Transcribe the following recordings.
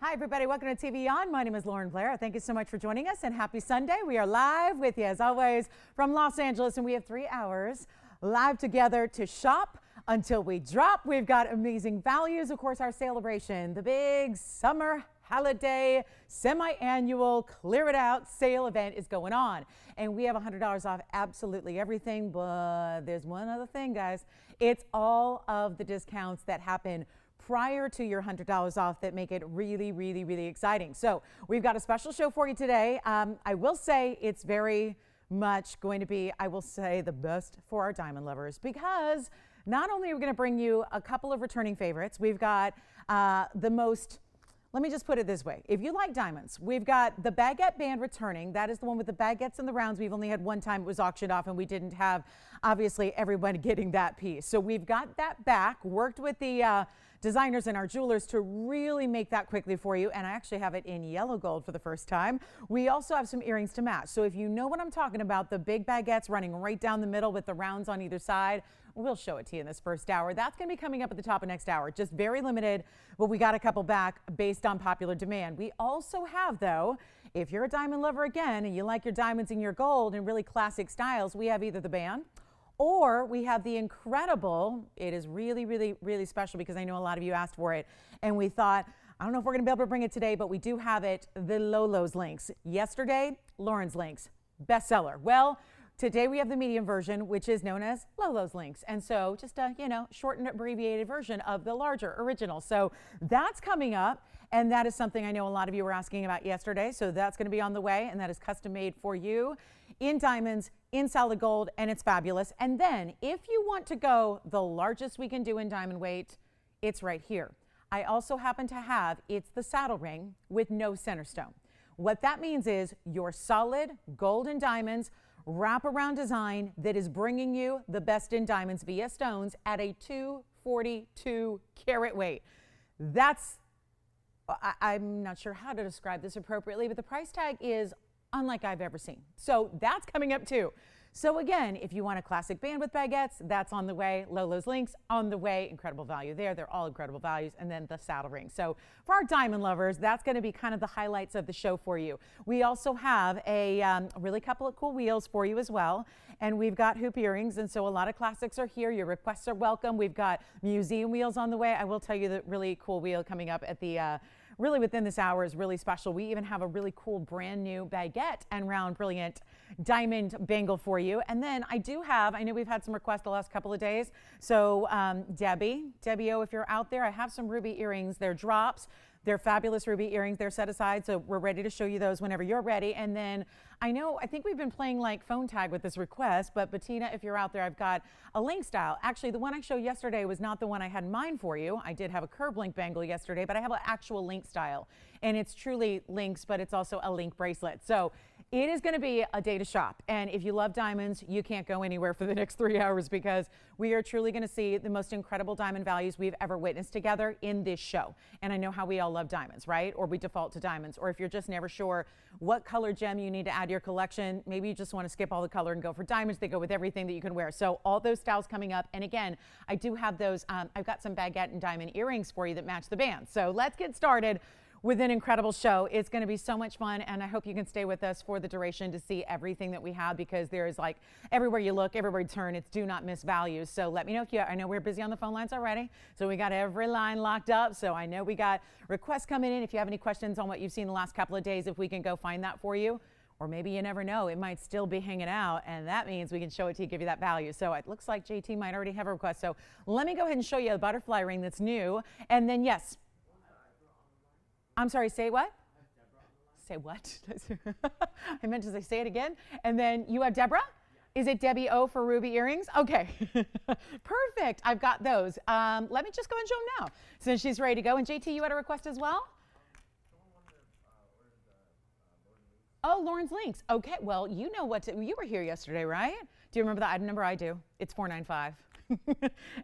Hi, everybody. Welcome to TVON. My name is Lauren Blair. Thank you so much for joining us, and happy Sunday. We are live with you, as always, from Los Angeles, and we have 3 hours live together to shop until we drop. We've got amazing values. Of course, our celebration, the big summer holiday semi-annual clear it out sale event is going on, and we have $100 off absolutely everything. But there's one other thing, guys. It's all of the discounts that happen prior to your $100 off that make it really, really, really exciting. So we've got a special show for you today. I will say it's very much going to be, I will say, the best for our diamond lovers, because not only are we going to bring you a couple of returning favorites, we've got the most, let me just put it this way. If you like diamonds, we've got the Baguette Band returning. That is the one with the baguettes and the rounds. We've only had one time it was auctioned off, and we didn't have, obviously, everyone getting that piece. So we've got that back, worked with the designers and our jewelers to really make that quickly for you. And I actually have it in yellow gold for the first time. We also have some earrings to match. So if you know what I'm talking about, the big baguettes running right down the middle with the rounds on either side, we'll show it to you in this first hour. That's going to be coming up at the top of next hour. Just very limited, but we got a couple back based on popular demand. We also have, though, if you're a diamond lover again and you like your diamonds and your gold and really classic styles, we have either the band or we have the incredible, it is really, really, really special because I know a lot of you asked for it, and we thought, I don't know if we're going to be able to bring it today, but we do have it, the Lolo's links. Yesterday, Lauren's links, bestseller. Well, today we have the medium version, which is known as Lolo's links. And so just a, shortened, abbreviated version of the larger original. So that's coming up, and that is something I know a lot of you were asking about yesterday. So that's going to be on the way, and that is custom made for you in diamonds, in solid gold, and it's fabulous. And then if you want to go the largest we can do in diamond weight, it's right here. I also happen to have, it's the saddle ring with no center stone. What that means is your solid gold and diamonds wraparound design that is bringing you the best in diamonds via stones at a 242 carat weight. That's, I'm not sure how to describe this appropriately, but the price tag is unlike I've ever seen. So that's coming up too. So again, if you want a classic band with baguettes, that's on the way. Lolo's links on the way. Incredible value there. They're all incredible values. And then the saddle ring. So for our diamond lovers, that's going to be kind of the highlights of the show for you. We also have a really couple of cool wheels for you as well. And we've got hoop earrings. And so a lot of classics are here. Your requests are welcome. We've got museum wheels on the way. I will tell you the really cool wheel coming up at the really within this hour is really special. We even have a really cool brand new Baguette and Round brilliant diamond bangle for you. And then I know we've had some requests the last couple of days. So Debbie O, if you're out there, I have some ruby earrings. They're drops. They're fabulous ruby earrings. They're set aside, so we're ready to show you those whenever you're ready. And then I think we've been playing like phone tag with this request, but Bettina, if you're out there, I've got a link style. Actually, the one I showed yesterday was not the one I had in mind for you. I did have a curb link bangle yesterday, but I have an actual link style. And it's truly links, but it's also a link bracelet. So it is going to be a day to shop. And if you love diamonds, you can't go anywhere for the next 3 hours because we are truly going to see the most incredible diamond values we've ever witnessed together in this show. And I know how we all love diamonds, right? Or we default to diamonds. Or if you're just never sure what color gem you need to add to your collection, maybe you just want to skip all the color and go for diamonds. They go with everything that you can wear. So all those styles coming up. And again, I do have those. I've got some baguette and diamond earrings for you that match the band. So let's get started with an incredible show. It's going to be so much fun, and I hope you can stay with us for the duration to see everything that we have, because there is, like, everywhere you look, everywhere you turn, it's do not miss values. So let me know if you, I know we're busy on the phone lines already, so we got every line locked up. So I know we got requests coming in. If you have any questions on what you've seen the last couple of days, if we can go find that for you. Or maybe you never know, it might still be hanging out, and that means we can show it to you, give you that value. So it looks like JT might already have a request. So let me go ahead and show you a butterfly ring that's new. And then, yes. I'm sorry, say what? Say what? I meant to say it again. And then you have Deborah? Is it Debbie O for ruby earrings? Okay. Perfect. I've got those. Let me just go and show them now since she's ready to go. And JT, you had a request as well? Oh, Lauren's links. Okay. Well, you know what you were here yesterday, right? Do you remember the item number? I do. It's 495.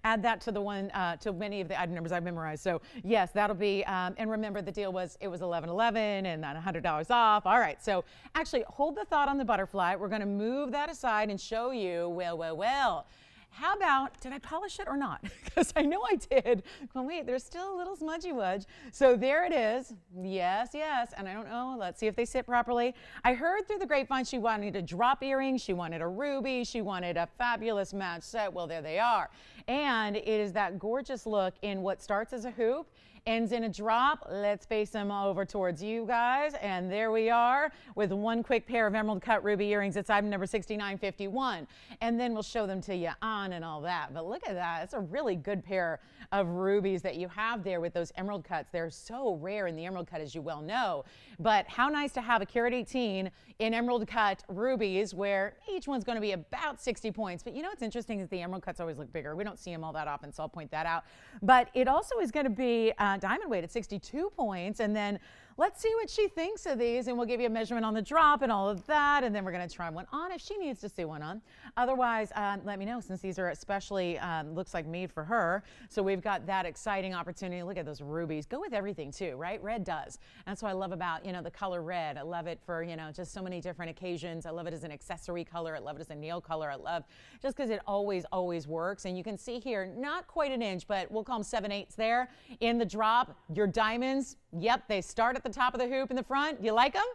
Add that to the one, to many of the item numbers I've memorized. So yes, that'll be, and remember the deal was, it was $11.11 and then $100 off. All right. So actually hold the thought on the butterfly. We're going to move that aside and show you, well, How about, did I polish it or not? Because I know I did. Oh, wait, there's still a little smudgy wudge. So there it is. Yes, yes. And I don't know. Let's see if they sit properly. I heard through the grapevine she wanted a drop earring. She wanted a ruby. She wanted a fabulous match set. Well, there they are. And it is that gorgeous look in what starts as a hoop, ends in a drop. Let's face them over towards you guys. And there we are with one quick pair of emerald cut ruby earrings. It's item number 6951. And then we'll show them to you on and all that. But look at that. It's a really good pair of rubies that you have there with those emerald cuts. They're so rare in the emerald cut, as you well know. But how nice to have a carat 18 in emerald cut rubies, where each one's going to be about 60 points. But you know what's interesting is the emerald cuts always look bigger. We don't see them all that often, so I'll point that out. But it also is going to be diamond weight at 62 points. And then let's see what she thinks of these, and we'll give you a measurement on the drop and all of that, and then we're going to try one on if she needs to see one on. Otherwise, let me know, since these are especially, looks like made for her. So we've got that exciting opportunity. Look at those rubies. Go with everything too, right? Red does. That's what I love about, you know, the color red. I love it for, you know, just so many different occasions. I love it as an accessory color. I love it as a nail color. I love just because it always works. And you can see here, not quite an inch, but we'll call them 7/8 there in the drop. Your diamonds, yep, they start at the top of the hoop in the front. You like them?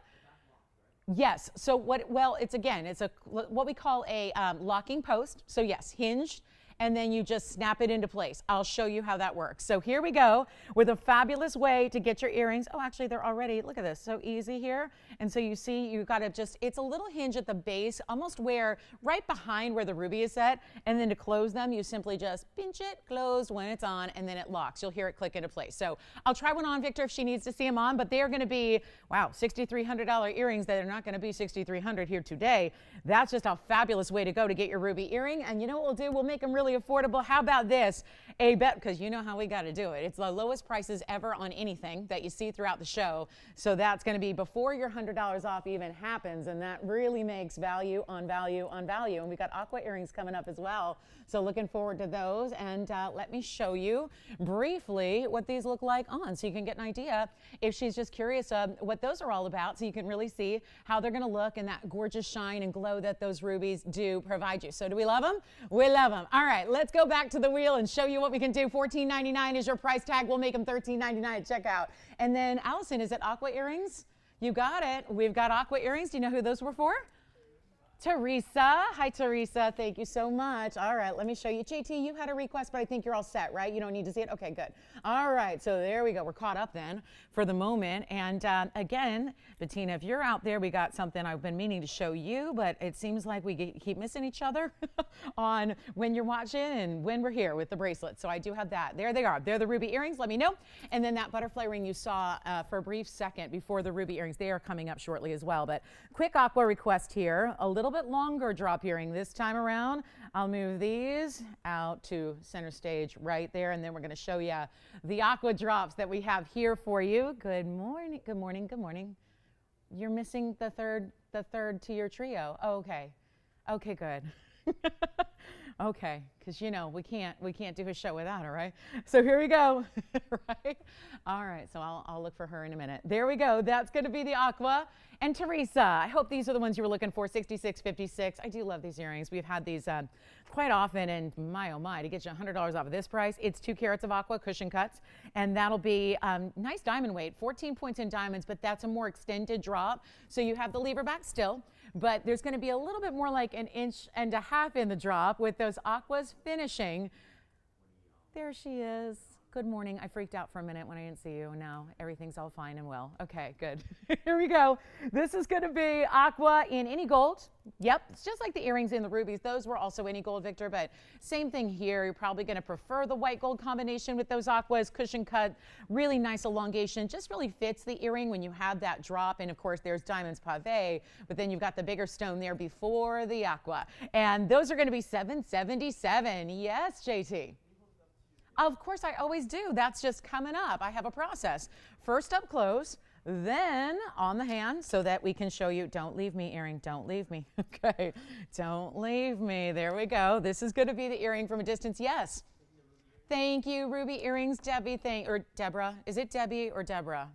Yes. So well, it's what we call a locking post. So yes, hinged. And then you just snap it into place. I'll show you how that works. So here we go with a fabulous way to get your earrings. Oh, actually they're already, look at this, so easy here. And so you see, you gotta just, it's a little hinge at the base, almost where, right behind where the ruby is set. And then to close them, you simply just pinch it, closed when it's on, and then it locks. You'll hear it click into place. So I'll try one on Victor if she needs to see them on, but they are gonna be, wow, $6,300 earrings that are not gonna be $6,300 here today. That's just a fabulous way to go to get your ruby earring. And you know what we'll do? We'll make them really affordable. How about this? A bet, because you know how we got to do it. It's the lowest prices ever on anything that you see throughout the show. So that's going to be before your $100 off even happens, and that really makes value on value on value. And we got aqua earrings coming up as well. So looking forward to those. And let me show you briefly what these look like on, so you can get an idea if she's just curious what those are all about, so you can really see how they're going to look and that gorgeous shine and glow that those rubies do provide you. So do we love them? We love them. All right, let's go back to the wheel and show you what we can do. $14.99 is your price tag. We'll make them $13.99 at checkout. And then Allison, is it aqua earrings? You got it. We've got aqua earrings. Do you know who those were for? Teresa. Hi, Teresa. Thank you so much. All right, let me show you. JT, you had a request, but I think you're all set, right? You don't need to see it? Okay, good. All right, so there we go. We're caught up then for the moment. And again, Bettina, if you're out there, we got something I've been meaning to show you, but it seems like we keep missing each other on when you're watching and when we're here with the bracelet. So I do have that. There they are. They're the ruby earrings. Let me know. And then that butterfly ring you saw for a brief second before the ruby earrings, they are coming up shortly as well. But quick aqua request here. A little bit longer drop earring this time around. I'll move these out to center stage right there, and then we're going to show you the aqua drops that we have here for you. Good morning, good morning, good morning. You're missing the third to your trio. Oh, okay. Okay, good. Okay, because you know we can't do a show without her, right? So here we go, right? All right, so I'll look for her in a minute. There we go. That's going to be the aqua. And Teresa, I hope these are the ones you were looking for. 66.56. I do love these earrings. We've had these quite often, and my oh my, to get you $100 off of this price, it's 2 carats of aqua cushion cuts, and that'll be nice diamond weight, 14 points in diamonds, but that's a more extended drop. So you have the lever back still, but there's going to be a little bit more like 1.5 inches in the drop with those aquas finishing. There she is. Good morning. I freaked out for a minute when I didn't see you. Now everything's all fine and well. Okay, good. Here we go. This is going to be aqua in any gold. Yep, it's just like the earrings in the rubies. Those were also any gold, Victor, but same thing here. You're probably going to prefer the white gold combination with those aquas, cushion cut, really nice elongation. Just really fits the earring when you have that drop. And of course, there's diamonds pave, but then you've got the bigger stone there before the aqua. And those are going to be $777. Yes, JT. Of course, I always do. That's just coming up. I have a process. First up close, then on the hand so that we can show you. Don't leave me, earring. Don't leave me. Okay. Don't leave me. There we go. This is going to be the earring from a distance. Yes. Thank you, Ruby Earrings. Debbie, or Deborah. Is it Debbie or Deborah?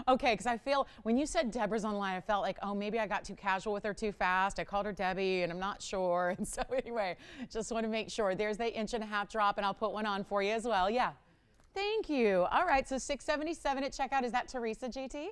Okay, because I feel when you said Deborah's online, I felt like, oh, maybe I got too casual with her too fast. I called her Debbie and I'm not sure. And so anyway, just want to make sure. There's the 1.5-inch drop and I'll put one on for you as well. Yeah. Thank you. All right, so $677 at checkout. Is that Teresa, JT?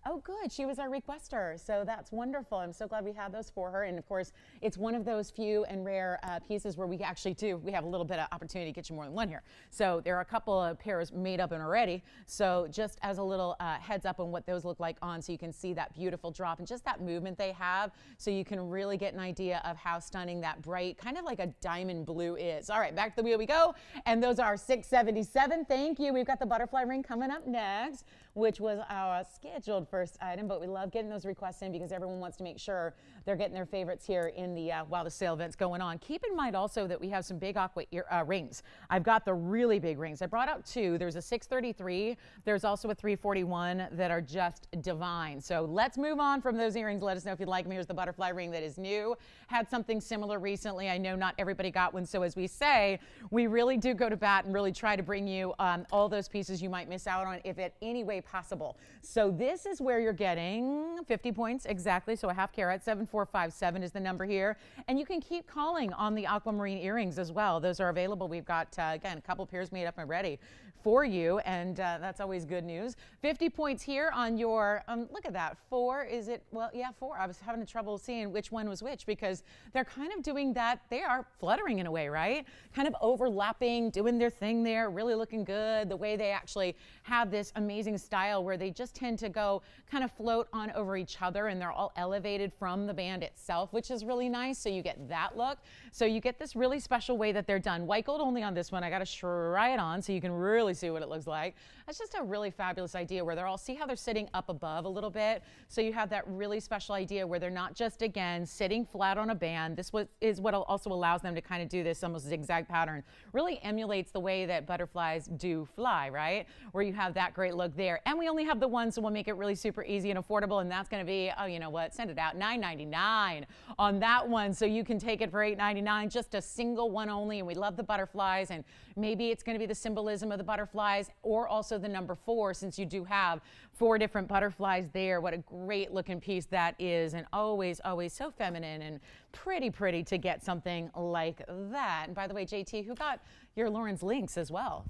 Oh, good. She was our requester, so that's wonderful. I'm so glad we had those for her. And of course, it's one of those few and rare pieces where we actually we have a little bit of opportunity to get you more than one here. So there are a couple of pairs made up and already. So just as a little heads up on what those look like on, so you can see that beautiful drop and just that movement they have, so you can really get an idea of how stunning that bright, kind of like a diamond blue is. All right, back to the wheel we go. And those are $677. Thank you. We've got the butterfly ring coming up next, which was our scheduled first item, but we love getting those requests in because everyone wants to make sure they're getting their favorites here in the while the sale event's going on. Keep in mind also that we have some big aqua rings. I've got the really big rings. I brought out two. There's a 633. There's also a 341 that are just divine. So let's move on from those earrings. Let us know if you'd like them. Here's the butterfly ring that is new. Had something similar recently. I know not everybody got one. So as we say, we really do go to bat and really try to bring you all those pieces you might miss out on if at any way possible. So this is where you're getting 50 points exactly, so a half carat. 7457 is the number here, and you can keep calling on the Aquamarine earrings as well. Those are available. We've got again a couple pairs made up and ready for you, and that's always good news. 50 points here on your look at that. 4, is it? Well, yeah, 4. I was having trouble seeing which one was which because they're kind of doing that. They are fluttering in a way, right? Kind of overlapping, doing their thing there, really looking good. The way they actually have this amazing style where they just tend to go kind of float on over each other, and they're all elevated from the band itself, which is really nice. So you get that look. So you get this really special way that they're done. White gold only on this one. I got to try it on so you can really see what it looks like. That's just a really fabulous idea where they're all, see how they're sitting up above a little bit? So you have that really special idea where they're not just, again, sitting flat on a band. This is what also allows them to kind of do this almost zigzag pattern. Really emulates the way that butterflies do fly, right? Where you have that great look there. And we only have the one, so we'll make it really super easy and affordable, and that's going to be, oh, you know what, send it out, $9.99 on that one. So you can take it for $8.99, just a single one only, and we love the butterflies, and maybe it's going to be the symbolism of the butterflies or also the number 4, since you do have 4 different butterflies there. What a great looking piece that is, and always, always so feminine and pretty to get something like that. And by the way, JT, who got your Lauren's links as well?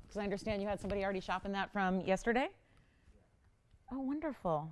Because I understand you had somebody already shopping that from yesterday? Oh, wonderful.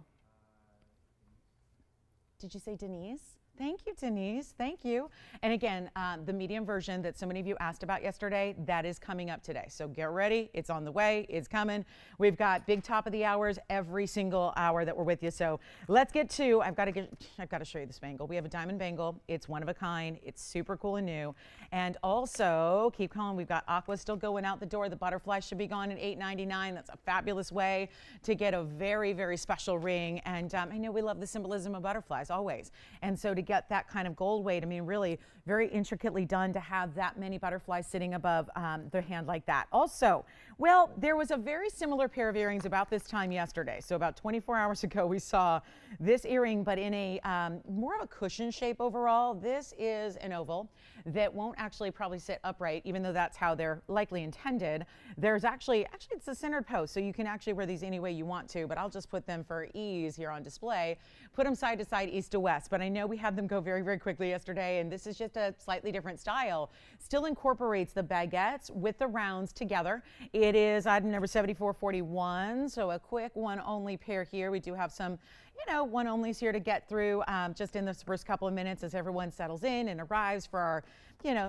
Did you say Denise? Thank you, Denise. Thank you. And again, the medium version that so many of you asked about yesterday, that is coming up today. So get ready. It's on the way. It's coming. We've got big top of the hours every single hour that we're with you. So let's get to, I've got to show you this bangle. We have a diamond bangle. It's one of a kind. It's super cool and new. And also, keep calling. We've got aqua still going out the door. The butterfly should be gone at $8.99. That's a fabulous way to get a very special ring. And I know we love the symbolism of butterflies always. And so to get that kind of gold weight, I mean, really very intricately done to have that many butterflies sitting above their hand like that. Also, well, there was a very similar pair of earrings about this time yesterday. So about 24 hours ago, we saw this earring, but in a more of a cushion shape overall. This is an oval that won't actually probably sit upright, even though that's how they're likely intended. There's actually it's a centered post, so you can actually wear these any way you want to, but I'll just put them for ease here on display. Put them side to side, east to west, but I know we had them go very quickly yesterday, and this is just a slightly different style. Still incorporates the baguettes with the rounds together. It is item number 7441, so a quick one only pair here. We do have some, one onlys here to get through just in the first couple of minutes as everyone settles in and arrives for our,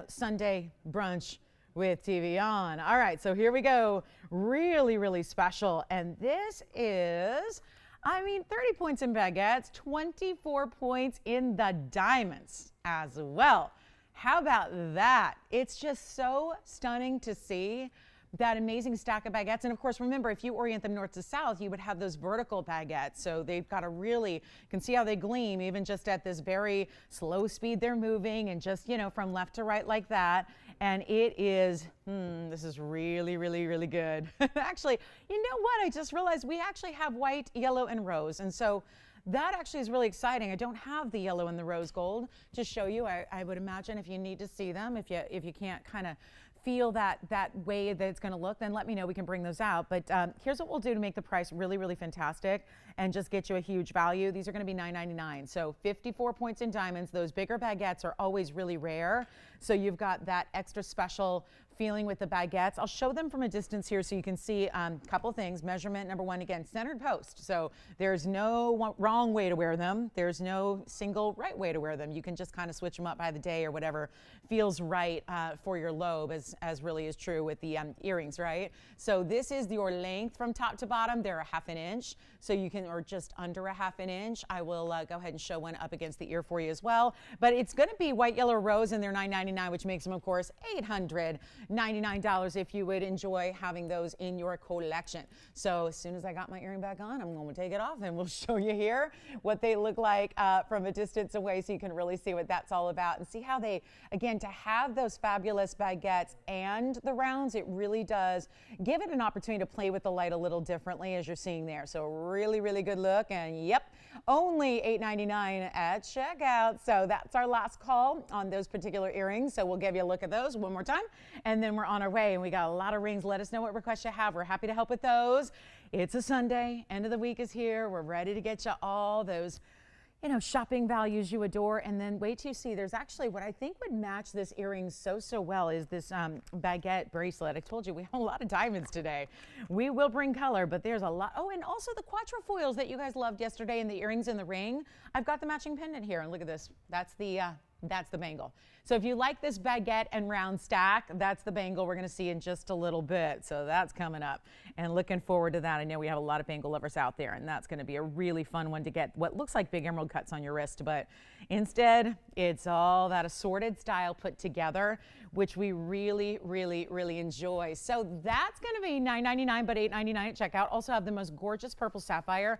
Sunday brunch with TVON. All right, so here we go. Really special, and this is, 30 points in baguettes, 24 points in the diamonds as well. How about that? It's just so stunning to see that amazing stack of baguettes. And of course, remember, if you orient them north to south, you would have those vertical baguettes. So they've got a really, you can see how they gleam even just at this very slow speed they're moving, and just, from left to right like that. And it is, this is really good. Actually, you know what? I just realized we actually have white, yellow, and rose. And so that actually is really exciting. I don't have the yellow and the rose gold to show you. I would imagine if you need to see them, if you can't kind of feel that way that it's going to look, then let me know. We can bring those out. But here's what we'll do to make the price really, really fantastic and just get you a huge value. These are going to be $9.99. So 54 points in diamonds. Those bigger baguettes are always really rare. So you've got that extra special feeling with the baguettes. I'll show them from a distance here so you can see a couple things. Measurement number one, again, centered post. So there's no wrong way to wear them. There's no single right way to wear them. You can just kind of switch them up by the day or whatever feels right for your lobe, as really is true with the earrings, right? So this is your length from top to bottom. They're a ½ inch. So you can, or just under a ½ inch. I will go ahead and show one up against the ear for you as well. But it's going to be white, yellow, rose, and they're $9.99, which makes them, of course, $899 if you would enjoy having those in your collection. So as soon as I got my earring back on, I'm going to take it off and we'll show you here what they look like from a distance away so you can really see what that's all about and see how they, again, to have those fabulous baguettes and the rounds, it really does give it an opportunity to play with the light a little differently as you're seeing there. So really, really good look, and yep, only $8.99 at checkout. So that's our last call on those particular earrings. So we'll give you a look at those one more time, and then we're on our way. And we got a lot of rings. Let us know what requests you have. We're happy to help with those. It's a Sunday. End of the week is here. We're ready to get you all those, you know, shopping values you adore. And then wait till you see, there's actually what I think would match this earring so well is this baguette bracelet. I told you we have a lot of diamonds today. We will bring color, but there's a lot. Oh, and also the quatrefoils that you guys loved yesterday, and the earrings and the ring. I've got the matching pendant here, and look at this. That's the bangle. So if you like this baguette and round stack, that's the bangle we're going to see in just a little bit. So that's coming up, and looking forward to that. I know we have a lot of bangle lovers out there, and that's going to be a really fun one to get what looks like big emerald cuts on your wrist, but instead it's all that assorted style put together, which we really, really, really enjoy. So that's going to be $9.99, but $8.99 at checkout. Also have the most gorgeous purple sapphire.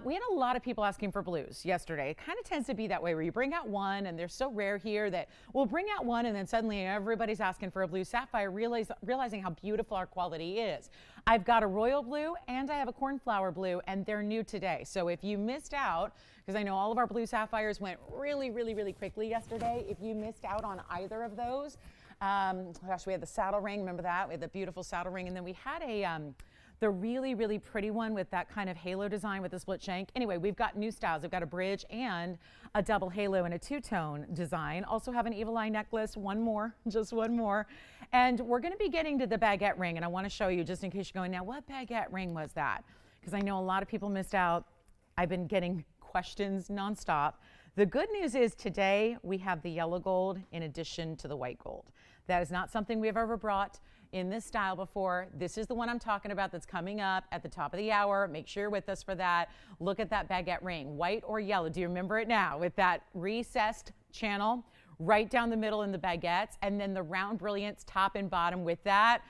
We had a lot of people asking for blues yesterday. It kind of tends to be that way where you bring out one, and they're so rare here that we'll bring out one and then suddenly everybody's asking for a blue sapphire, realizing how beautiful our quality is. I've got a royal blue and I have a cornflower blue, and they're new today. So if you missed out, because I know all of our blue sapphires went really, really, really quickly yesterday, if you missed out on either of those, gosh, we had the saddle ring, remember that? We had the beautiful saddle ring, and then we had the really, really pretty one with that kind of halo design with the split shank. Anyway, we've got new styles. We've got a bridge and a double halo and a two-tone design. Also have an evil eye necklace, one more, just one more. And we're going to be getting to the baguette ring, and I want to show you just in case you're going, now what baguette ring was that? Because I know a lot of people missed out. I've been getting questions nonstop. The good news is today we have the yellow gold in addition to the white gold. That is not something we've ever brought in this style before. This is the one I'm talking about that's coming up at the top of the hour. Make sure you're with us for that. Look at that baguette ring, white or yellow. Do you remember it now? With that recessed channel right down the middle in the baguettes, and then the round brilliance top and bottom with that.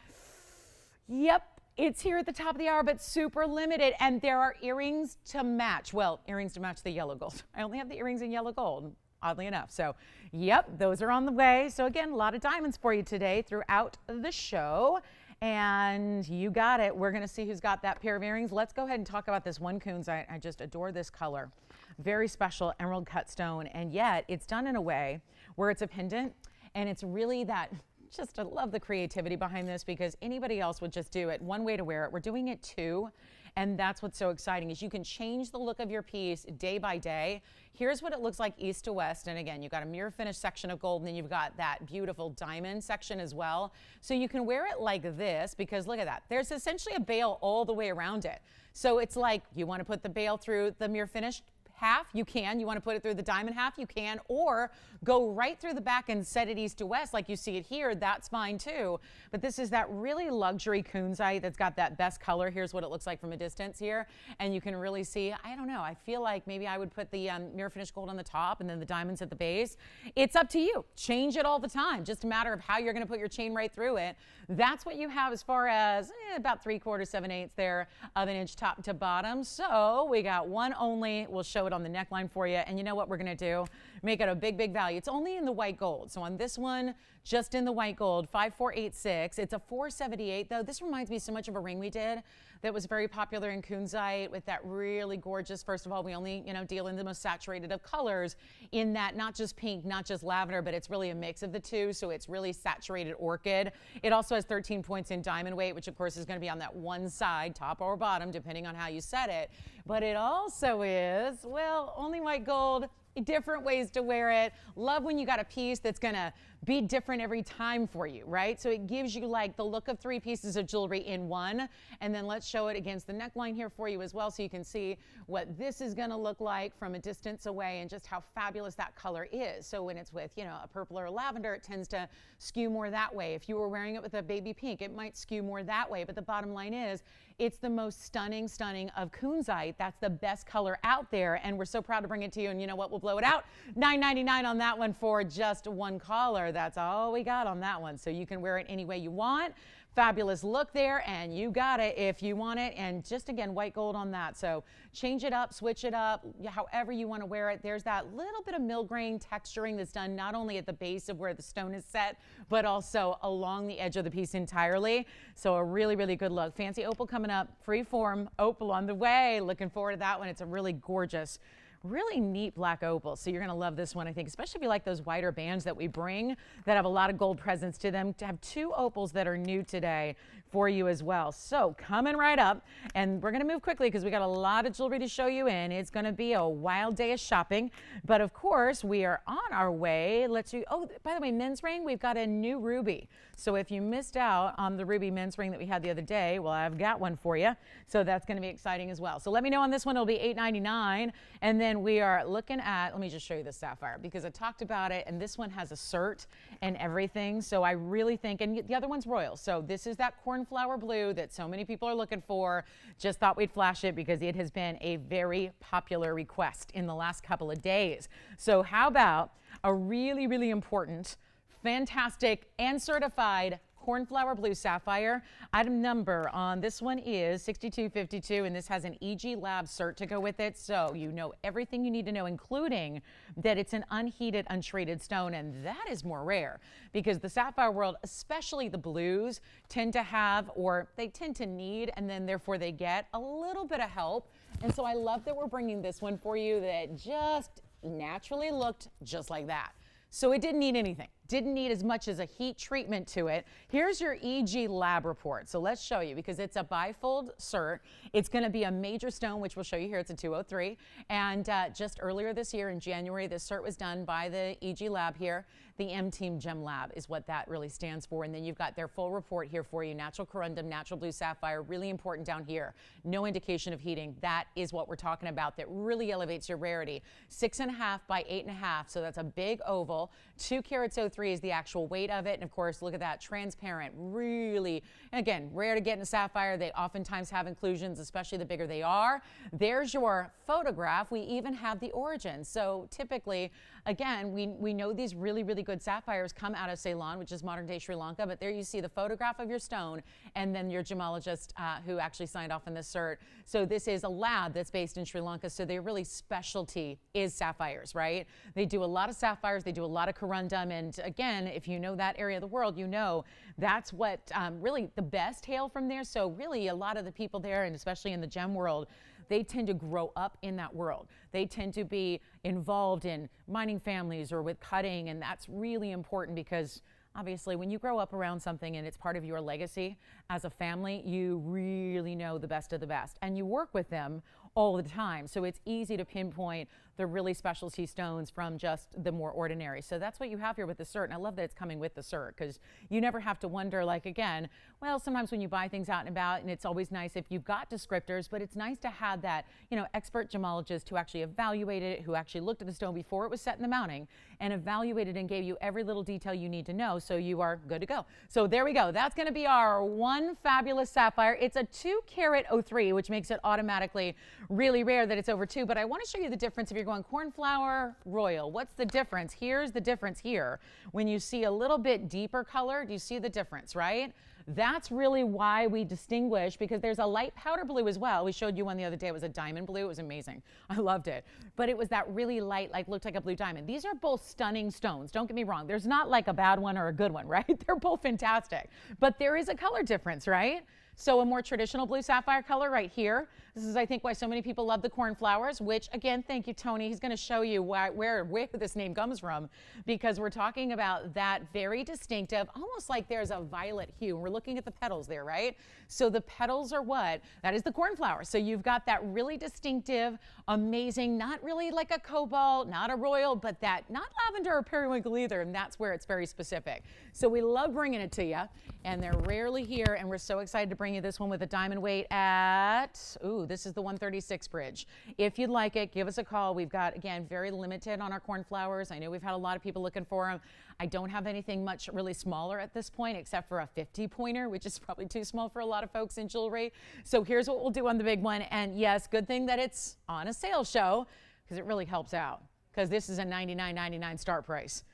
Yep, it's here at the top of the hour, but super limited. And there are earrings to match. Well, earrings to match the yellow gold. I only have the earrings in yellow gold, oddly enough. So, yep, those are on the way. So again, a lot of diamonds for you today throughout the show. And you got it. We're going to see who's got that pair of earrings. Let's go ahead and talk about this one Coons. I just adore this color. Very special emerald cut stone. And yet it's done in a way where it's a pendant. And it's really that, just I love the creativity behind this, because anybody else would just do it one way to wear it. We're doing it two. And that's what's so exciting, is you can change the look of your piece day by day. Here's what it looks like east to west. And again, you've got a mirror finish section of gold, and then you've got that beautiful diamond section as well. So you can wear it like this, because look at that. There's essentially a bail all the way around it. So it's like, you want to put the bail through the mirror finish half, you can. You want to put it through the diamond half, you can. Or go right through the back and set it east to west like you see it here, that's fine too. But this is that really luxury kunzite that's got that best color. Here's what it looks like from a distance here. And you can really see, I don't know, I feel like maybe I would put the mirror finish gold on the top and then the diamonds at the base. It's up to you. Change it all the time. Just a matter of how you're going to put your chain right through it. That's what you have as far as about 3/4, 7/8 there of an inch top to bottom. So we got one only. We'll show show it on the neckline for you. And you know what we're going to do? Make it a big, big value. It's only in the white gold. So on this one, just in the white gold, 5486. It's a 478 though. This reminds me so much of a ring we did that was very popular in kunzite with that really gorgeous. First of all, we only, deal in the most saturated of colors in that, not just pink, not just lavender, but it's really a mix of the two. So it's really saturated orchid. It also has 13 points in diamond weight, which of course is going to be on that one side, top or bottom, depending on how you set it. But it also is, well, only white gold, different ways to wear it. Love when you got a piece that's gonna be different every time for you, right? So it gives you like the look of 3 pieces of jewelry in one. And then let's show it against the neckline here for you as well, so you can see what this is gonna look like from a distance away and just how fabulous that color is. So when it's with, a purple or a lavender, it tends to skew more that way. If you were wearing it with a baby pink, it might skew more that way. But the bottom line is, it's the most stunning of kunzite. That's the best color out there, and we're so proud to bring it to you. And you know what? We'll blow it out. $9.99 on that one for just one collar. That's all we got on that one. So you can wear it any way you want. Fabulous look there, and you got it if you want it. And just again, white gold on that. So change it up, switch it up, however you want to wear it. There's that little bit of mill-grain texturing that's done not only at the base of where the stone is set, but also along the edge of the piece entirely. So a really, really good look. Fancy opal coming up, free-form opal on the way. Looking forward to that one. It's a really gorgeous, really neat black opal. So you're going to love this one, I think, especially if you like those wider bands that we bring that have a lot of gold presence to them. To have 2 opals that are new today for you as well. So coming right up, and we're going to move quickly because we got a lot of jewelry to show you in. It's going to be a wild day of shopping, but of course we are on our way. Oh, by the way, men's ring, we've got a new ruby. So if you missed out on the ruby men's ring that we had the other day, well, I've got one for you. So that's going to be exciting as well. So let me know on this one. It'll be $8.99. And then we are looking at, let me just show you the sapphire because I talked about it, and this one has a cert and everything. So I really think, and the other one's royal. So this is that cornflower blue that so many people are looking for. Just thought we'd flash it because it has been a very popular request in the last couple of days. So how about a really, really important, fantastic, and certified cornflower blue sapphire. Item number on this one is 6252, and this has an EG Lab cert to go with it. So you know everything you need to know, including that it's an unheated, untreated stone, and that is more rare because the sapphire world, especially the blues, tend to have, or they tend to need, and then therefore they get a little bit of help. And so I love that we're bringing this one for you that just naturally looked just like that. So it didn't need anything. Didn't need as much as a heat treatment to it. Here's your EG Lab report. So let's show you because it's a bifold cert. It's going to be a major stone, which we'll show you here. It's a 203. And just earlier this year in January, this cert was done by the EG Lab here. The M-Team Gem Lab is what that really stands for. And then you've got their full report here for you. Natural corundum, natural blue sapphire, really important down here. No indication of heating. That is what we're talking about. That really elevates your rarity. 6.5 by 8.5. So that's a big oval. 2 carats 03 is the actual weight of it. And of course, look at that, transparent, really, again, rare to get in a sapphire. They oftentimes have inclusions, especially the bigger they are. There's your photograph. We even have the origin. So typically, again, we know these really, really good sapphires come out of Ceylon, which is modern day Sri Lanka, but there you see the photograph of your stone and then your gemologist who actually signed off on this cert. So this is a lab that's based in Sri Lanka, so their really specialty is sapphires, right? They do a lot of sapphires, they do a lot of corundum, and again, if you know that area of the world, you know that's what really the best hail from there. So really a lot of the people there, and especially in the gem world, they tend to grow up in that world. They tend to be involved in mining families or with cutting, and that's really important because obviously when you grow up around something and it's part of your legacy as a family, you really know the best of the best, and you work with them all the time. So it's easy to pinpoint the really specialty stones from just the more ordinary. So that's what you have here with the cert. And I love that it's coming with the cert because you never have to wonder, like, again, well, sometimes when you buy things out and about, and it's always nice if you've got descriptors, but it's nice to have that, expert gemologist who actually evaluated it, who actually looked at the stone before it was set in the mounting and evaluated and gave you every little detail you need to know so you are good to go. So there we go. That's going to be our one fabulous sapphire. It's a 2 carat 03, which makes it automatically really rare that it's over 2, but I want to show you the difference if you're going cornflower, royal. What's the difference? Here's the difference here. When you see a little bit deeper color, do you see the difference, right? That's really why we distinguish, because there's a light powder blue as well. We showed you one the other day. It was a diamond blue. It was amazing. I loved it. But it was that really light, like looked like a blue diamond. These are both stunning stones. Don't get me wrong. There's not like a bad one or a good one, right? They're both fantastic. But there is a color difference, right? So a more traditional blue sapphire color right here. This is, I think, why so many people love the cornflowers, which, again, thank you, Tony. He's going to show you where this name comes from, because we're talking about that very distinctive, almost like there's a violet hue. We're looking at the petals there, right? So the petals are what? That is the cornflower. So you've got that really distinctive, amazing, not really like a cobalt, not a royal, but that not lavender or periwinkle either, and that's where it's very specific. So we love bringing it to you, and they're rarely here, and we're so excited to bring you this one with a diamond weight at, ooh, this is the 136 bridge. If you'd like it, give us a call. We've got, again, very limited on our cornflowers. I know we've had a lot of people looking for them. I don't have anything much really smaller at this point, except for a 50 pointer, which is probably too small for a lot of folks in jewelry. So here's what we'll do on the big one. And yes, good thing that it's on a sale show, because it really helps out, because this is a $99.99 start price.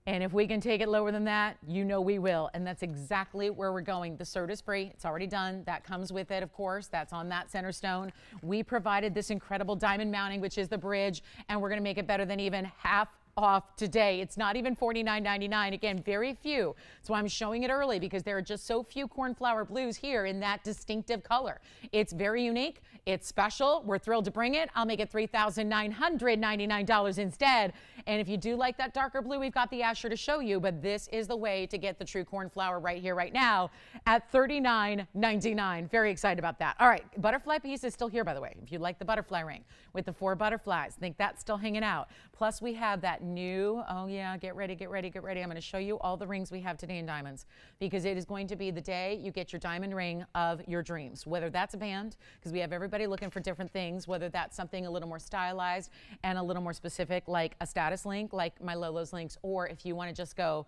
And if we can take it lower than that, you know we will. And that's exactly where we're going. The cert is free. It's already done. That comes with it, of course. That's on that center stone. We provided this incredible diamond mounting, which is the bridge, and we're going to make it better than even half off today. It's not even $49.99. Again, very few. So I'm showing it early because there are just so few cornflower blues here in that distinctive color. It's very unique. It's special. We're thrilled to bring it. I'll make it $3,999 instead. And if you do like that darker blue, we've got the Asher to show you, but this is the way to get the true cornflower right here, right now at $39.99. Very excited about that. All right, butterfly piece is still here, by the way. If you like the butterfly ring with the 4 butterflies, think that's still hanging out. Plus we have that new, oh yeah, get ready, get ready, get ready. I'm going to show you all the rings we have today in diamonds, because it is going to be the day you get your diamond ring of your dreams, whether that's a band, because we have everybody looking for different things, whether that's something a little more stylized and a little more specific, like a status link, like my Lolo's links, or if you want to just go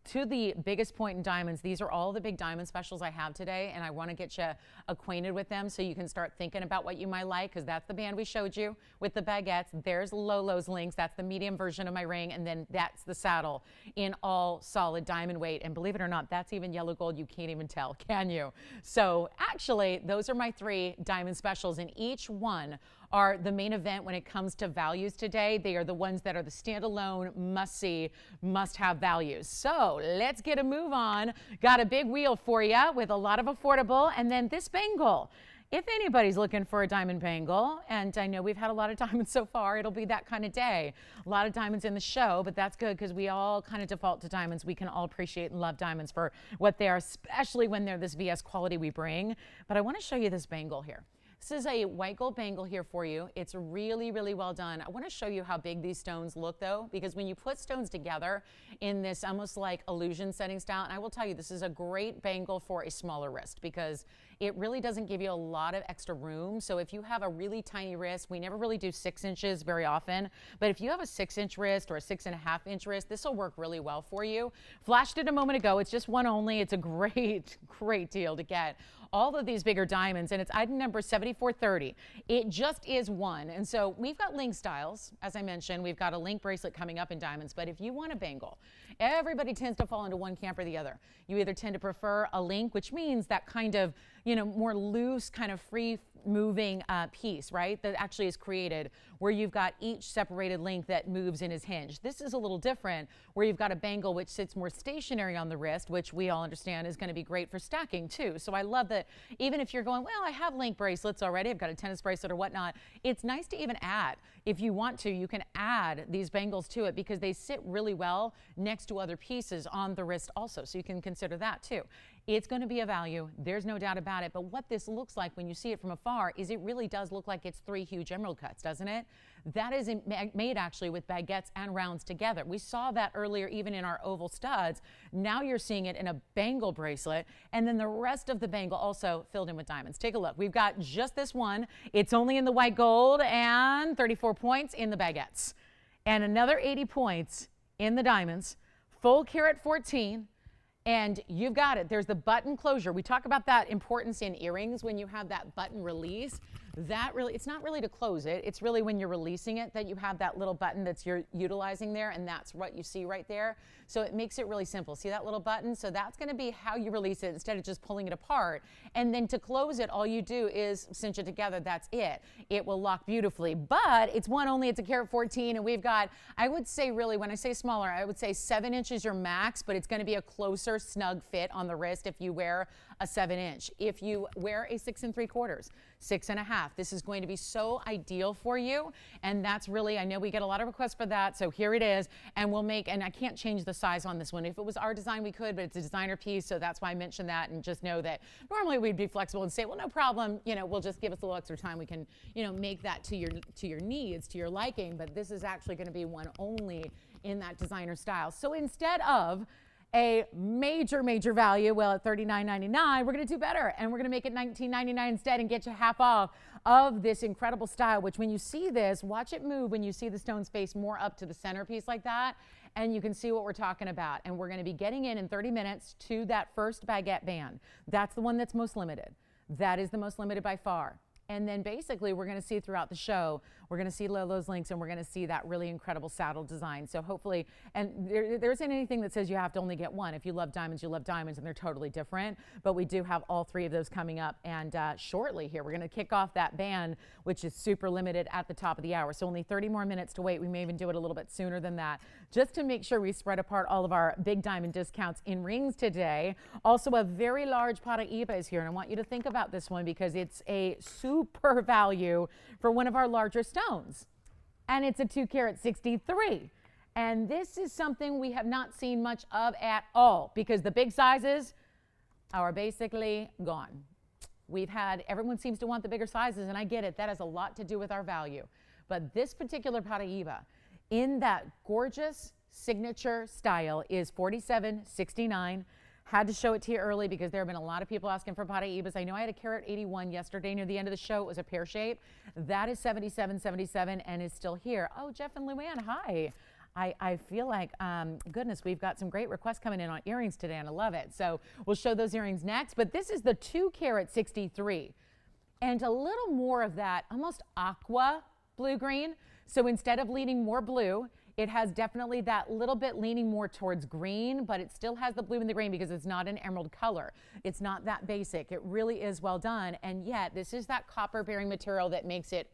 to the biggest point in diamonds. These are all the big diamond specials I have today, and I want to get you acquainted with them so you can start thinking about what you might like, because that's the band we showed you with the baguettes. There's Lolo's links. That's the medium version of my ring, and then that's the saddle in all solid diamond weight. And believe it or not, that's even yellow gold. You can't even tell, can you? So actually, those are my 3 diamond specials, and each one are the main event when it comes to values today. They are the ones that are the standalone, must-see, must-have values. So let's get a move on. Got a big wheel for you with a lot of affordable, and then this bangle. If anybody's looking for a diamond bangle, and I know we've had a lot of diamonds so far, it'll be that kind of day. A lot of diamonds in the show, but that's good because we all kind of default to diamonds. We can all appreciate and love diamonds for what they are, especially when they're this VS quality we bring. But I want to show you this bangle here. This is a white gold bangle here for you. It's really, really well done. I want to show you how big these stones look, though, because when you put stones together in this almost like illusion setting style, and I will tell you, this is a great bangle for a smaller wrist because it really doesn't give you a lot of extra room. So if you have a really tiny wrist, we never really do 6 inches very often, but if you have a 6-inch wrist or a 6.5-inch wrist, this will work really well for you. Flashed it a moment ago. It's just one only. It's a great, great deal to get all of these bigger diamonds, and it's item number 7430. It just is one. And so we've got link styles. As I mentioned, we've got a link bracelet coming up in diamonds, but if you want a bangle, everybody tends to fall into one camp or the other. You either tend to prefer a link, which means that kind of, you know, more loose, kind of free moving piece, right, that actually is created where you've got each separated link that moves in his hinge. This is a little different where you've got a bangle which sits more stationary on the wrist, which we all understand is going to be great for stacking too. So I love that even if you're going, well, I have link bracelets already, I've got a tennis bracelet or whatnot, it's nice to even add. If you want to, you can add these bangles to it because they sit really well next to other pieces on the wrist also. So you can consider that too. It's going to be a value. There's no doubt about it. But what this looks like when you see it from afar is it really does look like it's 3 huge emerald cuts, doesn't it? That is made actually with baguettes and rounds together. We saw that earlier even in our oval studs. Now you're seeing it in a bangle bracelet, and then the rest of the bangle also filled in with diamonds. Take a look. We've got just this one. It's only in the white gold and 34 points in the baguettes. And another 80 points in the diamonds. Full carat 14. And you've got it. There's the button closure. We talk about that importance in earrings when you have that button release. that really, it's not really to close it. It's really when you're releasing it that you have that little button that's you're utilizing there, and that's what you see right there. So it makes it really simple. See that little button? So that's going to be how you release it instead of just pulling it apart. And then to close it, all you do is cinch it together. That's it. It will lock beautifully, but it's one only. It's a carat 14, and we've got, I would say really, when I say smaller, I would say 7 inches your max, but it's going to be a closer, snug fit on the wrist if you wear a 7-inch. If you wear a 6 3/4, 6 1/2, this is going to be so ideal for you. And that's really, I know we get a lot of requests for that. So here it is. And we'll make, and I can't change the size on this one. If it was our design, we could, but it's a designer piece. So that's why I mentioned that. And just know that normally we'd be flexible and say, well, no problem. You know, we'll just give us a little extra time. We can, you know, make that to your needs, to your liking. But this is actually going to be one only in that designer style. So instead of a major value, well, at $39.99, we're going to do better, and we're going to make it $19.99 instead and get you half off of this incredible style, which when you see this, watch it move when you see the stones face more up to the centerpiece like that, and you can see what we're talking about. And we're going to be getting in 30 minutes to that first Baguette Band. That's the one that's most limited. That is the most limited by far. And then basically we're going to see throughout the show, we're going to see those links, and we're going to see that really incredible saddle design. So hopefully, and there isn't anything that says you have to only get one. If you love diamonds, you love diamonds, and they're totally different. But we do have all 3 of those coming up. And shortly here, we're going to kick off that band, which is super limited at the top of the hour. So only 30 more minutes to wait. We may even do it a little bit sooner than that, just to make sure we spread apart all of our big diamond discounts in rings today. Also, a very large Paraíba is here. And I want you to think about this one because it's a super value for one of our larger stones. And it's a 2 carat 63. And this is something we have not seen much of at all because the big sizes are basically gone. We've had, everyone seems to want the bigger sizes, and I get it. That has a lot to do with our value. But this particular Paraíba in that gorgeous signature style is $47.69. Had to show it to you early because there have been a lot of people asking for Paraíbas. I know I had a carat 81 yesterday near the end of the show. It was a pear shape. That is $77.77 and is still here. Oh, Jeff and Luann, hi. I feel like, goodness, we've got some great requests coming in on earrings today, and I love it. So we'll show those earrings next. But this is the 2 carat 63. And a little more of that almost aqua blue-green. So instead of leaning more blue, it has definitely that little bit leaning more towards green, but it still has the blue and the green because it's not an emerald color. It's not that basic. It really is well done. And yet this is that copper bearing material that makes it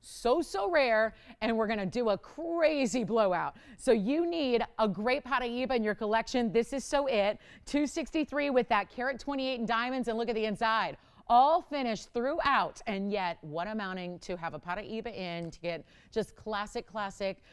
so rare, and we're going to do a crazy blowout. So you need a great Paraíba in your collection. This is so it. 263 with that carat 28 in diamonds, and look at the inside. All finished throughout, and yet what amounting to have a Paraíba in to get just classic,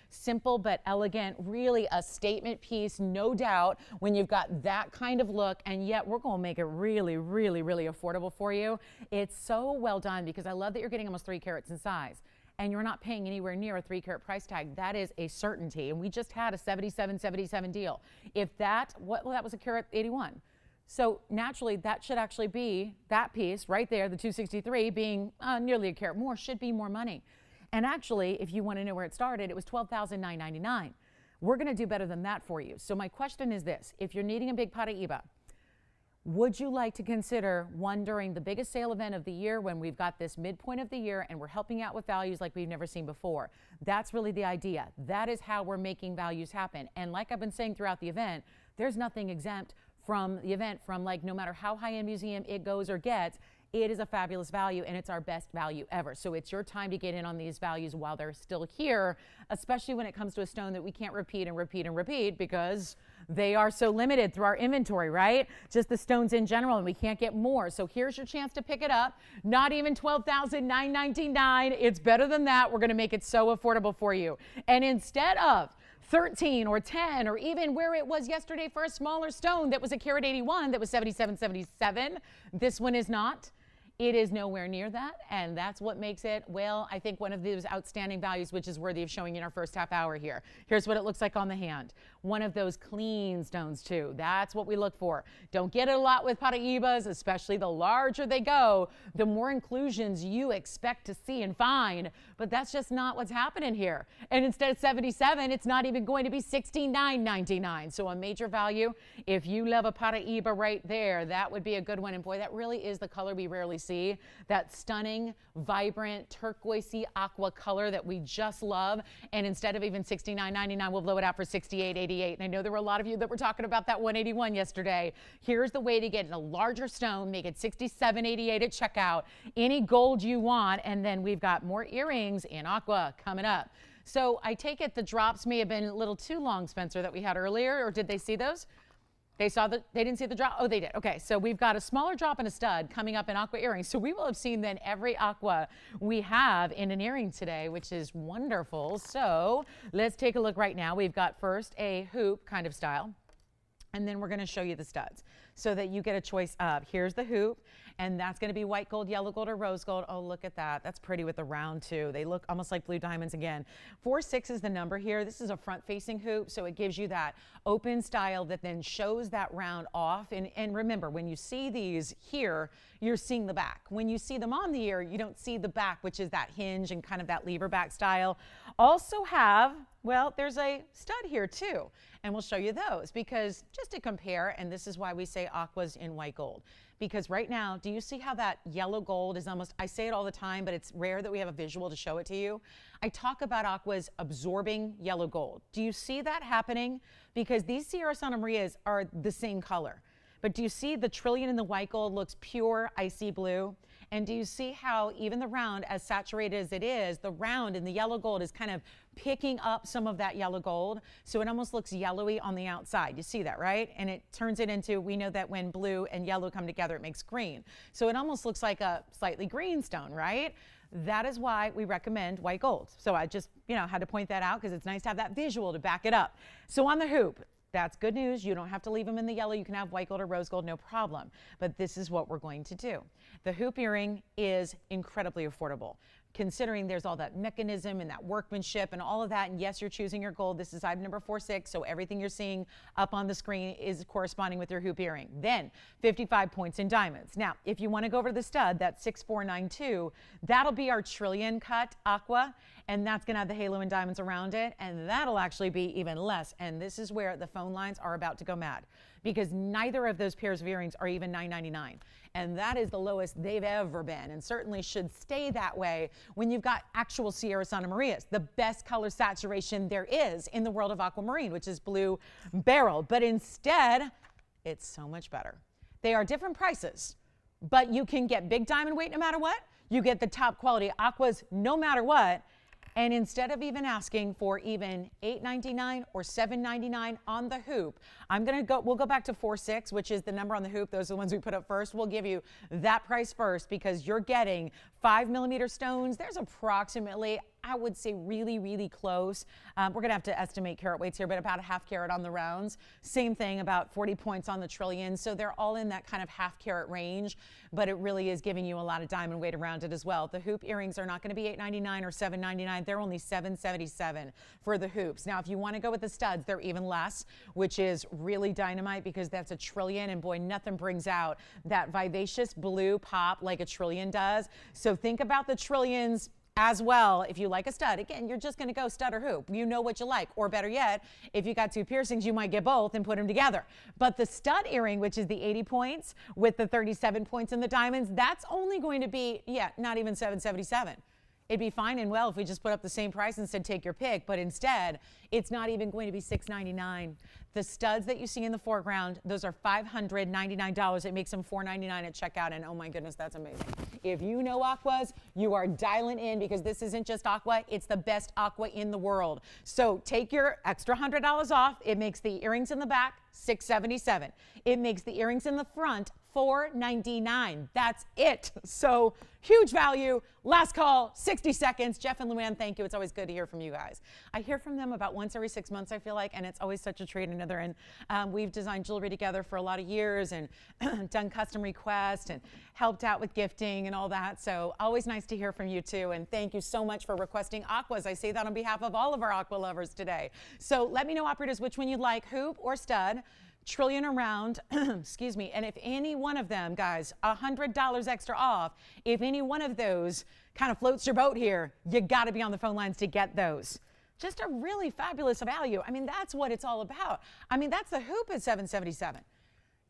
simple but elegant, really a statement piece, no doubt, when you've got that kind of look, and yet we're going to make it really affordable for you. It's so well done because I love that you're getting almost 3 carats in size. And you're not paying anywhere near a 3 carat price tag. That is a certainty. And we just had a $77.77 deal. If that, well, that was a carat 81. So naturally, that should actually be, that piece right there, the 263, being nearly a carat more, should be more money. And actually, if you want to know where it started, it was $12,999. We're going to do better than that for you. So my question is this. If you're needing a big Paraíba, would you like to consider one during the biggest sale event of the year when we've got this midpoint of the year and we're helping out with values like we've never seen before? That's really the idea. That is how we're making values happen. And like I've been saying throughout the event, there's nothing exempt from the event, from like no matter how high-end museum it goes or gets, it is a fabulous value and it's our best value ever. So it's your time to get in on these values while they're still here, especially when it comes to a stone that we can't repeat because they are so limited through our inventory, right? Just the stones in general, and we can't get more. So here's your chance to pick it up. Not even $12,999. It's better than that. We're going to make it so affordable for you. And instead of 13 or 10 or even where it was yesterday for a smaller stone that was a carat 81 that was $77.77, this one is not. It is nowhere near that, and that's what makes it, well, I think one of those outstanding values which is worthy of showing in our first half hour here. Here's what it looks like on the hand. one of those clean stones too. That's what we look for. Don't get it a lot with Paraibas, especially the larger they go, the more inclusions you expect to see and find, but that's just not what's happening here. And instead of $77, it's not even going to be $69.99. So a major value. If you love a Paraiba right there, that would be a good one. And boy, that really is the color we rarely see. That stunning, vibrant, turquoisey aqua color that we just love. And instead of even $69.99, we'll blow it out for $68.88. And I know there were a lot of you that were talking about that $181 yesterday. Here's the way to get a larger stone, make it $67.88 at checkout, any gold you want, and then we've got more earrings in aqua coming up. So I take it the drops may have been a little too long, Spencer, that we had earlier, or did they see those? They didn't see the drop? Oh, they did. Okay, so we've got a smaller drop and a stud coming up in aqua earrings. So we will have seen then every aqua we have in an earring today, which is wonderful. So let's take a look right now. We've got first a hoop kind of style, and then we're going to show you the studs so that you get a choice of, here's the hoop, and that's going to be white gold, yellow gold, or rose gold. Oh, look at that. That's pretty with the round too. They look almost like blue diamonds again. 4-6 is the number here. This is a front-facing hoop, so it gives you that open style that then shows that round off. And remember, when you see these here, you're seeing the back. When you see them on the ear, you don't see the back, which is that hinge and kind of that lever back style. Also have, well, there's a stud here too, and we'll show you those because just to compare, and this is why we say aquas in white gold. Because right now, do you see how that yellow gold is almost, I say it all the time, but it's rare that we have a visual to show it to you. I talk about aquas absorbing yellow gold. Do you see that happening? Because these Sierra Santa Marias are the same color. But do you see the trillion in the white gold looks pure icy blue? And do you see how even the round, as saturated as it is, the round in the yellow gold is kind of picking up some of that yellow gold. So it almost looks yellowy on the outside. You see that, right? And it turns it into, we know that when blue and yellow come together, it makes green. So it almost looks like a slightly green stone, right? That is why we recommend white gold. So I just, had to point that out because it's nice to have that visual to back it up. So on the hoop, that's good news. You don't have to leave them in the yellow. You can have white gold or rose gold, no problem. But this is what we're going to do. The hoop earring is incredibly affordable, considering there's all that mechanism and that workmanship and all of that. And yes, you're choosing your gold. This is item number 46. So everything you're seeing up on the screen is corresponding with your hoop earring. Then 55 points in diamonds. Now, if you want to go over to the stud, that's 6492. That'll be our trillion cut aqua. And that's going to have the halo and diamonds around it. And that'll actually be even less. And this is where the phone lines are about to go mad, because neither of those pairs of earrings are even $9.99. And that is the lowest they've ever been, and certainly should stay that way when you've got actual Sierra Santa Marias, the best color saturation there is in the world of aquamarine, which is blue beryl. But instead, it's so much better. They are different prices, but you can get big diamond weight no matter what. You get the top quality aquas no matter what. And instead of even asking for even $8.99 or $7.99 on the hoop, we'll go back to 46, which is the number on the hoop. Those are the ones we put up first. We'll give you that price first because you're getting 5mm stones. There's approximately, I would say, really, really close. We're going to have to estimate carat weights here, but about a ½ carat on the rounds. Same thing, about 40 points on the trillion. So they're all in that kind of ½ carat range, but it really is giving you a lot of diamond weight around it as well. The hoop earrings are not going to be $8.99 or $7.99. They're only $7.77 for the hoops. Now, if you want to go with the studs, they're even less, which is really dynamite because that's a trillion, and boy, nothing brings out that vivacious blue pop like a trillion does. So think about the trillions as well. If you like a stud, again, you're just going to go stud or hoop. You know what you like. Or better yet, if you got two piercings, you might get both and put them together. But the stud earring, which is the 80 points with the 37 points in the diamonds, that's only going to be, not even $7.77. It'd be fine and well if we just put up the same price and said take your pick, but instead it's not even going to be $6.99. The studs that you see in the foreground, those are $599. It makes them $4.99 at checkout, and oh my goodness, that's amazing. If you know aquas, you are dialing in because this isn't just aqua, it's the best aqua in the world. So take your extra $100 off. It makes the earrings in the back $677. It makes the earrings in the front $499. That's it. So huge value. Last call, 60 seconds. Jeff and Luann, thank you. It's always good to hear from you guys. I hear from them about once every 6 months, I feel like, and it's always such a treat. Another, and we've designed jewelry together for a lot of years and done custom requests and helped out with gifting and all that. So always nice to hear from you too. And thank you so much for requesting aquas. I say that on behalf of all of our aqua lovers today. So let me know, operators, which one you'd like, hoop or stud. Trillion around, excuse me, and if any one of them, guys, $100 extra off, if any one of those kind of floats your boat here, you got to be on the phone lines to get those. Just a really fabulous value. I mean, that's what it's all about. I mean, that's the hoop at $777.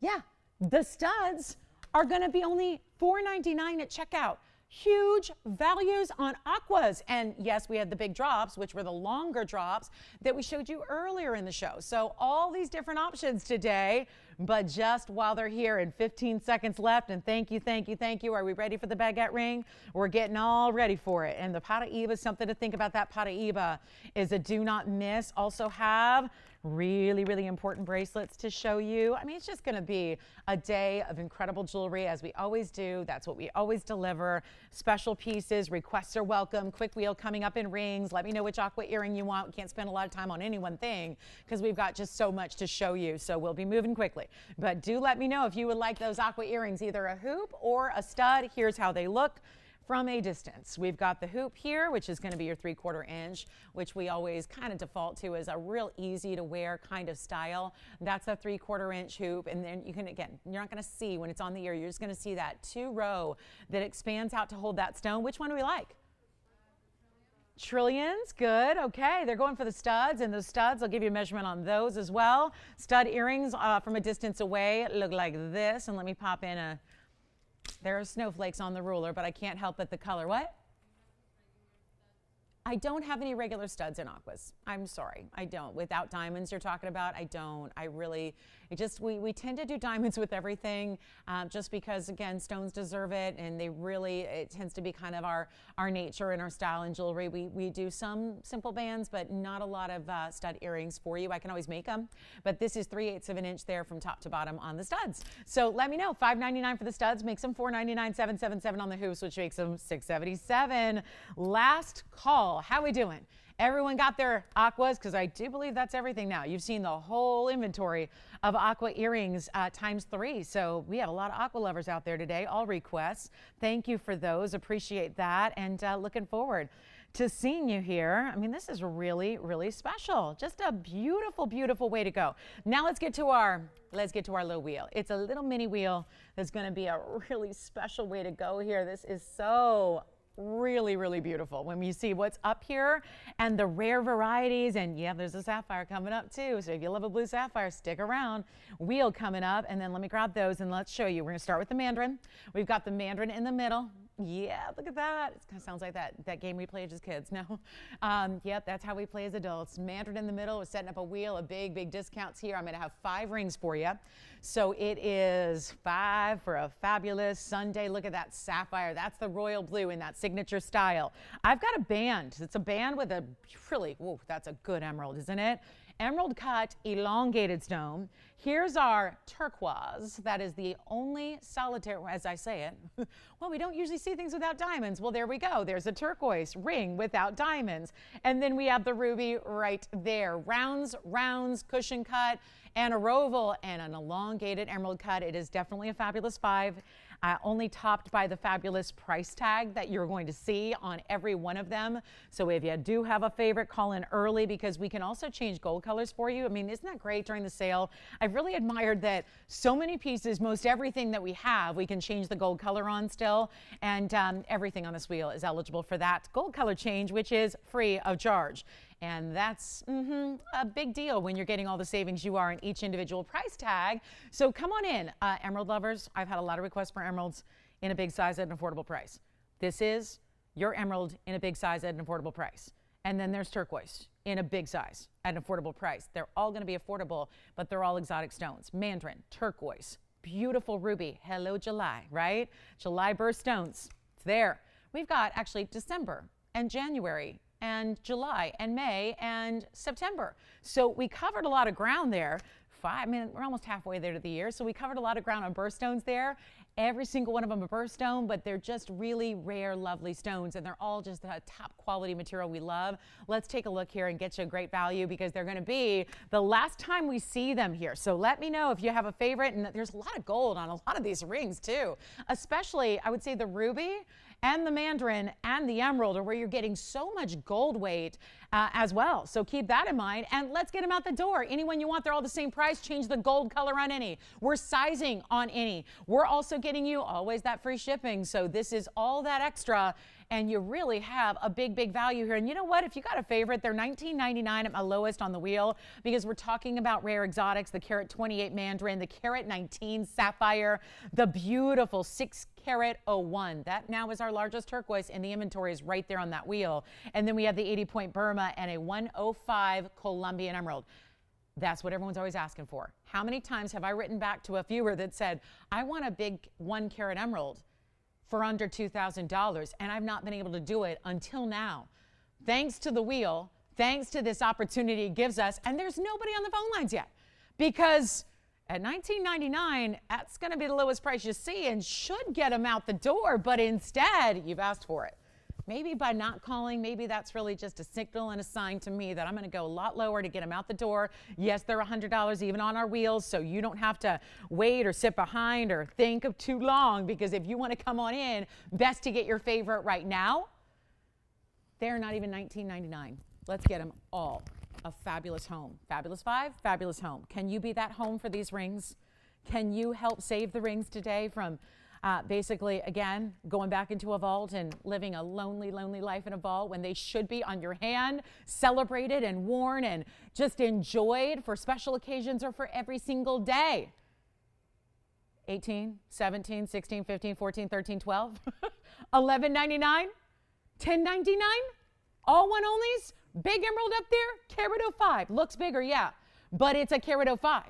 Yeah, the studs are going to be only $499 at checkout. Huge values on aquas. And yes, we had the big drops, which were the longer drops that we showed you earlier in the show. So all these different options today, but just while they're here and 15 seconds left, and thank you, thank you, thank you. Are we ready for the Baguette ring? We're getting all ready for it. And the Paraíba is something to think about. That Paraíba is a do not miss. Also have really, really important bracelets to show you. I mean, it's just going to be a day of incredible jewelry, as we always do. That's what we always deliver. Special pieces, requests are welcome. Quick wheel coming up in rings. Let me know which aqua earring you want. We can't spend a lot of time on any one thing because we've got just so much to show you. So we'll be moving quickly. But do let me know if you would like those aqua earrings, either a hoop or a stud. Here's how they look from a distance. We've got the hoop here, which is going to be your 3/4 inch, which we always kind of default to as a real easy to wear kind of style. That's a 3/4 inch hoop. And then you can, again, you're not going to see when it's on the ear, you're just going to see that 2-row that expands out to hold that stone. Which one do we like? Trillions, good. Okay, they're going for the studs, and the studs, I'll give you a measurement on those as well. Stud earrings from a distance away look like this. And let me pop in a, there are snowflakes on the ruler, but I can't help but the color. What? I don't have any regular studs in aquas. I'm sorry, I don't. Without diamonds you're talking about, I don't. I really, we tend to do diamonds with everything just because, again, stones deserve it, and they really, it tends to be kind of our nature and our style in jewelry. We do some simple bands, but not a lot of stud earrings for you. I can always make them, but this is 3/8 of an inch there from top to bottom on the studs. So let me know, $599 for the studs, makes them $499, $777 on the hoops, which makes them $677. Last call. How we doing? Everyone got their aquas? Because I do believe that's everything now. You've seen the whole inventory of aqua earrings ×3. So we have a lot of aqua lovers out there today. All requests. Thank you for those. Appreciate that. And looking forward to seeing you here. I mean, this is really, really special. Just a beautiful, beautiful way to go. Now let's get to our little wheel. It's a little mini wheel that's going to be a really special way to go here. This is so really, really beautiful when you see what's up here and the rare varieties. And yeah, there's a sapphire coming up too. So if you love a blue sapphire, stick around. Wheel coming up, and then let me grab those and let's show you. We're gonna start with the mandarin. We've got the mandarin in the middle. Yeah, look at that. It kind of sounds like that game we played as kids. No, yep, that's how we play as adults. Mandarin in the middle. We're setting up a wheel, a big discounts here. I'm going to have 5 rings for you. So it is 5 for a fabulous Sunday. Look at that sapphire. That's the royal blue in that signature style. I've got a band. It's a band with a really, whoa, that's a good emerald, isn't it? Emerald cut elongated stone. Here's our turquoise. That is the only solitaire, as I say it. Well, we don't usually see things without diamonds. Well, there we go. There's a turquoise ring without diamonds. And then we have the ruby right there. Rounds, cushion cut, and a roval and an elongated emerald cut. It is definitely a fabulous 5. Only topped by the fabulous price tag that you're going to see on every one of them. So if you do have a favorite, call in early because we can also change gold colors for you. I mean, isn't that great during the sale? I've really admired that so many pieces, most everything that we have, we can change the gold color on still. And everything on this wheel is eligible for that gold color change, which is free of charge. And that's a big deal when you're getting all the savings you are in each individual price tag. So come on in, emerald lovers. I've had a lot of requests for emeralds in a big size at an affordable price. This is your emerald in a big size at an affordable price. And then there's turquoise in a big size at an affordable price. They're all going to be affordable, but they're all exotic stones. Mandarin, turquoise, beautiful ruby. Hello, July, right? July birthstones. It's there. We've got actually December and January and July and May and September. So we covered a lot of ground there. I mean, we're almost halfway there to the year, so we covered a lot of ground on birthstones there. Every single one of them a birthstone, but they're just really rare, lovely stones, and they're all just the top quality material we love. Let's take a look here and get you a great value because they're going to be the last time we see them here. So let me know if you have a favorite, and there's a lot of gold on a lot of these rings too, especially I would say the ruby and the mandarin and the emerald are where you're getting so much gold weight as well. So keep that in mind, and let's get them out the door. Anyone you want, they're all the same price. Change the gold color on any. We're sizing on any. We're also getting you always that free shipping. So this is all that extra, and you really have a big, big value here. And you know what? If you got a favorite, they're $19.99 at my lowest on the wheel because we're talking about rare exotics, the carat 28 mandarin, the carat 19 sapphire, the beautiful 6 carat 01. That now is our largest turquoise, and the inventory is right there on that wheel. And then we have the 80-point Burma and a 105 Colombian emerald. That's what everyone's always asking for. How many times have I written back to a viewer that said, I want a big 1 carat emerald for under $2,000, and I've not been able to do it until now. Thanks to the wheel, thanks to this opportunity it gives us, and there's nobody on the phone lines yet because at $19.99, that's going to be the lowest price you see and should get them out the door, but instead, you've asked for it. Maybe by not calling, maybe that's really just a signal and a sign to me that I'm going to go a lot lower to get them out the door. Yes, they're $100 even on our wheels, so you don't have to wait or sit behind or think of too long, because if you want to come on in, best to get your favorite right now. They're not even $19.99. Let's get them all. A fabulous home. Fabulous 5, fabulous home. Can you be that home for these rings? Can you help save the rings today from basically, again, going back into a vault and living a lonely, lonely life in a vault when they should be on your hand, celebrated and worn and just enjoyed for special occasions or for every single day? 18, 17, 16, 15, 14, 13, 12, $11.99, $10.99, all one onlys, big emerald up there, carat 05. Looks bigger, yeah, but it's a carat 05.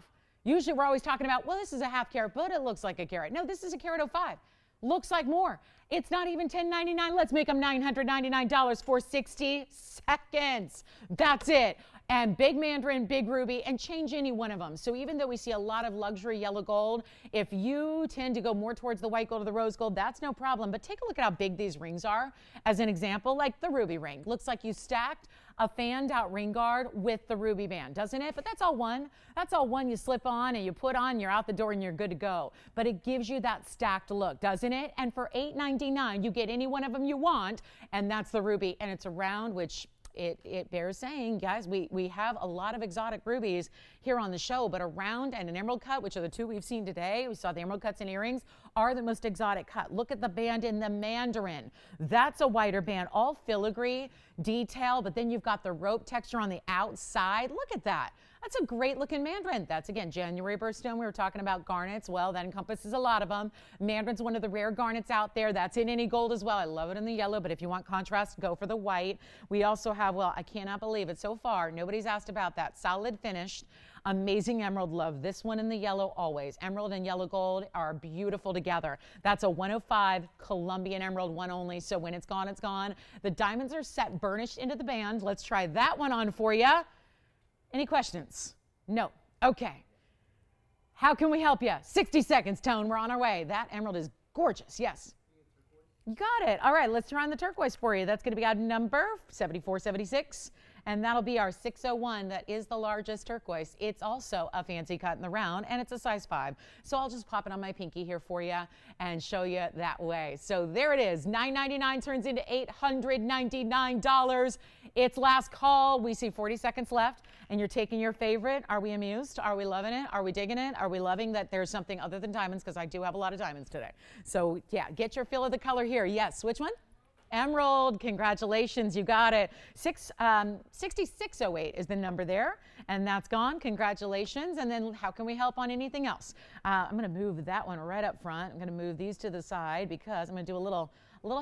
Usually we're always talking about, well, this is a half carat, but it looks like a carat. No, this is a carat 05. Looks like more. It's not even $10.99. Let's make them $999 for 60 seconds. That's it. And big mandarin, big ruby, and change any one of them. So even though we see a lot of luxury yellow gold, if you tend to go more towards the white gold or the rose gold, that's no problem. But take a look at how big these rings are. As an example, like the ruby ring. Looks like you stacked a fanned out ring guard with the ruby band, doesn't it? But that's all one. That's all one you slip on and you put on, you're out the door and you're good to go. But it gives you that stacked look, doesn't it? And for $8.99, you get any one of them you want, and that's the ruby. And it's a round, which it bears saying, guys, we have a lot of exotic rubies here on the show, but a round and an emerald cut, which are the two we've seen today, we saw the emerald cuts and earrings, are the most exotic cut. Look at the band in the mandarin. That's a wider band, all filigree detail, but then you've got the rope texture on the outside. Look at that. That's a great looking mandarin. That's, again, January birthstone. We were talking about garnets. Well, that encompasses a lot of them. Mandarin's one of the rare garnets out there. That's in any gold as well. I love it in the yellow, but if you want contrast, go for the white. We also have, well, I cannot believe it so far. Nobody's asked about that. Solid finished. Amazing emerald. Love this one in the yellow always. Emerald and yellow gold are beautiful together. That's a 105 Colombian emerald, one only. So when it's gone, it's gone. The diamonds are set burnished into the band. Let's try that one on for you. Any questions? No. Okay. How can we help you? 60 seconds, Tone. We're on our way. That emerald is gorgeous. Yes. You got it. All right. Let's try on the turquoise for you. That's going to be item number 7476. And that'll be our 601. That is the largest turquoise. It's also a fancy cut in the round, and it's a size 5. So I'll just pop it on my pinky here for you and show you that way. So there it is. $9.99 turns into $899. It's last call. We see 40 seconds left, and you're taking your favorite. Are we amused? Are we loving it? Are we digging it? Are we loving that there's something other than diamonds? Because I do have a lot of diamonds today. So yeah, get your fill of the color here. Yes, which one? Emerald, congratulations, you got it. 6608 is the number there, and that's gone. Congratulations. And then how can we help on anything else? I'm going to move that one right up front. I'm going to move these to the side because I'm going to do a little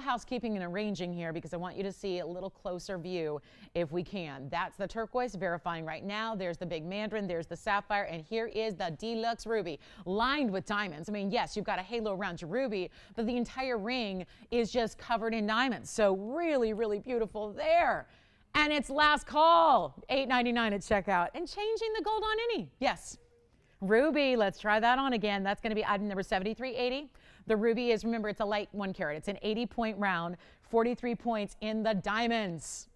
housekeeping and arranging here because I want you to see a little closer view if we can. That's the turquoise, verifying right now. There's the big mandarin, there's the sapphire, and here is the deluxe ruby lined with diamonds. I mean, yes, you've got a halo around your ruby, but the entire ring is just covered in diamonds. So really, really beautiful there. And it's last call, $8.99 at checkout. And changing the gold on any. Yes. Ruby, let's try that on again. That's going to be item number 7380. The ruby is, remember, it's a light 1 carat. It's an 80-point round, 43 points in the diamonds.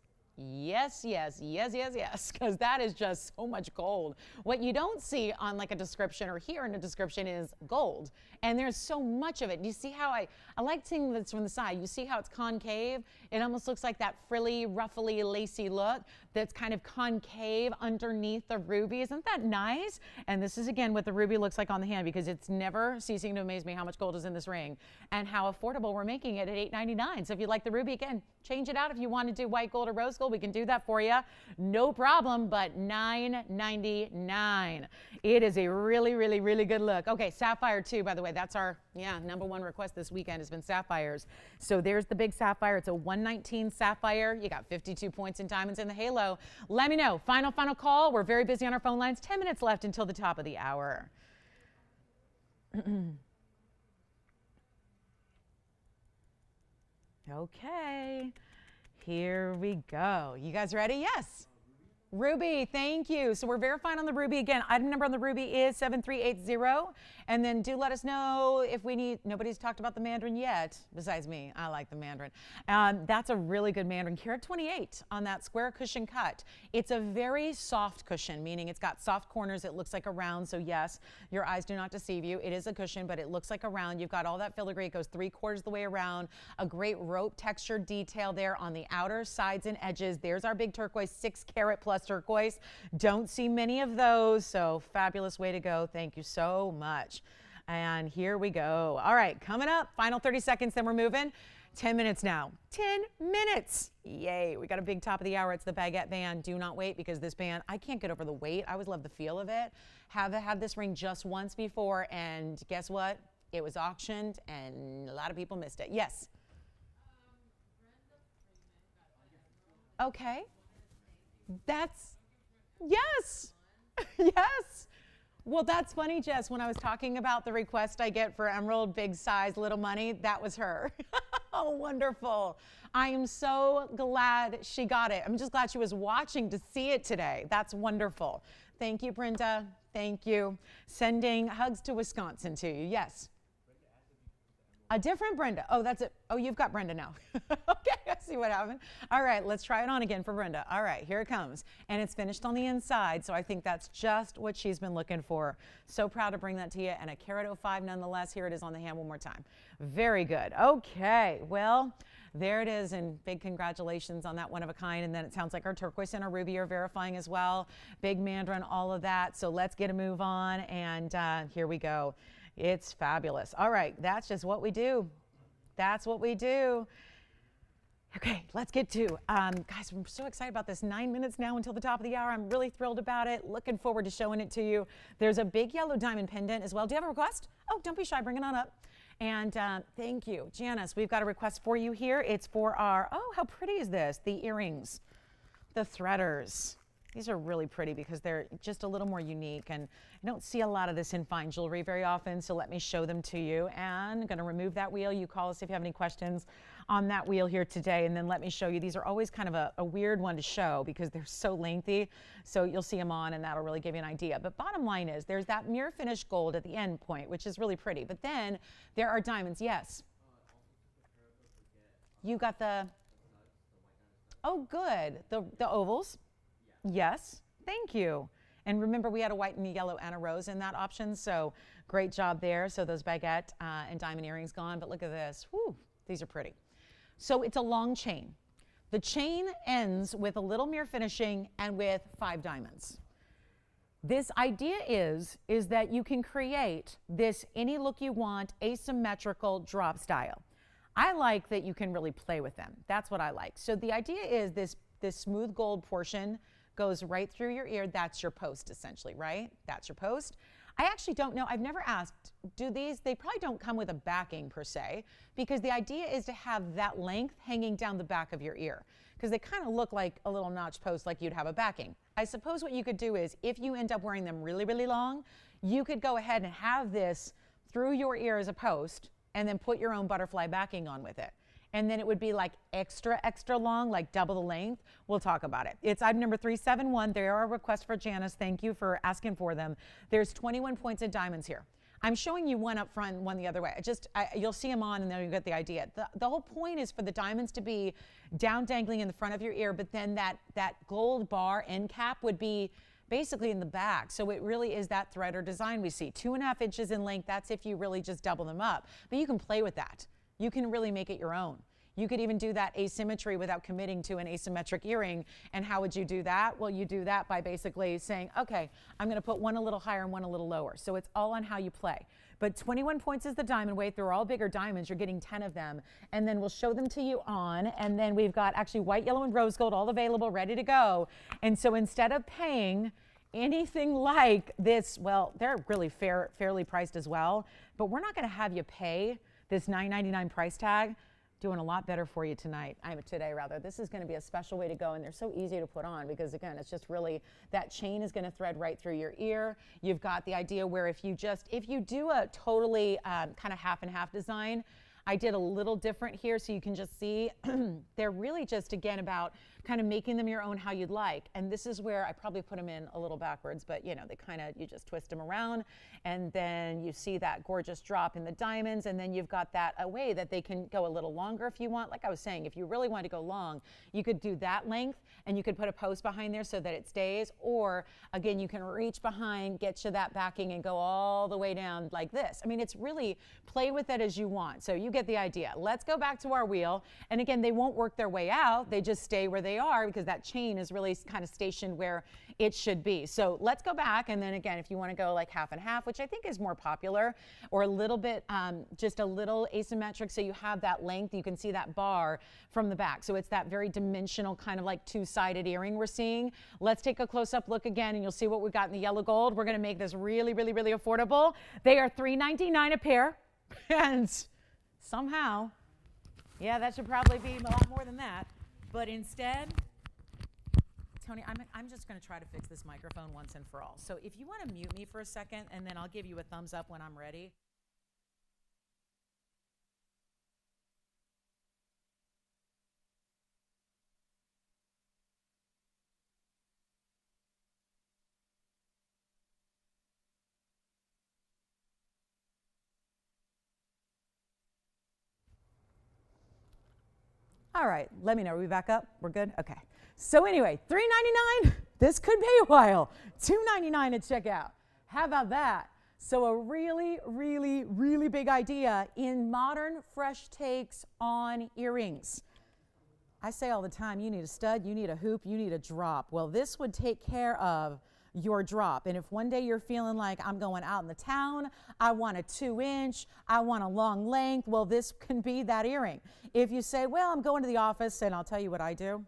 Yes, yes, yes, yes, yes, because that is just so much gold. What you don't see on like a description or here in a description is gold. And there's so much of it. You see how I like seeing this from the side. You see how it's concave? It almost looks like that frilly, ruffly, lacy look that's kind of concave underneath the ruby. Isn't that nice? And this is, again, what the ruby looks like on the hand, because it's never ceasing to amaze me how much gold is in this ring and how affordable we're making it at $8.99. So if you like the ruby, again, change it out. If you want to do white gold or rose gold, we can do that for you. No problem, but $9.99. It is a really, really, really good look. Okay, sapphire too, by the way. That's our, #1 request this weekend has been sapphires. So there's the big sapphire. It's a 119 sapphire. You got 52 points in diamonds in the halo. Let me know. Final call. We're very busy on our phone lines. 10 minutes left until the top of the hour. Okay, here we go. You guys ready? Yes. Ruby, thank you. So we're verifying on the ruby. Again, item number on the ruby is 7380. And then do let us know if we need, nobody's talked about the mandarin yet, besides me. I like the mandarin. That's a really good mandarin. Carat 28 on that square cushion cut. It's a very soft cushion, meaning it's got soft corners. It looks like a round. So yes, your eyes do not deceive you. It is a cushion, but it looks like a round. You've got all that filigree. It goes 3/4 of the way around. A great rope texture detail there on the outer sides and edges. There's our big turquoise, 6 carat plus turquoise. Don't see many of those, so fabulous way to go. Thank you so much. And here we go. All right, coming up, final 30 seconds, then we're moving. 10 minutes now. 10 minutes. Yay, we got a big top of the hour. It's the Baguette Band. Do not wait, because this band, I can't get over the weight. I always love the feel of it. Have had this ring just once before, and guess what? It was auctioned, and a lot of people missed it. Yes? Okay. That's, yes, yes. Well, that's funny, Jess. When I was talking about the request I get for emerald, big size, little money, that was her. Oh, wonderful. I am so glad she got it. I'm just glad she was watching to see it today. That's wonderful. Thank you, Brenda. Thank you. Sending hugs to Wisconsin to you. Yes. A different Brenda. Oh, that's it. Oh, you've got Brenda now. Okay, I see what happened. All right, let's try it on again for Brenda. All right, here it comes. And it's finished on the inside, so I think that's just what she's been looking for. So proud to bring that to you. And a carat 05 nonetheless. Here it is on the hand one more time. Very good. Okay, well, there it is, and big congratulations on that one of a kind. And then it sounds like our turquoise and our ruby are verifying as well. Big mandarin, all of that. So let's get a move on, and here we go. It's fabulous. All right, that's just what we do. That's what we do. Okay, let's get to, guys, I'm so excited about this. 9 minutes now until the top of the hour. I'm really thrilled about it. Looking forward to showing it to you. There's a big yellow diamond pendant as well. Do you have a request? Oh, don't be shy, bring it on up. And thank you, Janice. We've got a request for you here. It's for our, oh, how pretty is this? The earrings, the threaders. These are really pretty because they're just a little more unique, and I don't see a lot of this in fine jewelry very often, so let me show them to you. And I'm going to remove that wheel. You call us if you have any questions on that wheel here today, and then let me show you. These are always kind of a weird one to show because they're so lengthy, so you'll see them on, and that'll really give you an idea. But bottom line is there's that mirror finish gold at the end point, which is really pretty, but then there are diamonds. Yes? You got the, oh, good, the ovals. Yes, thank you. And remember, we had a white and a yellow and a rose in that option, so great job there. So those baguette and diamond earrings gone, but look at this. Whew, these are pretty. So it's a long chain. The chain ends with a little mirror finishing and with 5 diamonds. This idea is that you can create this any look you want, asymmetrical drop style. I like that you can really play with them. That's what I like. So the idea is this smooth gold portion goes right through your ear. That's your post, essentially, right? That's your post. I actually don't know. I've never asked, they probably don't come with a backing per se, because the idea is to have that length hanging down the back of your ear, because they kind of look like a little notch post like you'd have a backing. I suppose what you could do is, if you end up wearing them really, really long, you could go ahead and have this through your ear as a post and then put your own butterfly backing on with it. and then it would be like extra, extra long, like double the length, we'll talk about it. It's item number 371. There are requests for Janice. Thank you for asking for them. There's 21 points of diamonds here. I'm showing you one up front and one the other way. You'll see them on and then you get the idea. The whole point is for the diamonds to be down dangling in the front of your ear, but then that gold bar end cap would be basically in the back. So it really is that thread or design we see. 2.5 inches in length, that's if you really just double them up. But you can play with that. You can really make it your own. You could even do that asymmetry without committing to an asymmetric earring. And how would you do that? Well, you do that by basically saying, okay, I'm going to put one a little higher and one a little lower. So it's all on how you play. But 21 points is the diamond weight. They're all bigger diamonds. You're getting 10 of them. And then we'll show them to you on. And then we've got actually white, yellow, and rose gold all available, ready to go. And so instead of paying anything like this, well, they're really fairly priced as well. But we're not going to have you pay this $9.99 price tag. Doing a lot better for you today. This is going to be a special way to go, and they're so easy to put on because, again, it's just really that chain is going to thread right through your ear. You've got the idea where if you do a totally kind of half and half design, I did a little different here so you can just see they're really just, again, about kind of making them your own how you'd like. And this is where I probably put them in a little backwards, but you know, you just twist them around and then you see that gorgeous drop in the diamonds, and then you've got that a way that they can go a little longer if you want. Like I was saying, if you really want to go long, you could do that length and you could put a post behind there so that it stays, or again, you can reach behind, get you that backing and go all the way down like this. I mean, it's really play with it as you want. So you get the idea. Let's go back to our wheel. And again, they won't work their way out. They just stay where they are because that chain is really kind of stationed where it should be. So let's go back. And then again, if you want to go like half and half, which I think is more popular, or a little bit, just a little asymmetric. So you have that length, you can see that bar from the back. So it's that very dimensional kind of like two-sided earring we're seeing. Let's take a close-up look again and you'll see what we've got in the yellow gold. We're going to make this really, really, really affordable. They are $3.99 a pair. And somehow, yeah, that should probably be a lot more than that. But instead, Tony, I'm just going to try to fix this microphone once and for all. So if you want to mute me for a second, and then I'll give you a thumbs up when I'm ready. All right, let me know. Are we back up? We're good? Okay. So anyway, $3.99. This could be a while. $2.99 at checkout. How about that? So a really, really, really big idea in modern fresh takes on earrings. I say all the time, you need a stud, you need a hoop, you need a drop. Well, this would take care of your drop. And if one day you're feeling like I'm going out in the town, I want a 2-inch, I want a long length, well, this can be that earring. If you say, well, I'm going to the office, and I'll tell you what I do.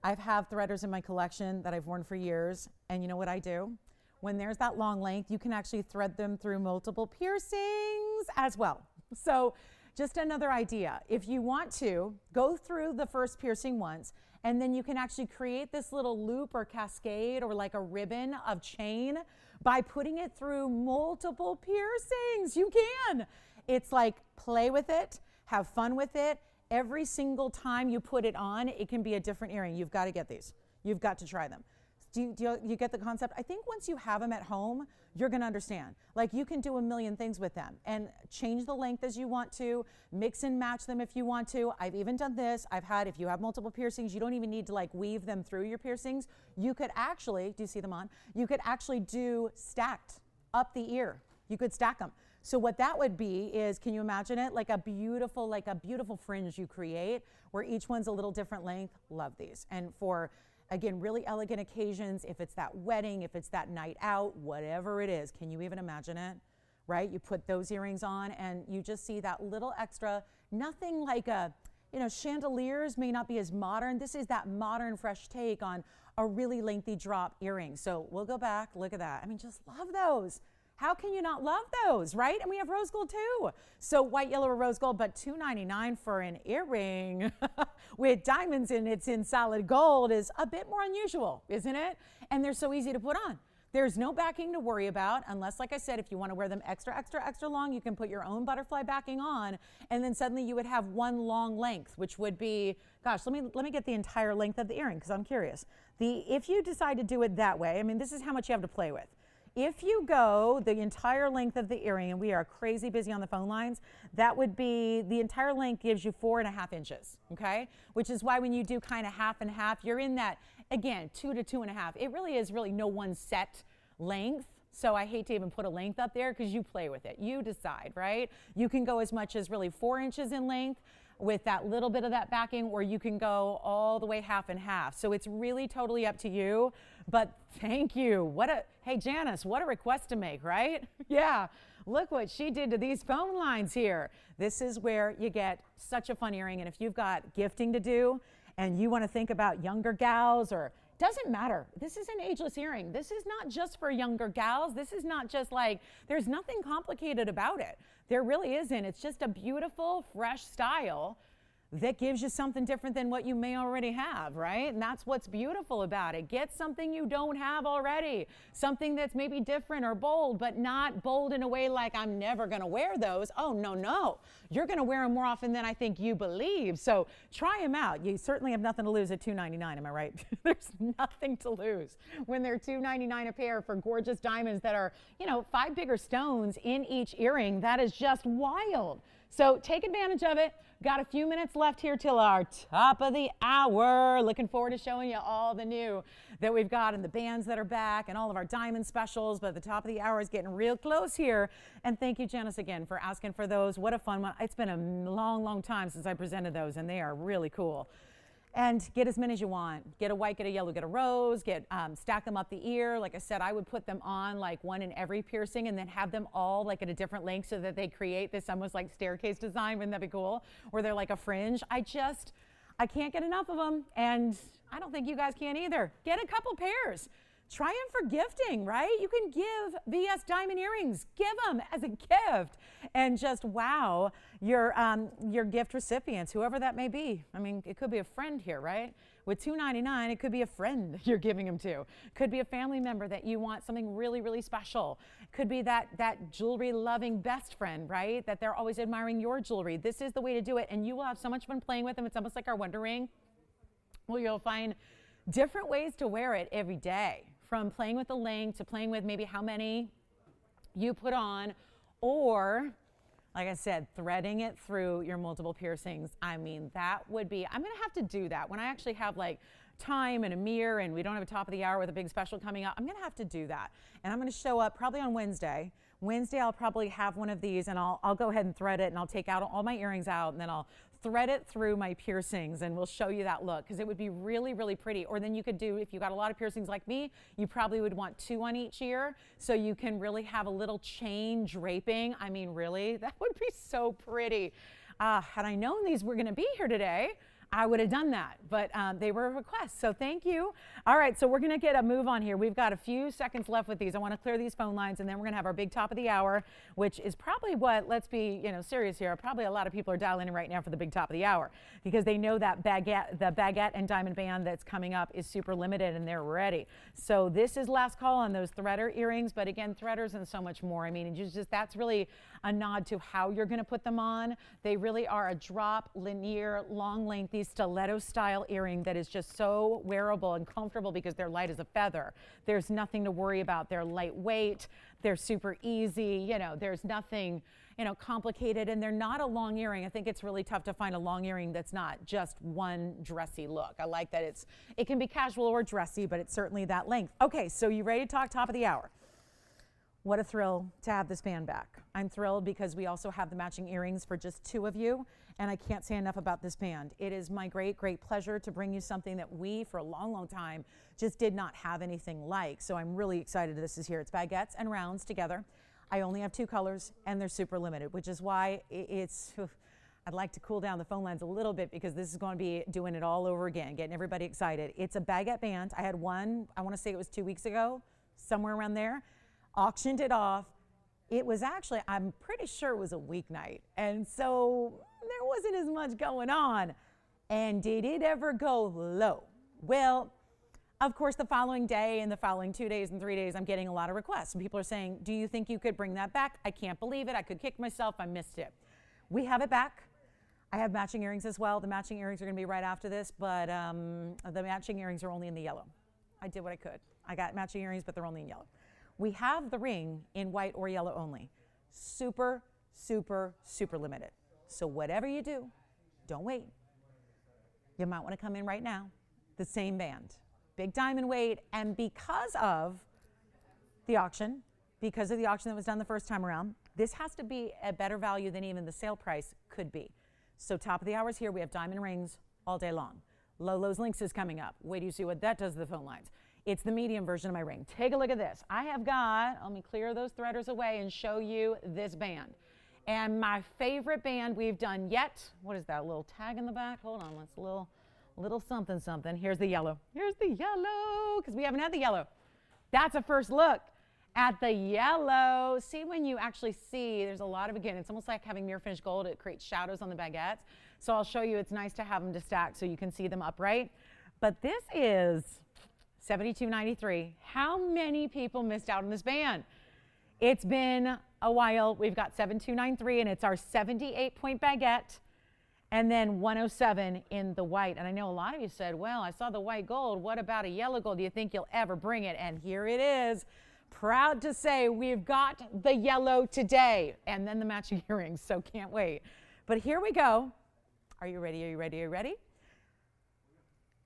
I have threaders in my collection that I've worn for years, and you know what I do? When there's that long length, you can actually thread them through multiple piercings as well. So just another idea. If you want to, go through the first piercing once, and then you can actually create this little loop or cascade or like a ribbon of chain by putting it through multiple piercings. You can. It's like play with it, have fun with it. Every single time you put it on, it can be a different earring. You've got to get these. You've got to try them. Do you get the concept? I think once you have them at home, you're going to understand. Like you can do a million things with them and change the length as you want to, mix and match them if you want to. I've even done this. If you have multiple piercings, you don't even need to like weave them through your piercings. You could actually, do you see them on? You could actually do stacked up the ear. You could stack them. So what that would be is, can you imagine it? Like a beautiful fringe you create where each one's a little different length. Love these. And for, again, really elegant occasions, if it's that wedding, if it's that night out, whatever it is, can you even imagine it? Right? You put those earrings on and you just see that little extra, nothing like chandeliers may not be as modern. This is that modern fresh take on a really lengthy drop earring. So we'll go back, look at that. I mean, just love those. How can you not love those, right? And we have rose gold too. So white, yellow, or rose gold, but $2.99 for an earring with diamonds in it's in solid gold is a bit more unusual, isn't it? And they're so easy to put on. There's no backing to worry about unless, like I said, if you want to wear them extra, extra, extra long, you can put your own butterfly backing on, and then suddenly you would have one long length, which would be, gosh, let me get the entire length of the earring because I'm curious. If you decide to do it that way, I mean, this is how much you have to play with. If you go the entire length of the earring, and we are crazy busy on the phone lines, that would be, the entire length gives you 4.5 inches, okay? Which is why when you do kind of half and half, you're in that, again, 2 to 2.5. It really is no one set length. So I hate to even put a length up there because you play with it. You decide, right? You can go as much as really 4 inches in length with that little bit of that backing, or you can go all the way half and half. So it's really totally up to you. But thank you. Hey Janice, what a request to make, right? Yeah, look what she did to these phone lines here. This is where you get such a fun earring. And if you've got gifting to do and you want to think about younger gals, or doesn't matter. This is an ageless earring. This is not just for younger gals. This is not just like, there's nothing complicated about it. There really isn't. It's just a beautiful, fresh style that gives you something different than what you may already have, right? And that's what's beautiful about it. Get something you don't have already, something that's maybe different or bold, but not bold in a way like I'm never gonna wear those. Oh, no, no. You're gonna wear them more often than I think you believe. So try them out. You certainly have nothing to lose at $2.99, am I right? There's nothing to lose when they're $2.99 a pair for gorgeous diamonds that are, 5 bigger stones in each earring. That is just wild. So take advantage of it. Got a few minutes left here till our top of the hour. Looking forward to showing you all the new that we've got and the bands that are back and all of our diamond specials. But the top of the hour is getting real close here. And thank you, Janice, again for asking for those. What a fun one. It's been a long, long time since I presented those, and they are really cool. And get as many as you want. Get a white, get a yellow, get a rose, stack them up the ear. Like I said, I would put them on like one in every piercing and then have them all like at a different length so that they create this almost like staircase design. Wouldn't that be cool? Or they're like a fringe. I can't get enough of them, and I don't think you guys can either. Get a couple pairs. Try them for gifting, right? You can give VS diamond earrings. Give them as a gift and just wow your gift recipients, whoever that may be. I mean, it could be a friend here, right? With $2.99, it could be a friend you're giving them to. Could be a family member that you want something really, really special. Could be that jewelry-loving best friend, right? That they're always admiring your jewelry. This is the way to do it, and you will have so much fun playing with them. It's almost like our Wonder Ring. Well, you'll find different ways to wear it every day, from playing with the length to playing with maybe how many you put on, or like I said, threading it through your multiple piercings. I mean, that would be, I'm gonna have to do that when I actually have like time and a mirror and we don't have a top of the hour with a big special coming up. I'm gonna have to do that. And I'm gonna show up probably on Wednesday. Wednesday, I'll probably have one of these and I'll go ahead and thread it, and I'll take out all my earrings out, and then I'll thread it through my piercings, and we'll show you that look because it would be really, really pretty. Or then you could do, if you got a lot of piercings like me, you probably would want 2 on each ear so you can really have a little chain draping. I mean, really, that would be so pretty. Had I known these were gonna be here today, I would have done that, but they were a request, so thank you. All right, so we're gonna get a move on here. We've got a few seconds left with these. I wanna clear these phone lines, and then we're gonna have our big top of the hour, which is probably what, let's be serious here, probably a lot of people are dialing in right now for the big top of the hour because they know that the Baguette and Diamond Band that's coming up is super limited and they're ready. So this is last call on those threader earrings, but again, threaders and so much more. I mean, that's really a nod to how you're gonna put them on. They really are a drop, linear, long length, stiletto style earring that is just so wearable and comfortable because they're light as a feather. There's nothing to worry about. They're lightweight, they're super easy, there's nothing complicated, and they're not a long earring. I think it's really tough to find a long earring that's not just one dressy look. I like that it can be casual or dressy, but it's certainly that length. Okay, so you ready to talk top of the hour? What a thrill to have this band back. I'm thrilled because we also have the matching earrings for just 2 of you, and I can't say enough about this band. It is my great, great pleasure to bring you something that we, for a long, long time, just did not have anything like. So I'm really excited this is here. It's Baguettes and Rounds together. I only have 2 colors, and they're super limited, which is why I'd like to cool down the phone lines a little bit because this is going to be doing it all over again, getting everybody excited. It's a Baguette Band. I had one, I want to say it was 2 weeks ago, somewhere around there. Auctioned it off. It was actually, I'm pretty sure it was a weeknight. And so there wasn't as much going on. And did it ever go low? Well, Of course, the following day and the following 2 days and 3 days, I'm getting a lot of requests. And people are saying, do you think you could bring that back? I can't believe it. I could kick myself. I missed it. We have it back. I have matching earrings as well. The matching earrings are going to be right after this, but the matching earrings are only in the yellow. I did what I could. I got matching earrings, but they're only in yellow. We have the ring in white or yellow only. Super, super, super limited. So whatever you do, don't wait. You might want to come in right now. The same band. Big diamond weight, and because of the auction that was done the first time around, this has to be a better value than even the sale price could be. So top of the hours here, we have diamond rings all day long. Lolo's Lynx is coming up. Wait till you see what that does to the phone lines. It's the medium version of my ring. Take a look at this. I have got, let me clear those threaders away and show you this band. And my favorite band we've done yet, what is that, a little tag in the back? Hold on, it's a little something something. Here's the yellow. Here's the yellow, because we haven't had the yellow. That's a first look at the yellow. See, when you actually see, there's a lot of, again, it's almost like having mirror finished gold. It creates shadows on the baguettes. So I'll show you, it's nice to have them to stack so you can see them upright. But this is $72.93. How many people missed out on this band? It's been a while. We've got 7293, and it's our 78-point baguette, and then 107 in the white. And I know a lot of you said, well, I saw the white gold. What about a yellow gold? Do you think you'll ever bring it? And here it is. Proud to say we've got the yellow today, and then the matching earrings, so can't wait. But here we go. Are you ready? Are you ready? Are you ready?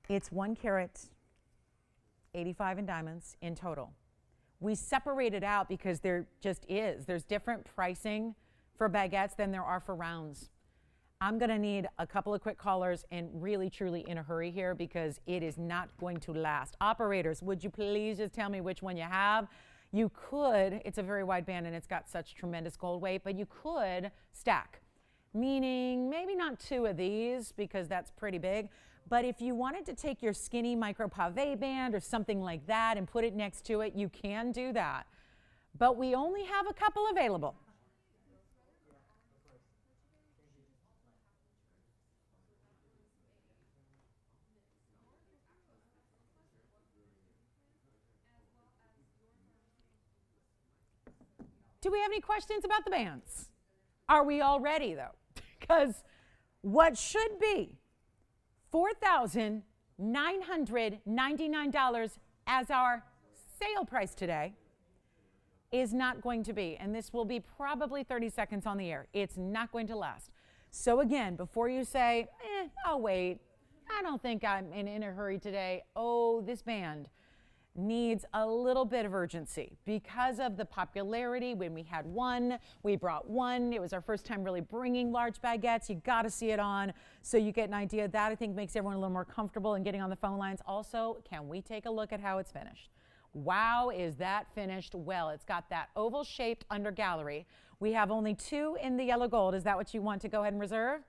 It's 1 carat, 85 in diamonds in total. We separate it out because there just is. There's different pricing for baguettes than there are for rounds. I'm going to need a couple of quick callers and really, truly in a hurry here because it is not going to last. Operators, would you please just tell me which one you have? You could, it's a very wide band and it's got such tremendous gold weight, but you could stack, meaning maybe not 2 of these because that's pretty big. But if you wanted to take your skinny micro pave band or something like that and put it next to it, you can do that. But we only have a couple available. Do we have any questions about the bands? Are we all ready though? Because what should be $4,999 as our sale price today is not going to be, and this will be probably 30 seconds on the air. It's not going to last. So again, before you say, I'll wait, I don't think I'm in a hurry today. Oh, this band needs a little bit of urgency because of the popularity. When we had one, we brought one. It was our first time really bringing large baguettes. You got to see it on so you get an idea. That I think makes everyone a little more comfortable in getting on the phone lines. Also, can we take a look at how it's finished? Wow, is that finished well? It's got that oval shaped under gallery. We have only 2 in the yellow gold. Is that what you want to go ahead and reserve?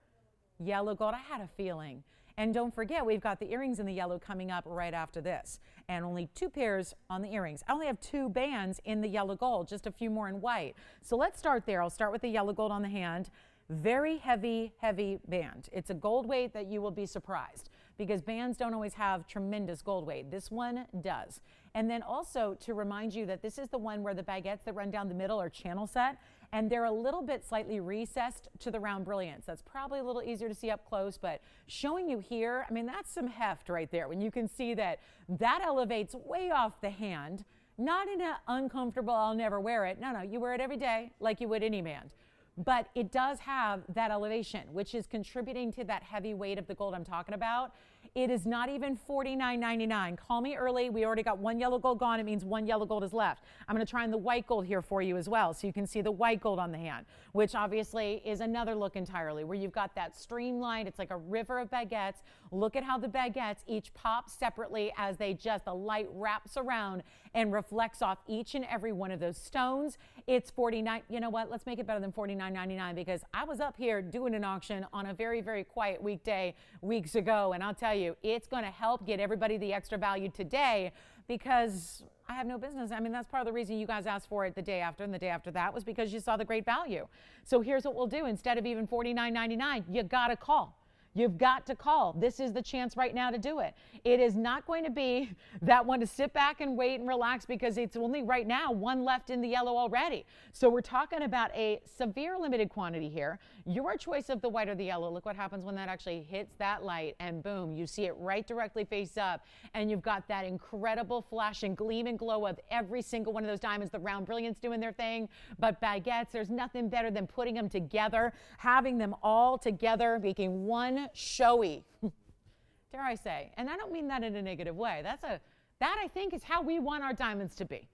Yellow gold, I had a feeling. And don't forget, we've got the earrings in the yellow coming up right after this. And only 2 pairs on the earrings. I only have 2 bands in the yellow gold, just a few more in white. So let's start there. I'll start with the yellow gold on the hand. Very heavy, heavy band. It's a gold weight that you will be surprised because bands don't always have tremendous gold weight. This one does. And then also to remind you that this is the one where the baguettes that run down the middle are channel set, and they're a little bit slightly recessed to the round brilliance. That's probably a little easier to see up close, but showing you here, I mean, that's some heft right there when you can see that that elevates way off the hand, not in an uncomfortable, I'll never wear it. No, you wear it every day like you would any band. But it does have that elevation, which is contributing to that heavy weight of the gold I'm talking about. It is not even $49.99. Call me early. We already got 1 yellow gold gone. It means 1 yellow gold is left. I'm going to try on the white gold here for you as well, so you can see the white gold on the hand, which obviously is another look entirely, where you've got that streamlined. It's like a river of baguettes. Look at how the baguettes each pop separately as the light wraps around and reflects off each and every one of those stones. It's $49. You know what? Let's make it better than $49.99 because I was up here doing an auction on a very, very quiet weekday weeks ago, and I'll tell you, it's going to help get everybody the extra value today because I have no business. I mean, that's part of the reason you guys asked for it the day after and the day after that was because you saw the great value. So here's what we'll do. Instead of even $49.99, you got to call. You've got to call. This is the chance right now to do it. It is not going to be that one to sit back and wait and relax because it's only right now one left in the yellow already. So we're talking about a severe limited quantity here. Your choice of the white or the yellow. Look what happens when that actually hits that light and boom, you see it right directly face up and you've got that incredible flash and gleam and glow of every single one of those diamonds. The round brilliance doing their thing, but baguettes, there's nothing better than putting them together, having them all together, making one showy, dare I say, and I don't mean that in a negative way. That I think is how we want our diamonds to be.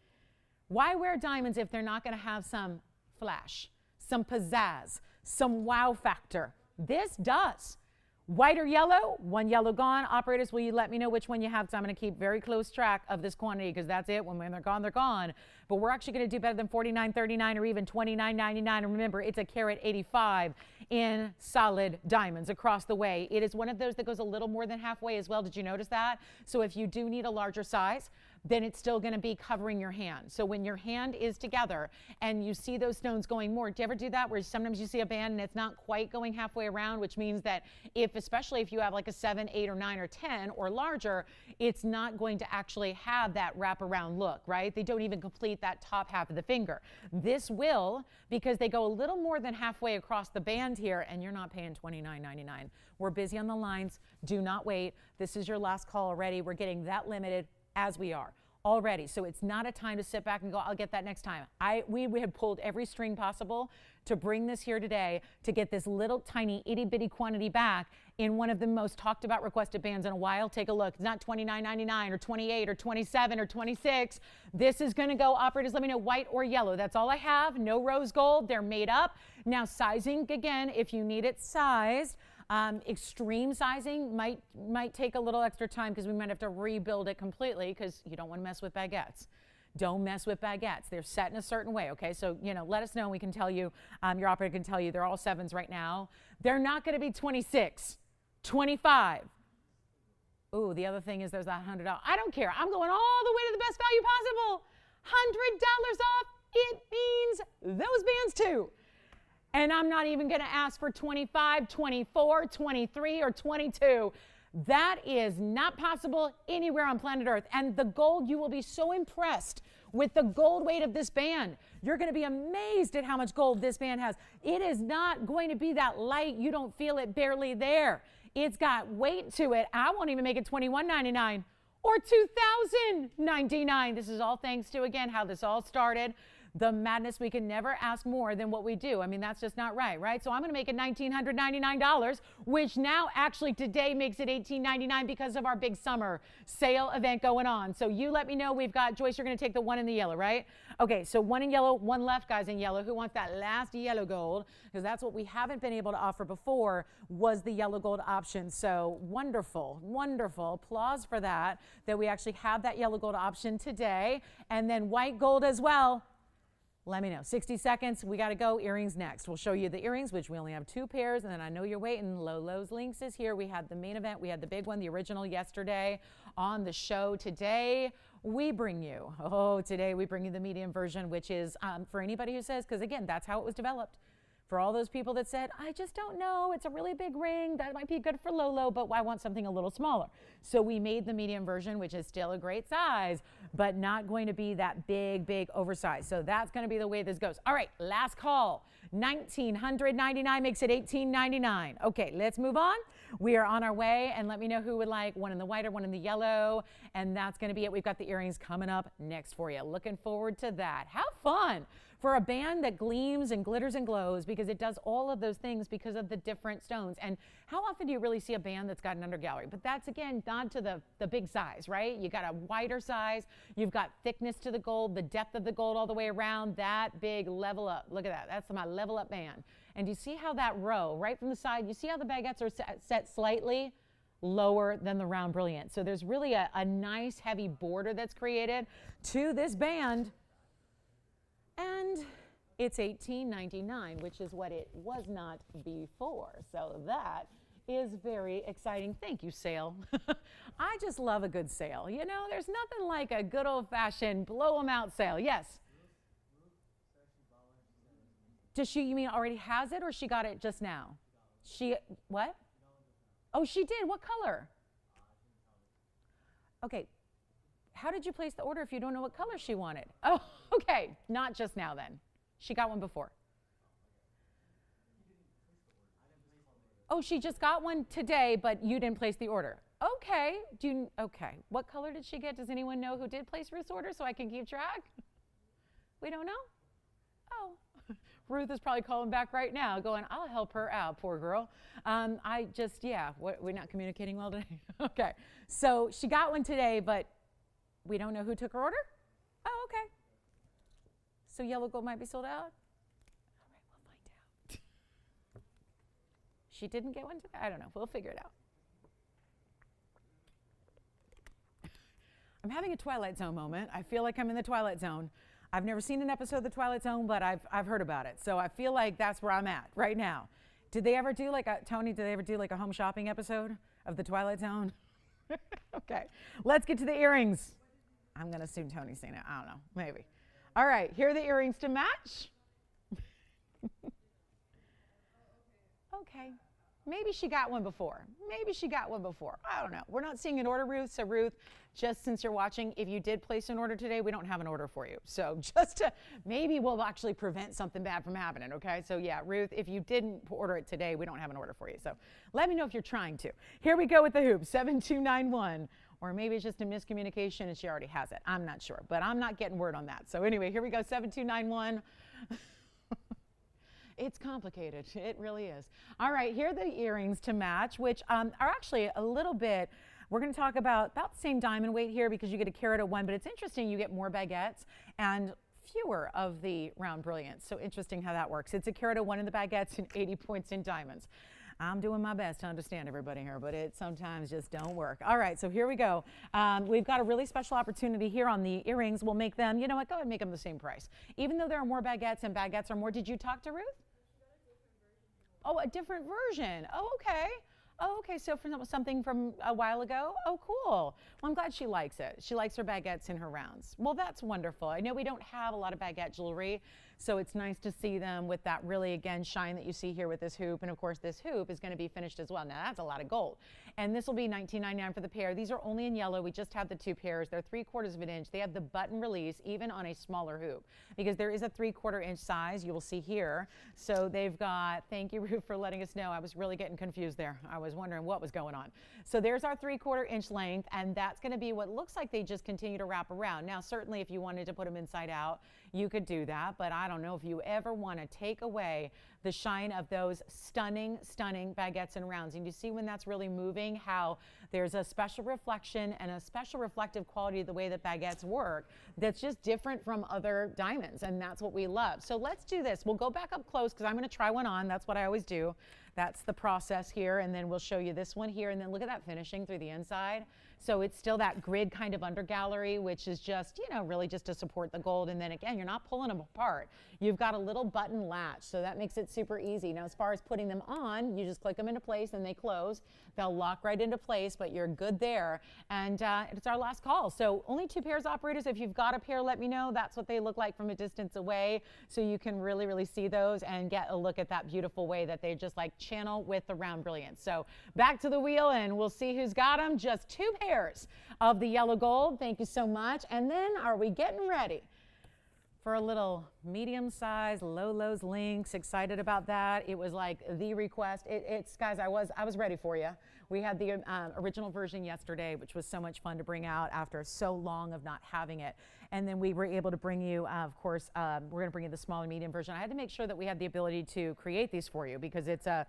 Why wear diamonds if they're not going to have some flash, some pizzazz, some wow factor? This does. White or yellow? One yellow gone. Operators, will you let me know which one you have? So I'm going to keep very close track of this quantity because that's it. When they're gone, they're gone. But we're actually going to do better than $49.39 or even $29.99. And remember, it's a carat 85 in solid diamonds across the way. It is one of those that goes a little more than halfway as well. Did you notice that? So if you do need a larger size, then it's still going to be covering your hand. So when your hand is together and you see those stones going more, do you ever do that where sometimes you see a band and it's not quite going halfway around, which means that especially if you have like a 7, 8, or 9, or 10 or larger, it's not going to actually have that wraparound look, right? They don't even complete that top half of the finger. This will, because they go a little more than halfway across the band here, and you're not paying $29.99. We're busy on the lines. Do not wait. This is your last call already. We're getting that limited as we are already. So it's not a time to sit back and go, I'll get that next time. We had pulled every string possible to bring this here today to get this little tiny itty bitty quantity back in one of the most talked about requested bands in a while. Take a look. It's not $29.99 or $28 or $27 or $26. This is going to go, operators, let me know, white or yellow. That's all I have. No rose gold. They're made up. Now sizing, again, if you need it sized, extreme sizing might take a little extra time because we might have to rebuild it completely because you don't want to mess with baguettes. Don't mess with baguettes. They're set in a certain way, okay? So, let us know and we can tell you, your operator can tell you they're all 7s right now. They're not going to be 26, 25. Ooh, the other thing is there's that $100. I don't care. I'm going all the way to the best value possible. $100 off, it means those bands too. And I'm not even going to ask for 25, 24, 23, or 22. That is not possible anywhere on planet Earth. And the gold, you will be so impressed with the gold weight of this band. You're going to be amazed at how much gold this band has. It is not going to be that light. You don't feel it barely there. It's got weight to it. I won't even make it $21.99 or $2,099. This is all thanks to, again, how this all started. The madness, we can never ask more than what we do. I mean, that's just not right? So I'm going to make it $1,999, which now actually today makes it $1,899 because of our big summer sale event going on. So you let me know. We've got, Joyce, you're going to take the one in the yellow, right? Okay, so one in yellow, one left, guys, in yellow. Who wants that last yellow gold? Because that's what we haven't been able to offer before was the yellow gold option. So wonderful, wonderful. Applause for that we actually have that yellow gold option today. And then white gold as well. Let me know. 60 seconds. We got to go. Earrings next. We'll show you the earrings, which we only have 2 pairs. And then I know you're waiting. Lolo's Links is here. We had the main event. We had the big one, the original yesterday on the show. Today we bring you, today we bring you the medium version, which is for anybody who says, because again, that's how it was developed. For all those people that said, I just don't know, it's a really big ring, that might be good for Lolo, but I want something a little smaller. So we made the medium version, which is still a great size, but not going to be that big oversized. So that's going to be the way this goes. All right, last call. $1,999 makes it $1,899. Okay, let's move on. We are on our way, and let me know who would like one in the white or one in the yellow, and that's going to be it. We've got the earrings coming up next for you. Looking forward to that. Have fun for a band that gleams and glitters and glows, because it does all of those things because of the different stones. And how often do you really see a band that's got an undergallery? But that's, again, not to the big size, right? You got a wider size. You've got thickness to the gold, the depth of the gold all the way around, that big level up. Look at that. That's my level up band. And you see how that row right from the side, you see how the baguettes are set slightly lower than the round brilliant. So there's really a nice heavy border that's created to this band. And it's $18.99, which is what it was not before. So that is very exciting. Thank you, sale. I just love a good sale. You know, there's nothing like a good old-fashioned blow-them-out sale. Yes? Does she, you mean, already has it, or she got it just now? She, what? Oh, she did. What color? Okay. How did you place the order if you don't know what color she wanted? Oh, okay. Not just now then. She got one before. Oh, she just got one today, but you didn't place the order. Okay. Okay. What color did she get? Does anyone know who did place Ruth's order so I can keep track? We don't know? Oh. Ruth is probably calling back right now going, I'll help her out, poor girl. We're not communicating well today. Okay. So she got one today, but we don't know who took her order? Oh, okay. So yellow gold might be sold out? All right, we'll find out. She didn't get one today? I don't know. We'll figure it out. I'm having a Twilight Zone moment. I feel like I'm in the Twilight Zone. I've never seen an episode of the Twilight Zone, but I've heard about it. So I feel like that's where I'm at right now. Did they ever do like a home shopping episode of the Twilight Zone? Okay, let's get to the earrings. I'm going to assume Tony's seen it. I don't know, maybe. All right, here are the earrings to match. Okay. Maybe she got one before. Maybe she got one before. I don't know. We're not seeing an order, Ruth. So, Ruth, just since you're watching, if you did place an order today, we don't have an order for you. So, maybe we'll actually prevent something bad from happening, okay? So, yeah, Ruth, if you didn't order it today, we don't have an order for you. So, let me know if you're trying to. Here we go with the hoop, 7291. Or maybe it's just a miscommunication and she already has it. I'm not sure, but I'm not getting word on that. So, anyway, here we go, 7291. It's complicated. It really is. All right, here are the earrings to match, which are actually a little bit, we're going to talk about the same diamond weight here because you get a carat at one, but it's interesting you get more baguettes and fewer of the round brilliants. So interesting how that works. It's a carat at one in the baguettes and 80 points in diamonds. I'm doing my best to understand everybody here, but it sometimes just don't work. All right, so here we go. We've got a really special opportunity here on the earrings. We'll make them, you know what, go ahead and make them the same price. Even though there are more baguettes and baguettes are more, did you talk to Ruth? Oh, a different version. Oh, okay. Oh, okay, so from something from a while ago? Oh, cool. Well, I'm glad she likes it. She likes her baguettes and her rounds. Well, that's wonderful. I know we don't have a lot of baguette jewelry, so it's nice to see them with that really, again, shine that you see here with this hoop. And, of course, this hoop is going to be finished as well. Now, that's a lot of gold. And this will be $19.99 for the pair. These are only in yellow. We just have the two pairs. They're 3/4 of an inch. They have the button release even on a smaller hoop because there is a 3/4 inch size you will see here. So they've got, thank you, Ruth, for letting us know. I was really getting confused there. I was wondering what was going on. So there's our 3/4 inch length, and that's going to be what looks like they just continue to wrap around. Now, certainly if you wanted to put them inside out, you could do that, but I don't know if you ever want to take away the shine of those stunning, stunning baguettes and rounds. And you see when that's really moving, how there's a special reflection and a special reflective quality of the way that baguettes work that's just different from other diamonds, and that's what we love. So let's do this. We'll go back up close because I'm going to try one on. That's what I always do. That's the process here, and then we'll show you this one here, and then look at that finishing through the inside. So it's still that grid kind of under gallery, which is just, you know, really just to support the gold. And then again, you're not pulling them apart. You've got a little button latch, so that makes it super easy. Now, as far as putting them on, you just click them into place and they close. They'll lock right into place, but you're good there. And it's our last call. So only two pairs, operators. If you've got a pair, let me know. That's what they look like from a distance away. So you can really, really see those and get a look at that beautiful way that they just like channel with the round brilliance. So back to the wheel and we'll see who's got them. Just two pairs of the yellow gold. Thank you so much. And then are we getting ready for a little medium size low lows links? Excited about that. It was like the request. It's guys, I was ready for you. We had the original version yesterday, which was so much fun to bring out after so long of not having it. And then we were able to bring you, of course, we're going to bring you the small and medium version. I had to make sure that we had the ability to create these for you because it's a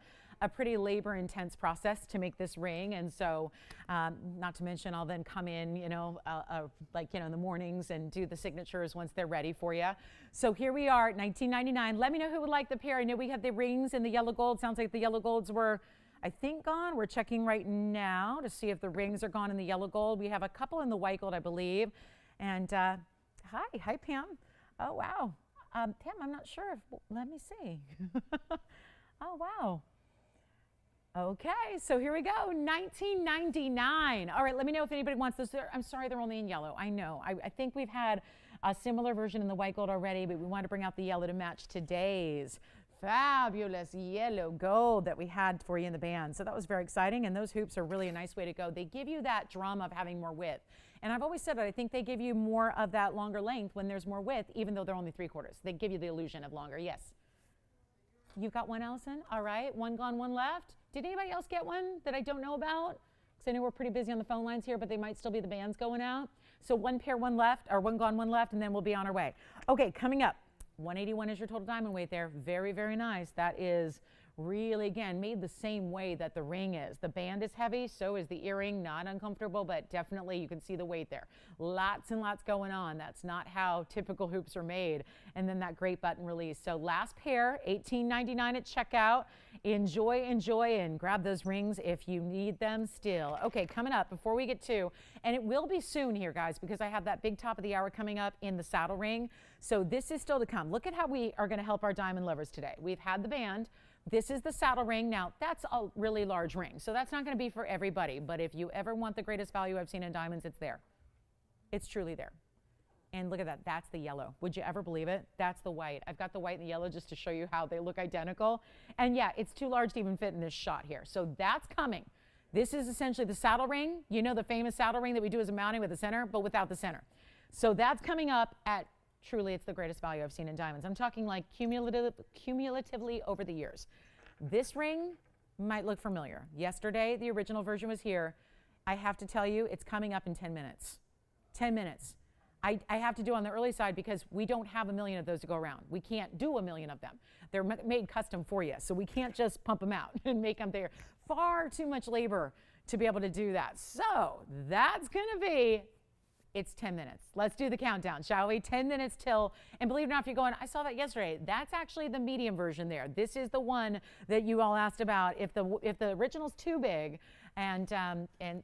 pretty labor-intense process to make this ring. And so, not to mention, I'll then come in, in the mornings and do the signatures once they're ready for you. So here we are, $19.99. Let me know who would like the pair. I know we have the rings in the yellow gold. Sounds like the yellow golds were, I think, gone. We're checking right now to see if the rings are gone in the yellow gold. We have a couple in the white gold, I believe. And hi, Pam. Oh, wow. Pam, I'm not sure. Let me see. Oh, wow. Okay, so here we go, $19.99. All right, let me know if anybody wants this. I'm sorry, they're only in yellow. I know. I think we've had a similar version in the white gold already, but we want to bring out the yellow to match today's fabulous yellow gold that we had for you in the band. So that was very exciting, and those hoops are really a nice way to go. They give you that drama of having more width. And I've always said that I think they give you more of that longer length when there's more width, even though they're only 3/4. They give you the illusion of longer. Yes. You've got one, Allison? All right. One gone, one left. Did anybody else get one that I don't know about? Because I know we're pretty busy on the phone lines here, but they might still be the bands going out. So one pair, one left, or one gone, one left, and then we'll be on our way. Okay, coming up. 181 is your total diamond weight there. Very, very nice. That is really, again, made the same way that the ring is. The band is heavy, so is the earring. Not uncomfortable, but definitely you can see the weight there. Lots and lots going on. That's not how typical hoops are made. And then that great button release. So last pair, $18.99 at checkout. Enjoy, enjoy, and grab those rings if you need them still. Okay, coming up before we get to, and it will be soon here, guys, because I have that big top of the hour coming up in the saddle ring. So this is still to come. Look at how we are going to help our diamond lovers today. We've had the band. This is the saddle ring. Now, that's a really large ring, so that's not going to be for everybody. But if you ever want the greatest value I've seen in diamonds, it's there. It's truly there. And look at that. That's the yellow. Would you ever believe it? That's the white. I've got the white and the yellow just to show you how they look identical. And yeah, it's too large to even fit in this shot here. So that's coming. This is essentially the saddle ring. You know, the famous saddle ring that we do as a mounting with the center, but without the center. So that's coming up at, truly, it's the greatest value I've seen in diamonds. I'm talking like cumulatively over the years. This ring might look familiar. Yesterday, the original version was here. I have to tell you, it's coming up in 10 minutes. 10 minutes. I have to do on the early side because we don't have a million of those to go around. We can't do a million of them. They're made custom for you, so we can't just pump them out and make them there. Far too much labor to be able to do that. So that's going to be, it's 10 minutes. Let's do the countdown, shall we? 10 minutes till, and believe it or not, if you're going, I saw that yesterday, that's actually the medium version there. This is the one that you all asked about. If the original's too big, and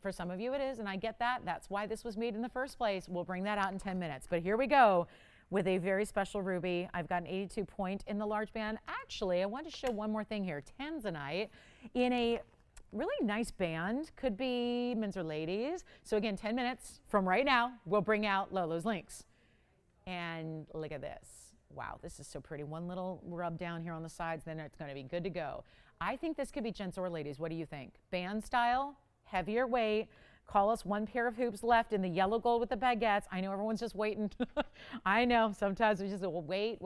for some of you it is, and I get that. That's why this was made in the first place. We'll bring that out in 10 minutes. But here we go with a very special ruby. I've got an 82 point in the large band. Actually, I want to show one more thing here. Tanzanite in a really nice band. Could be men's or ladies. So again, 10 minutes from right now, we'll bring out Lolo's links. And look at this. Wow, this is so pretty. One little rub down here on the sides, then it's going to be good to go. I think this could be gents or ladies. What do you think? Band style, heavier weight. Call us. One pair of hoops left in the yellow gold with the baguettes. I know everyone's just waiting. I know. Sometimes we just go, wait,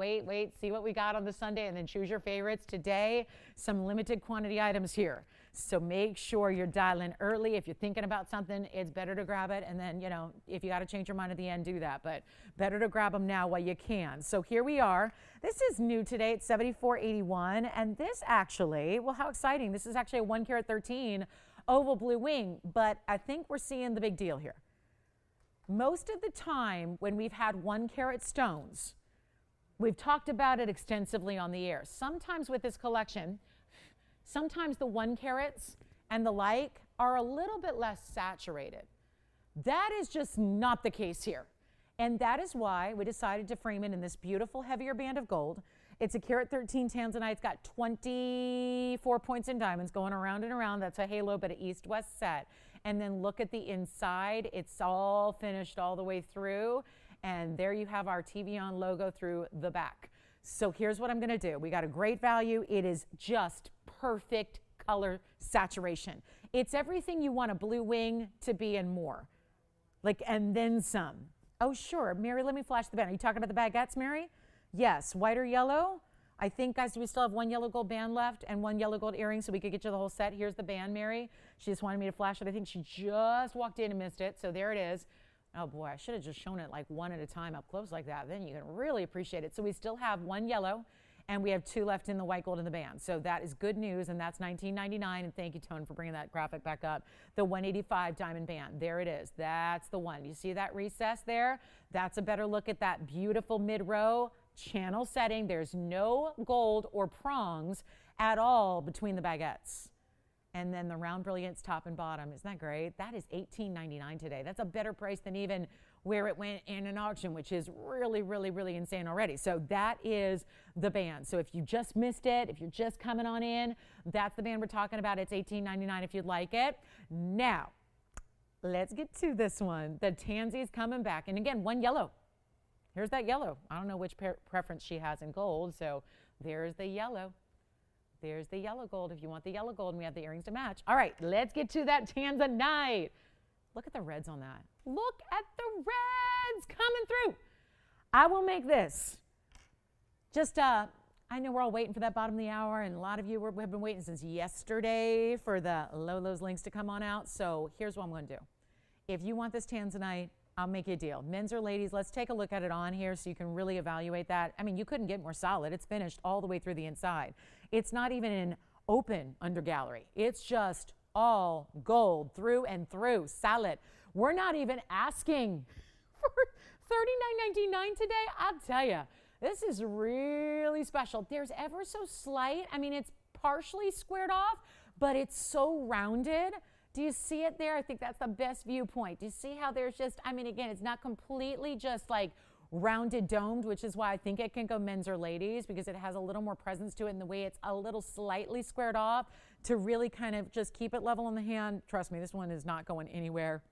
see what we got on the Sunday, and then choose your favorites. Today, some limited quantity items here. So make sure you're dialing early. If you're thinking about something, it's better to grab it. And then, you know, if you got to change your mind at the end, do that. But better to grab them now while you can. So here we are. This is new today. It's $74.81. And this actually, well, how exciting. This is actually a 1 carat 13 oval blue wing. But I think we're seeing the big deal here. Most of the time when we've had 1 carat stones, we've talked about it extensively on the air. Sometimes with this collection, sometimes the 1 carats and the like are a little bit less saturated. That is just not the case here. And that is why we decided to frame it in this beautiful heavier band of gold. It's a carat 13 Tanzanite. It's got 24 points in diamonds going around and around. That's a halo, but an east-west set. And then look at the inside. It's all finished all the way through. And there you have our TVON logo through the back. So here's what I'm going to do. We got a great value. It is just perfect color saturation. It's everything you want a blue wing to be and more. Like, and then some. Oh, sure. Mary, let me flash the band. Are you talking about the baguettes, Mary? Yes. White or yellow? I think, guys, we still have 1 yellow gold band left and 1 yellow gold earring, so we could get you the whole set. Here's the band, Mary. She just wanted me to flash it. I think she just walked in and missed it, so there it is. Oh boy, I should have just shown it like one at a time up close like that. Then you can really appreciate it. So we still have 1 yellow and we have 2 left in the white gold in the band. So that is good news, and that's $19.99. And thank you, Tone, for bringing that graphic back up. The 185 diamond band, there it is. That's the one. You see that recess there? That's a better look at that beautiful mid-row channel setting. There's no gold or prongs at all between the baguettes. And then the round brilliance top and bottom. Isn't that great? That is $18.99 today. That's a better price than even where it went in an auction, which is really, really, really insane already. So that is the band. So if you just missed it, if you're just coming on in, that's the band we're talking about. It's $18.99 if you'd like it. Now, let's get to this one. The Tansy's coming back. And again, 1 yellow. Here's that yellow. I don't know which preference she has in gold, so there's the yellow. There's the yellow gold if you want the yellow gold, and we have the earrings to match. All right, let's get to that Tanzanite. Look at the reds on that. Look at the reds coming through. I will make this. Just, I know we're all waiting for that bottom of the hour, and a lot of you have been waiting since yesterday for the Lolo's links to come on out. So here's what I'm going to do. If you want this Tanzanite, I'll make you a deal. Men's or ladies, let's take a look at it on here so you can really evaluate that. I mean, you couldn't get more solid. It's finished all the way through the inside. It's not even an open under gallery. It's just all gold through and through, solid. We're not even asking for $39.99 today. I'll tell you, this is really special. There's ever so slight, I mean, it's partially squared off, but it's so rounded. Do you see it there? I think that's the best viewpoint. Do you see how there's just, I mean, again, it's not completely just like rounded domed, which is why I think it can go men's or ladies, because it has a little more presence to it in the way it's a little slightly squared off to really kind of just keep it level on the hand. Trust me, this one is not going anywhere.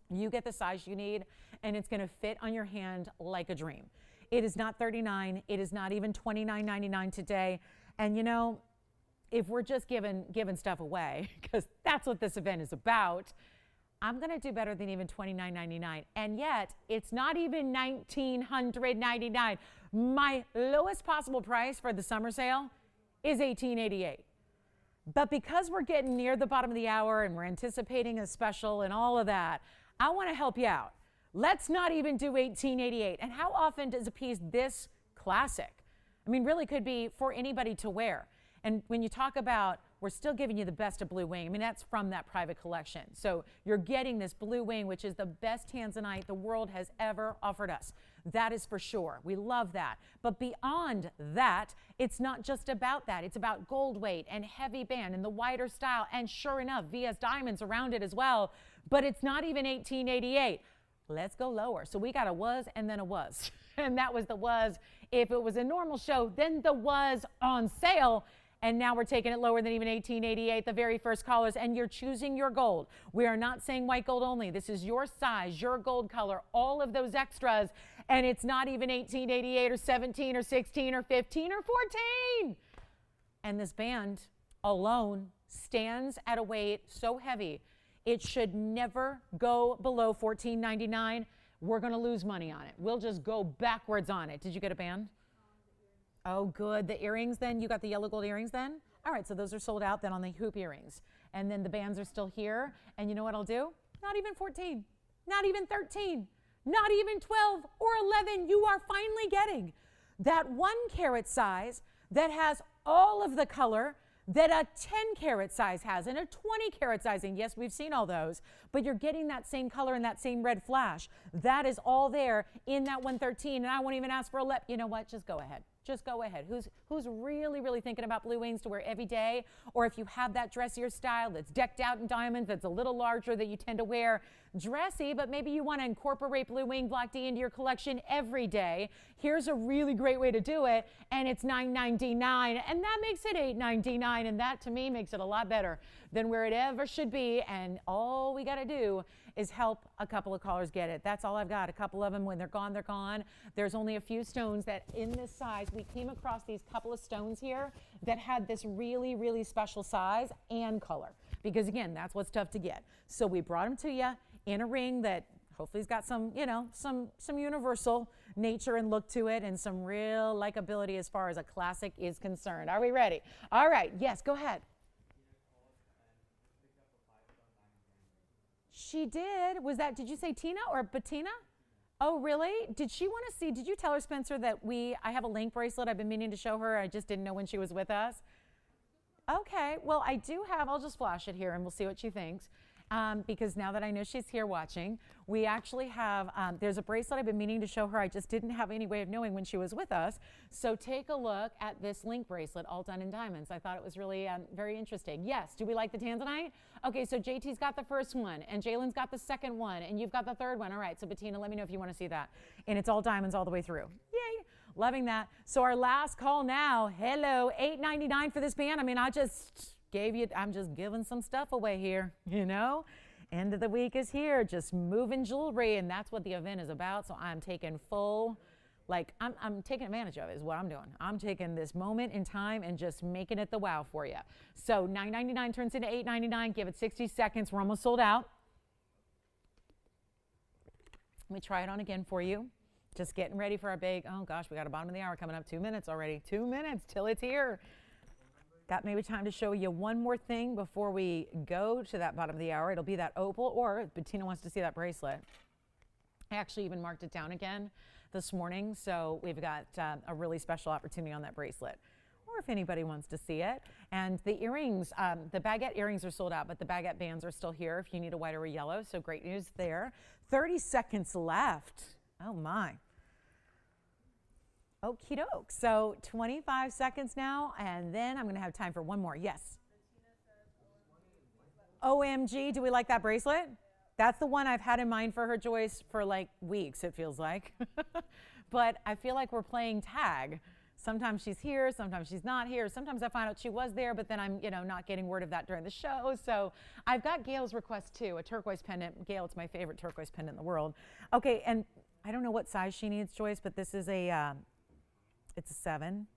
You get the size you need, and it's going to fit on your hand like a dream. It is not $39. It is not even $29.99 today. And you know, if we're just giving stuff away, because that's what this event is about, I'm going to do better than even $29.99. And yet, it's not even $1,999. My lowest possible price for the summer sale is $1,888. But because we're getting near the bottom of the hour and we're anticipating a special and all of that, I want to help you out. Let's not even do $1,888. And how often does a piece this classic, I mean, really could be for anybody to wear? And when you talk about, we're still giving you the best of blue wing, I mean, that's from that private collection. So you're getting this blue wing, which is the best Tanzanite the world has ever offered us. That is for sure. We love that. But beyond that, it's not just about that. It's about gold weight and heavy band and the wider style. And sure enough, VS diamonds around it as well. But it's not even $1,888. Let's go lower. So we got a was and then a was. And that was the was. If it was a normal show, then the was on sale. And now we're taking it lower than even $1,888, the very first callers, and you're choosing your gold. We are not saying white gold only. This is your size, your gold color, all of those extras, and it's not even $1,888 or $17 or $16 or $15 or $14. And this band alone stands at a weight so heavy, it should never go below $14.99. We're going to lose money on it. We'll just go backwards on it. Did you get a band? Oh, good. The earrings then? You got the yellow gold earrings then? All right, so those are sold out then on the hoop earrings. And then the bands are still here. And you know what I'll do? Not even 14, not even 13, not even 12 or 11. You are finally getting that 1 carat size that has all of the color that a 10 carat size has and a 20 carat sizing. Yes, we've seen all those, but you're getting that same color and that same red flash. That is all there in that 113. And I won't even ask for a lip. You know what? Just go ahead. Just go ahead. Who's really, really thinking about blue wings to wear every day? Or if you have that dressier style that's decked out in diamonds, that's a little larger that you tend to wear dressy, but maybe you want to incorporate blue wing Block D into your collection every day. Here's a really great way to do it, and it's $9.99, and that makes it $8.99, and that to me makes it a lot better than where it ever should be. And all we got to do is help a couple of callers get it. That's all I've got. A couple of them, when they're gone, they're gone. There's only a few stones that in this size. We came across these couple of stones here that had this really, really special size and color, because again, that's what's tough to get. So we brought them to you in a ring that hopefully has got some, you know, some universal nature and look to it, and some real likability as far as a classic is concerned. Are we ready? All right. Yes, go ahead. She did. Was that, did you say Tina or Bettina? Oh, really? Did she want to see, did you tell her, Spencer, that I have a link bracelet I've been meaning to show her. I just didn't know when she was with us. Okay. Well, I do have, I'll just flash it here and we'll see what she thinks. Because now that I know she's here watching, we actually have, there's a bracelet I've been meaning to show her. I just didn't have any way of knowing when she was with us. So take a look at this link bracelet, all done in diamonds. I thought it was really very interesting. Yes, do we like the Tanzanite? Okay, so JT's got the first one, and Jalen's got the second one, and you've got the third one. All right, so Bettina, let me know if you want to see that. And it's all diamonds all the way through. Yay, loving that. So our last call now, hello, $8.99 for this band. I mean, I'm just giving some stuff away here, you know? End of the week is here, just moving jewelry, and that's what the event is about. So I'm taking full Like I'm taking advantage of it is what I'm doing. I'm taking this moment in time and just making it the wow for you. So $9.99 turns into $8.99. Give it 60 seconds. We're almost sold out. Let me try it on again for you. Just getting ready for our big, oh gosh, we got a bottom of the hour coming up. 2 minutes already. 2 minutes till it's here. Got maybe time to show you one more thing before we go to that bottom of the hour. It'll be that opal, or Bettina wants to see that bracelet. I actually even marked it down again this morning, so we've got a really special opportunity on that bracelet, or if anybody wants to see it. And the earrings, the baguette earrings are sold out, but the baguette bands are still here if you need a white or a yellow, so great news there. 30 seconds left. Oh my. Okie doke. So 25 seconds now, and then I'm going to have time for one more. Yes. OMG, do we like that bracelet? That's the one I've had in mind for her, Joyce, for like weeks, it feels like. But I feel like we're playing tag. Sometimes she's here, sometimes she's not here. Sometimes I find out she was there, but then I'm, not getting word of that during the show. So I've got Gail's request too, a turquoise pendant. Gail, it's my favorite turquoise pendant in the world. Okay, and I don't know what size she needs, Joyce, but this is it's a 7.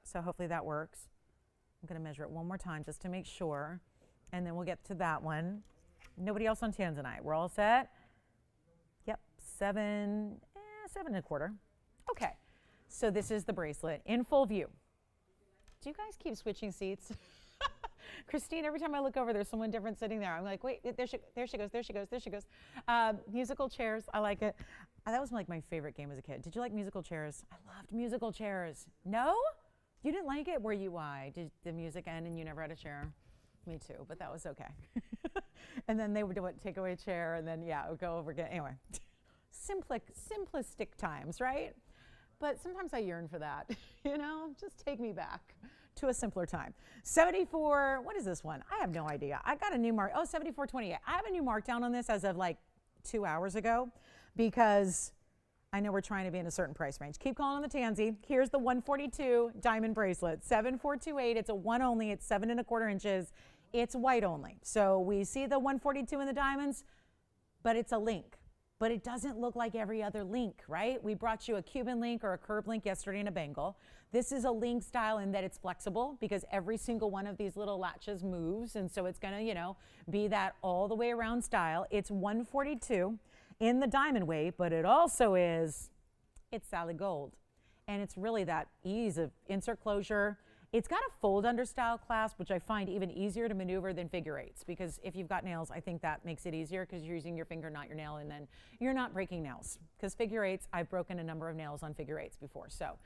So hopefully that works. I'm going to measure it one more time just to make sure, and then we'll get to that one. Nobody else on Tanzanite. We're all set? Yep, 7 1/4. Okay, so this is the bracelet in full view. Do you guys keep switching seats? Christine, every time I look over, there's someone different sitting there. I'm like, wait, there she goes. Musical chairs, I like it. That was like my favorite game as a kid. Did you like musical chairs? I loved musical chairs. No? You didn't like it? Were you why? Did the music end and you never had a chair? Me too, but that was okay. And then they would take away a chair, and then, yeah, it would go over again. Anyway, simplistic times, right? But sometimes I yearn for that, just take me back to a simpler time. 74, what is this one? I have no idea. I got a new mark, 74.28. I have a new markdown on this as of like 2 hours ago, because I know we're trying to be in a certain price range. Keep calling on the Tansy. Here's the 142 diamond bracelet, 7428. It's a 1 only. It's 7 1/4 inches. It's white only. So we see the 142 in the diamonds, but it's a link. But it doesn't look like every other link, right? We brought you a Cuban link or a curved link yesterday in a bangle. This is a link style in that it's flexible, because every single one of these little latches moves. And so it's going to, be that all the way around style. It's 142 in the diamond weight, but it also it's solid gold. And it's really that ease of insert closure. It's got a fold under style clasp, which I find even easier to maneuver than figure eights, because if you've got nails, I think that makes it easier, because you're using your finger, not your nail, and then you're not breaking nails. Because figure eights, I've broken a number of nails on figure eights before, so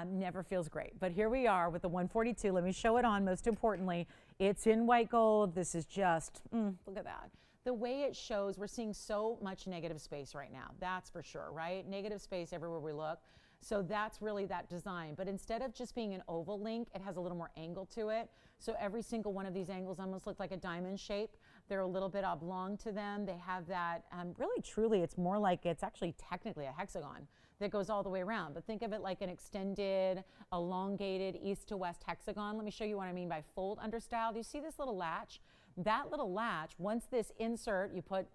never feels great. But here we are with the 142. Let me show it on. Most importantly, it's in white gold. This is just, look at that. The way it shows, we're seeing so much negative space right now. That's for sure, right? Negative space everywhere we look. So that's really that design. But instead of just being an oval link, it has a little more angle to it. So every single one of these angles almost look like a diamond shape. They're a little bit oblong to them. They have that, really truly, it's more like it's actually technically a hexagon that goes all the way around. But think of it like an extended, elongated east to west hexagon. Let me show you what I mean by fold under style. Do you see this little latch? That little latch, once this insert, you put,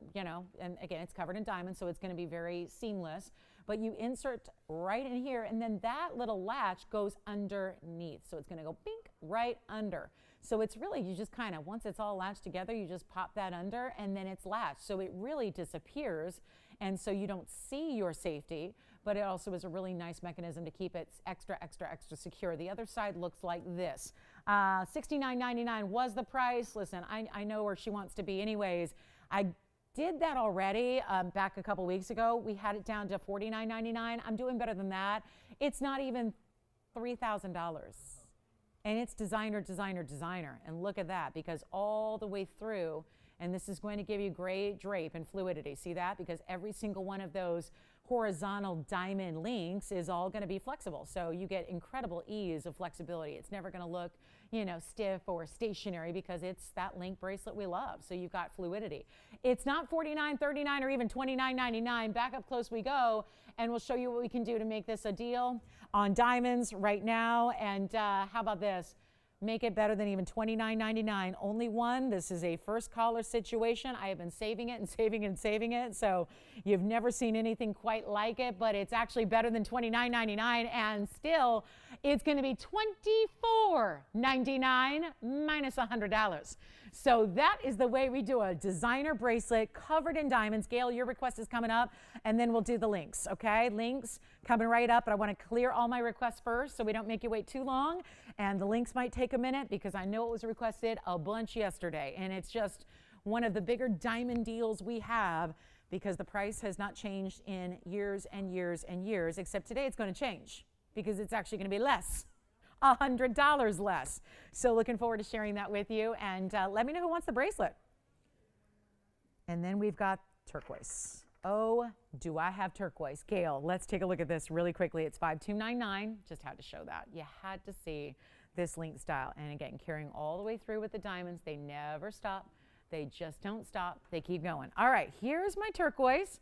and again, it's covered in diamonds, so it's going to be very seamless. But you insert right in here, and then that little latch goes underneath. So it's going to go bink right under. So it's really, you just kind of, once it's all latched together, you just pop that under, and then it's latched. So it really disappears, and so you don't see your safety, but it also is a really nice mechanism to keep it extra, extra, extra secure. The other side looks like this. $69.99 was the price. Listen, I know where she wants to be anyways. I did that already back a couple weeks ago. We had it down to $49.99. I'm doing better than that. It's not even $3,000. And it's designer, designer, designer. And look at that, because all the way through, and this is going to give you great drape and fluidity. See that? Because every single one of those horizontal diamond links is all going to be flexible. So you get incredible ease of flexibility. It's never going to look, stiff or stationary, because it's that link bracelet we love. So you've got fluidity. It's not $49.39 or even $29.99. Back up close we go, and we'll show you what we can do to make this a deal on diamonds right now. And how about this? make it better than even $29.99. Only one. This is a first caller situation. I have been saving it and saving it and saving it. So you've never seen anything quite like it, but it's actually better than $29.99, and still it's going to be $24.99 minus $100. So that is the way we do a designer bracelet covered in diamonds. Gail, your request is coming up, and then we'll do the links, okay? Links coming right up, but I want to clear all my requests first so we don't make you wait too long. And the links might take a minute because I know it was requested a bunch yesterday, and it's just one of the bigger diamond deals we have because the price has not changed in years and years and years, except today it's going to change because it's actually going to be less. $100 less. So looking forward to sharing that with you, and let me know who wants the bracelet. And then we've got turquoise. Oh, do I have turquoise? Gail, let's take a look at this really quickly. It's 5299. Just had to show that. You had to see this link style. And again, carrying all the way through with the diamonds. They never stop. They just don't stop. They keep going. All right, here's my turquoise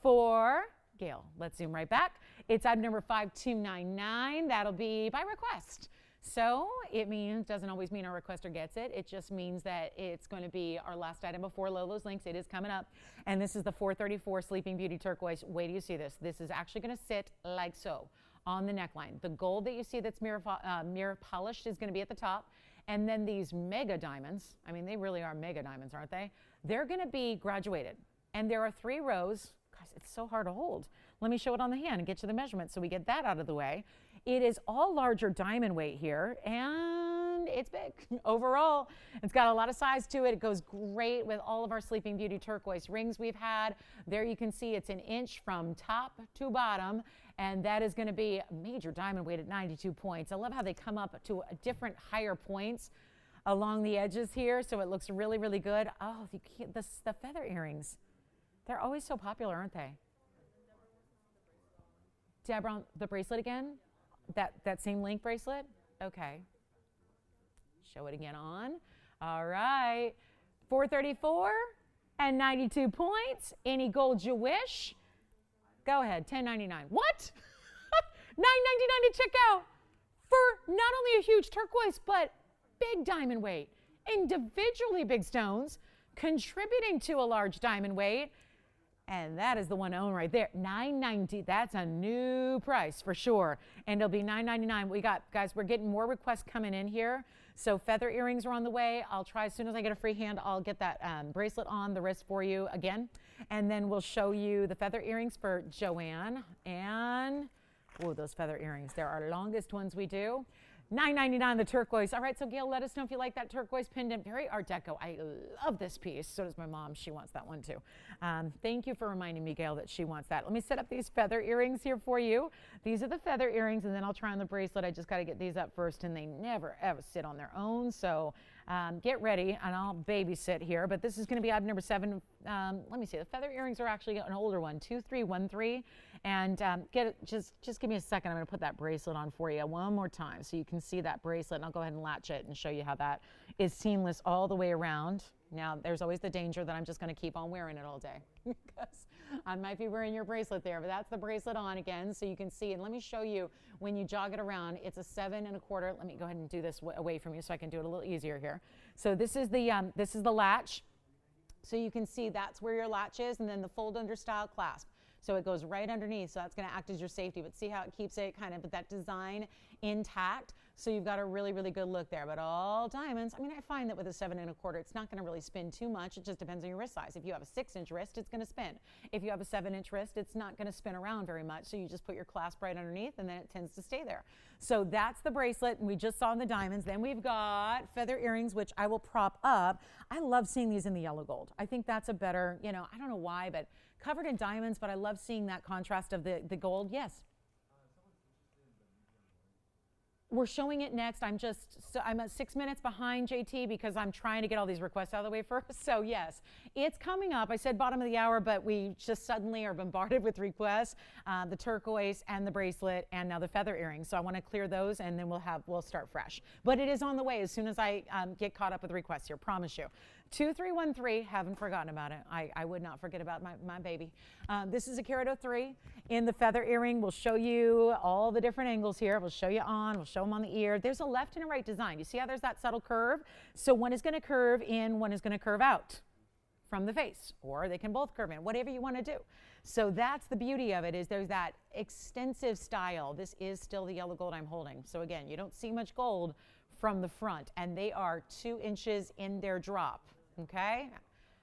for Gail. Let's zoom right back. It's item number 5299. That'll be by request. So it doesn't always mean our requester gets it. It just means that it's going to be our last item before Lolo's links. It is coming up. And this is the 434 Sleeping Beauty turquoise. Wait till you see this. This is actually going to sit like so on the neckline. The gold that you see that's mirror polished is going to be at the top. And then these mega diamonds, I mean, they really are mega diamonds, aren't they? They're going to be graduated. And there are 3 rows. Guys, it's so hard to hold. Let me show it on the hand and get you the measurement so we get that out of the way. It is all larger diamond weight here, and it's big. Overall, it's got a lot of size to it. It goes great with all of our Sleeping Beauty turquoise rings we've had. There you can see it's an inch from top to bottom, and that is going to be a major diamond weight at 92 points. I love how they come up to different higher points along the edges here, so it looks really, really good. Oh, the feather earrings. They're always so popular, aren't they? Deborah, the bracelet again? That same link bracelet? Okay. Show it again on. All right. 434 and 92 points. Any gold you wish? Go ahead. $10.99. What? $9.99 to check out for not only a huge turquoise, but big diamond weight. Individually big stones contributing to a large diamond weight. And that is the one to own right there. $9.90. That's a new price for sure. And it'll be $9.99. We got, guys, we're getting more requests coming in here. So feather earrings are on the way. I'll try as soon as I get a free hand, I'll get that bracelet on the wrist for you again. And then we'll show you the feather earrings for Joanne. And, oh, those feather earrings. They're our longest ones we do. $9.99 the turquoise. All right, so Gail, let us know if you like that turquoise pendant. Very Art Deco. I love this piece. So does my mom. She wants that one too. Thank you for reminding me, Gail, that she wants that. Let me set up these feather earrings here for you. These are the feather earrings, and then I'll try on the bracelet. I just got to get these up first, and they never, ever sit on their own. So get ready, and I'll babysit here. But this is going to be item number 7. Let me see. The feather earrings are actually an older one, 2313. And just give me a second. I'm going to put that bracelet on for you one more time so you can see that bracelet. And I'll go ahead and latch it and show you how that is seamless all the way around. Now, there's always the danger that I'm just going to keep on wearing it all day because I might be wearing your bracelet there, but that's the bracelet on again so you can see. And let me show you when you jog it around, it's a 7 1/4. Let me go ahead and do this away from you so I can do it a little easier here. So this is the latch. So you can see that's where your latch is, and then the fold under style clasp. So it goes right underneath, so that's going to act as your safety. But see how it keeps it kind of with that design intact. So you've got a really, really good look there. But all diamonds, I mean, I find that with a 7 1/4, it's not going to really spin too much. It just depends on your wrist size. If you have a 6-inch wrist, it's going to spin. If you have a 7-inch wrist, it's not going to spin around very much. So you just put your clasp right underneath, and then it tends to stay there. So that's the bracelet, and we just saw the diamonds. Then we've got feather earrings, which I will prop up. I love seeing these in the yellow gold. I think that's a better, I don't know why, but covered in diamonds, but I love seeing that contrast of the gold. Yes. We're showing it next. I'm at 6 minutes behind JT because I'm trying to get all these requests out of the way first. So yes, It's coming up. I said bottom of the hour, but we just suddenly are bombarded with requests. The turquoise and the bracelet and now the feather earrings. So I want to clear those and then we'll start fresh. But it is on the way as soon as I get caught up with requests here, promise you. 2313, haven't forgotten about it. I would not forget about my baby. This is a carat 03 in the feather earring. We'll show you all the different angles here. We'll show you on, we'll show them on the ear. There's a left and a right design. You see how there's that subtle curve? So one is going to curve in, one is going to curve out from the face, or they can both curve in, whatever you want to do. So that's the beauty of it, is there's that extensive style. This is still the yellow gold I'm holding. So again, you don't see much gold from the front, and they are 2 inches in their drop. Okay,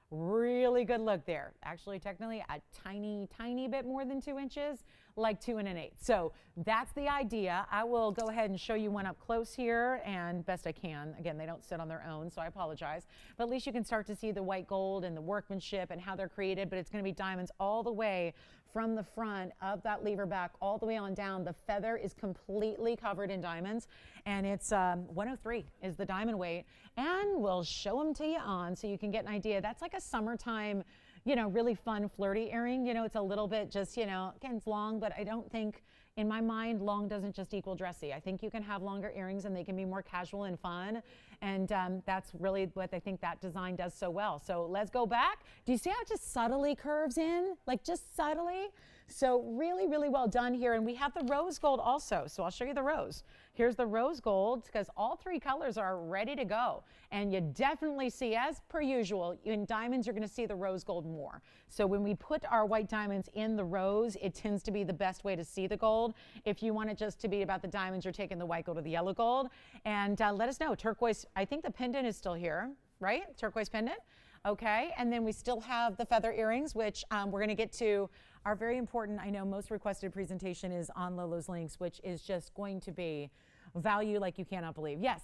really good look there. Actually, technically a tiny bit more than 2 inches, like 2 1/8. So that's the idea. I will go ahead and show you one up close here, and best I can. Again, they don't sit on their own, so I apologize. But at least you can start to see the white gold and the workmanship and how they're created. But it's going to be diamonds all the way from the front of that lever back all the way on down. The feather is completely covered in diamonds, and it's 103 is the diamond weight. And we'll show them to you on so you can get an idea. That's like a summertime, you know, really fun flirty earring. You know, it's a little bit just, you know, again, it's long, but I don't think, in my mind, long doesn't just equal dressy. I think you can have longer earrings and they can be more casual and fun. And that's really what I think that design does so well. So let's go back. Do you see how it just subtly curves in? Like just subtly? So really, really well done here. And we have the rose gold also. So I'll show you the rose. Here's the rose gold, because all 3 colors are ready to go. And you definitely see, as per usual, in diamonds, you're going to see the rose gold more. So when we put our white diamonds in the rose, it tends to be the best way to see the gold. If you want it just to be about the diamonds, you're taking the white gold or the yellow gold. And let us know. Turquoise, I think the pendant is still here, right? Turquoise pendant. Okay, and then we still have the feather earrings, which we're going to get to. Our very important, I know, most requested presentation is on Lolo's Links, which is just going to be value like you cannot believe. Yes?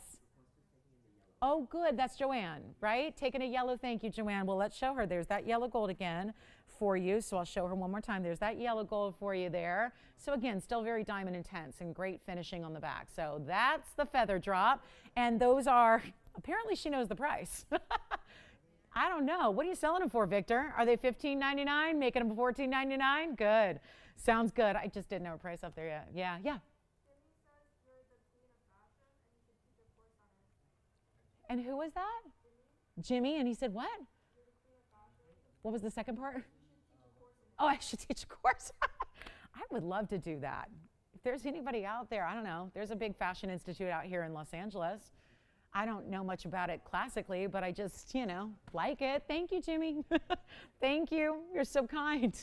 Oh, good. That's Joanne, right? Taking a yellow. Thank you, Joanne. Well, let's show her. There's that yellow gold again for you. So I'll show her one more time. There's that yellow gold for you there. So again, still very diamond intense and great finishing on the back. So that's the feather drop. And those are, apparently she knows the price. I don't know. What are you selling them for, Victor? Are they $15.99? Making them $14.99? Good. Sounds good. I just didn't know a price up there yet. Yeah, yeah. And who was that? Jimmy. And he said what? What was the second part? Oh, I should teach a course. I would love to do that. If there's anybody out there, I don't know. There's a big fashion institute out here in Los Angeles. I don't know much about it classically, but I just, you know, like it. Thank you, Jimmy. Thank you. You're so kind.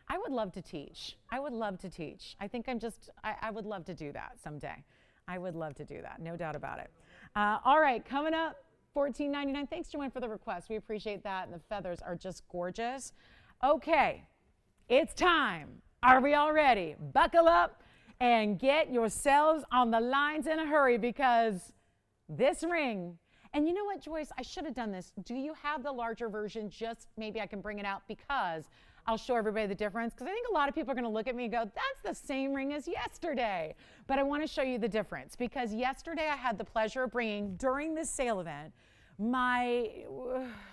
I would love to teach. I would love to teach. I think I would love to do that someday. I would love to do that. No doubt about it. All right, coming up, $14.99. Thanks, Joanne, for the request. We appreciate that. And the feathers are just gorgeous. Okay, it's time. Are we all ready? Buckle up and get yourselves on the lines in a hurry, because this ring, and you know what, Joyce, I should have done this. Do you have the larger version? Just maybe I can bring it out, because I'll show everybody the difference, because I think a lot of people are going to look at me and go, that's the same ring as yesterday. But I want to show you the difference, because yesterday I had the pleasure of bringing, during this sale event, my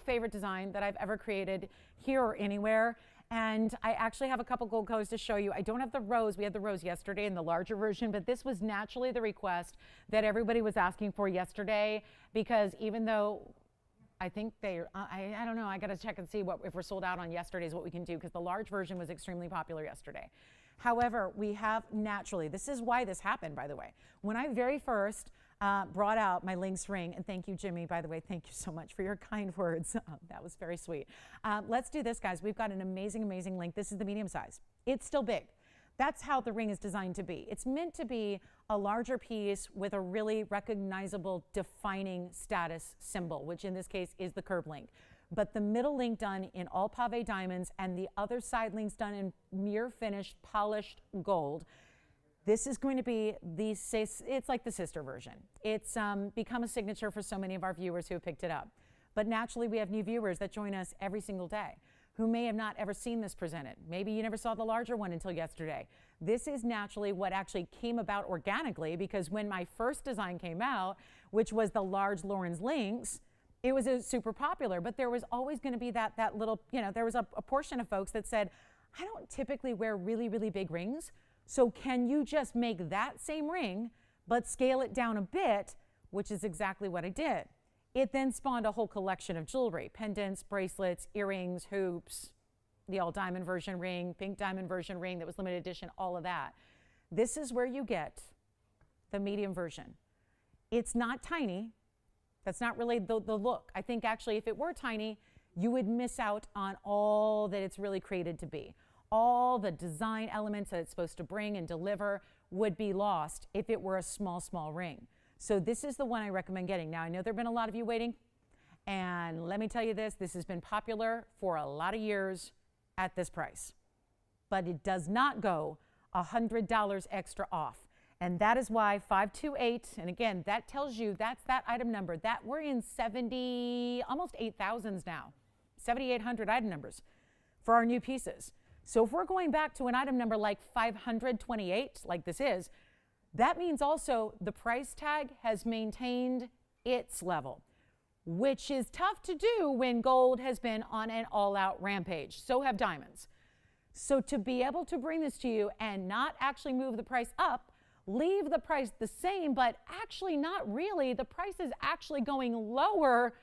favorite design that I've ever created here or anywhere. And I actually have a couple gold colors to show you. I don't have the rose. We had the rose yesterday in the larger version, but this was naturally the request that everybody was asking for yesterday, because even though I think I don't know, I got to check and see if we're sold out on yesterday's, what we can do, because the large version was extremely popular yesterday. However, we have naturally, this is why this happened, by the way. When I very first brought out my Lynx ring, and thank you, Jimmy, by the way, thank you so much for your kind words. That was very sweet. Let's do this, guys. We've got an amazing, amazing link. This is the medium size. It's still big. That's how the ring is designed to be. It's meant to be a larger piece with a really recognizable defining status symbol, which in this case is the curb link. But the middle link done in all pave diamonds and the other side links done in mirror finished polished gold. This is going to be it's like the sister version. It's become a signature for so many of our viewers who have picked it up. But naturally, we have new viewers that join us every single day who may have not ever seen this presented. Maybe you never saw the larger one until yesterday. This is naturally what actually came about organically, because when my first design came out, which was the large Lauren's Links, It was super popular, but there was always going to be that little, there was a portion of folks that said, I don't typically wear really, really big rings. So can you just make that same ring, but scale it down a bit, which is exactly what I did. It then spawned a whole collection of jewelry, pendants, bracelets, earrings, hoops, the all diamond version ring, pink diamond version ring that was limited edition, all of that. This is where you get the medium version. It's not tiny. That's not really the look. I think actually if it were tiny, you would miss out on all that it's really created to be. All the design elements that it's supposed to bring and deliver would be lost if it were a small, small ring. So this is the one I recommend getting. Now, I know there have been a lot of you waiting, and let me tell you this has been popular for a lot of years at this price. But it does not go $100 extra off. And that is why 528, and again, that tells you that's that item number. That we're in 70, almost 8,000s now, 7,800 item numbers for our new pieces. So if we're going back to an item number like 528, like this is, that means also the price tag has maintained its level, which is tough to do when gold has been on an all-out rampage. So have diamonds. So to be able to bring this to you and not actually move the price up, leave the price the same, but actually not really. The price is actually going lower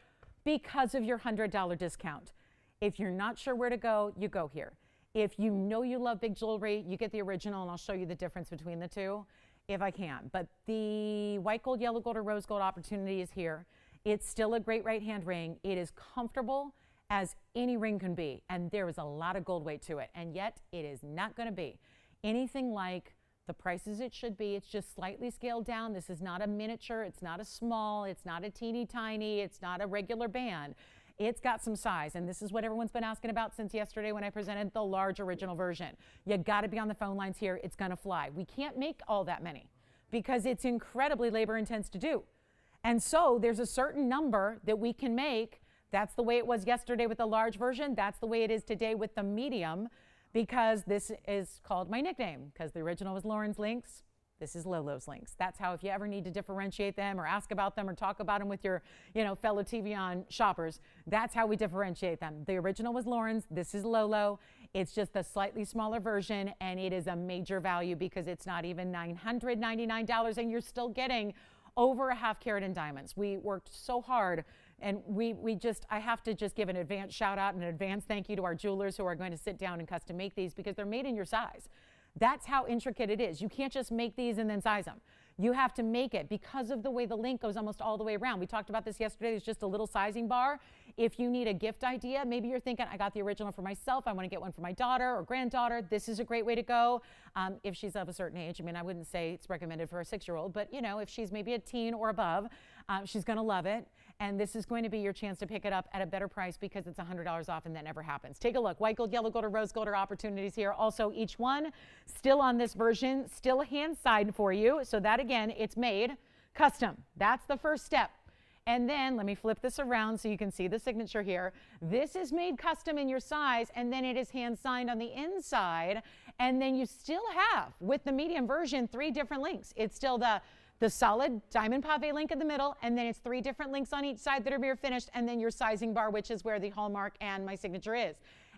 because of your $100 discount. If you're not sure where to go, you go here. If you know you love big jewelry, you get the original, and I'll show you the difference between the two if I can. But the white gold, yellow gold, or rose gold opportunity is here. It's still a great right hand ring. It is comfortable as any ring can be, and there is a lot of gold weight to it, and yet it is not going to be anything like the prices it should be. It's just slightly scaled down. This is not a miniature. It's not a small. It's not a teeny tiny. It's not a regular band. It's got some size, and this is what everyone's been asking about since yesterday when I presented the large original version. You got to be on the phone lines here. It's going to fly. We can't make all that many because it's incredibly labor intense to do. And so there's a certain number that we can make. That's the way it was yesterday with the large version. That's the way it is today with the medium, because this is called my nickname, because the original was Lauren's Links. This is Lolo's Links. That's how, if you ever need to differentiate them or ask about them or talk about them with your fellow TVON shoppers, that's how we differentiate them. The original was Lauren's. This is Lolo. It's just the slightly smaller version, and it is a major value because it's not even $999, and you're still getting over a half carat in diamonds. We worked so hard, and I have to just give an advance shout out and an advance thank you to our jewelers who are going to sit down and custom make these because they're made in your size. That's how intricate it is. You can't just make these and then size them. You have to make it because of the way the link goes almost all the way around. We talked about this yesterday. There's just a little sizing bar. If you need a gift idea, maybe you're thinking, I got the original for myself. I want to get one for my daughter or granddaughter. This is a great way to go. If she's of a certain age, I mean, I wouldn't say it's recommended for a 6-year-old, but if she's maybe a teen or above, she's going to love it. And this is going to be your chance to pick it up at a better price because it's $100 off, and that never happens. Take a look. White gold, yellow gold, or rose gold are opportunities here. Also, each one still on this version, still hand-side for you. So that, again, it's made custom. That's the first step. And then let me flip this around so you can see the signature here. This is made custom in your size, and then it is hand-signed on the inside. And then you still have, with the medium version, 3 different links. It's still the solid diamond pave link in the middle, and then it's 3 different links on each side that are mirror finished, and then your sizing bar, which is where the hallmark and my signature is.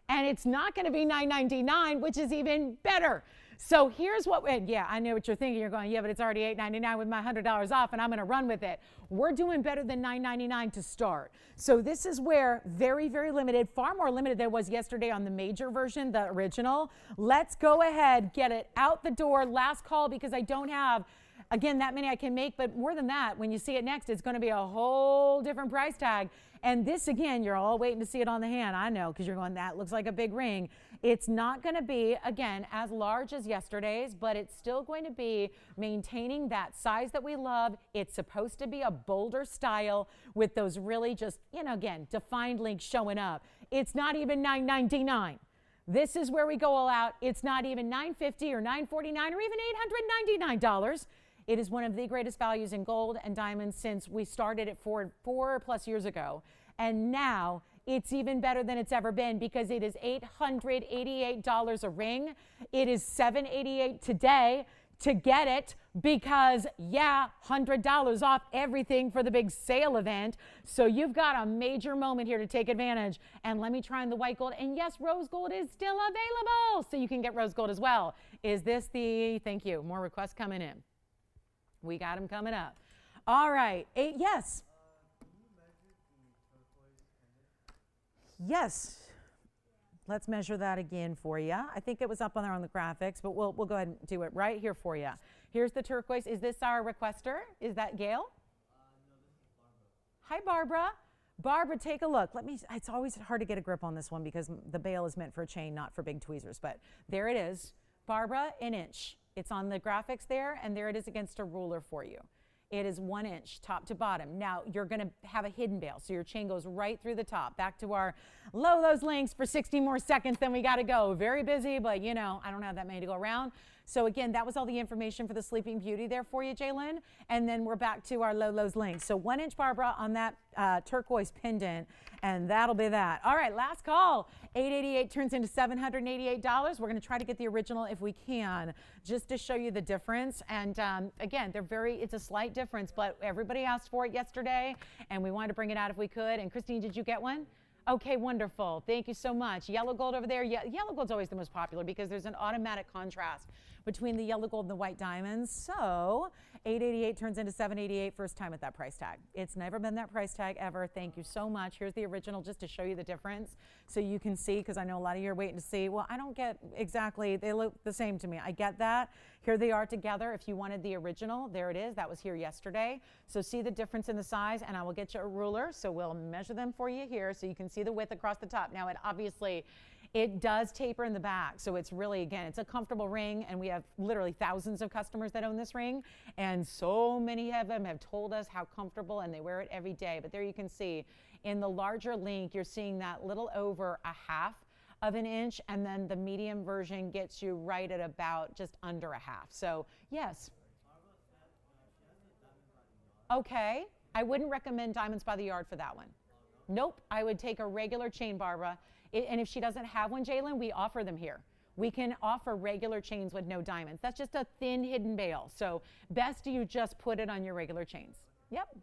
And it's not going to be $9.99, which is even better. So here's what, yeah, I know what you're thinking. You're going, yeah, but it's already $8.99 with my $100 off, and I'm going to run with it. We're doing better than $9.99 to start. So this is where very, very limited, far more limited than it was yesterday on the major version, the original. Let's go ahead, get it out the door. Last call, because I don't have, again, that many I can make, but more than that, when you see it next, it's going to be a whole different price tag. And this, again, you're all waiting to see it on the hand. I know, because you're going, that looks like a big ring. It's not going to be, again, as large as yesterday's, but it's still going to be maintaining that size that we love. It's supposed to be a bolder style with those really just, again, defined links showing up. It's not even $9.99. This is where we go all out. It's not even $9.50 or $9.49 or even $899. It is one of the greatest values in gold and diamonds since we started it 4+ years ago. And now it's even better than it's ever been because it is $888 a ring. It is $788 today. To get it, because, yeah, $100 off everything for the big sale event. So you've got a major moment here to take advantage. And let me try on the white gold. And yes, rose gold is still available, so you can get rose gold as well. Is this the, thank you, more requests coming in. We got them coming up. All right, yes. Yes. Let's measure that again for you. I think it was up on there on the graphics, but we'll go ahead and do it right here for you. Here's the turquoise. Is this our requester? Is that Gail? No, this is Barbara. Hi, Barbara. Barbara, take a look. It's always hard to get a grip on this one because the bail is meant for a chain, not for big tweezers, but there it is. Barbara, an inch. It's on the graphics there, and there it is against a ruler for you. It is 1 inch top to bottom. Now you're going to have a hidden bail, so your chain goes right through the top. Back to our low those links for 60 more seconds, then we got to go. Very busy, but you know, I don't have that many to go around. So again, that was all the information for the Sleeping Beauty there for you, Jalen. And then we're back to our low lows links. So 1 inch Barbara on that turquoise pendant, and that'll be that. All right, last call. $888 turns into $788. We're going to try to get the original if we can, just to show you the difference. And again, it's a slight difference, but everybody asked for it yesterday, and we wanted to bring it out if we could. And Christine, did you get one? Okay, wonderful. Thank you so much. Yellow gold over there. Yellow gold's always the most popular because there's an automatic contrast between the yellow gold and the white diamonds. So $888 turns into $788, first time at that price tag. It's never been that price tag ever. Thank you so much. Here's the original just to show you the difference so you can see, because I know a lot of you are waiting to see. Well, I don't get exactly, they look the same to me. I get that. Here they are together. If you wanted the original, there it is. That was here yesterday. So see the difference in the size, and I will get you a ruler. So we'll measure them for you here so you can see the width across the top. Now it does taper in the back. So it's really, again, it's a comfortable ring, and we have literally thousands of customers that own this ring, and so many of them have told us how comfortable, and they wear it every day. But there you can see in the larger link, you're seeing that little over a half of an inch, and then the medium version gets you right at about just under a half. So yes. Okay, I wouldn't recommend diamonds by the yard for that one. Nope, I would take a regular chain, Barbara. And if she doesn't have one, Jalen, we offer them here. We can offer regular chains with no diamonds. That's just a thin hidden bail. So best you just put it on your regular chains. Yep.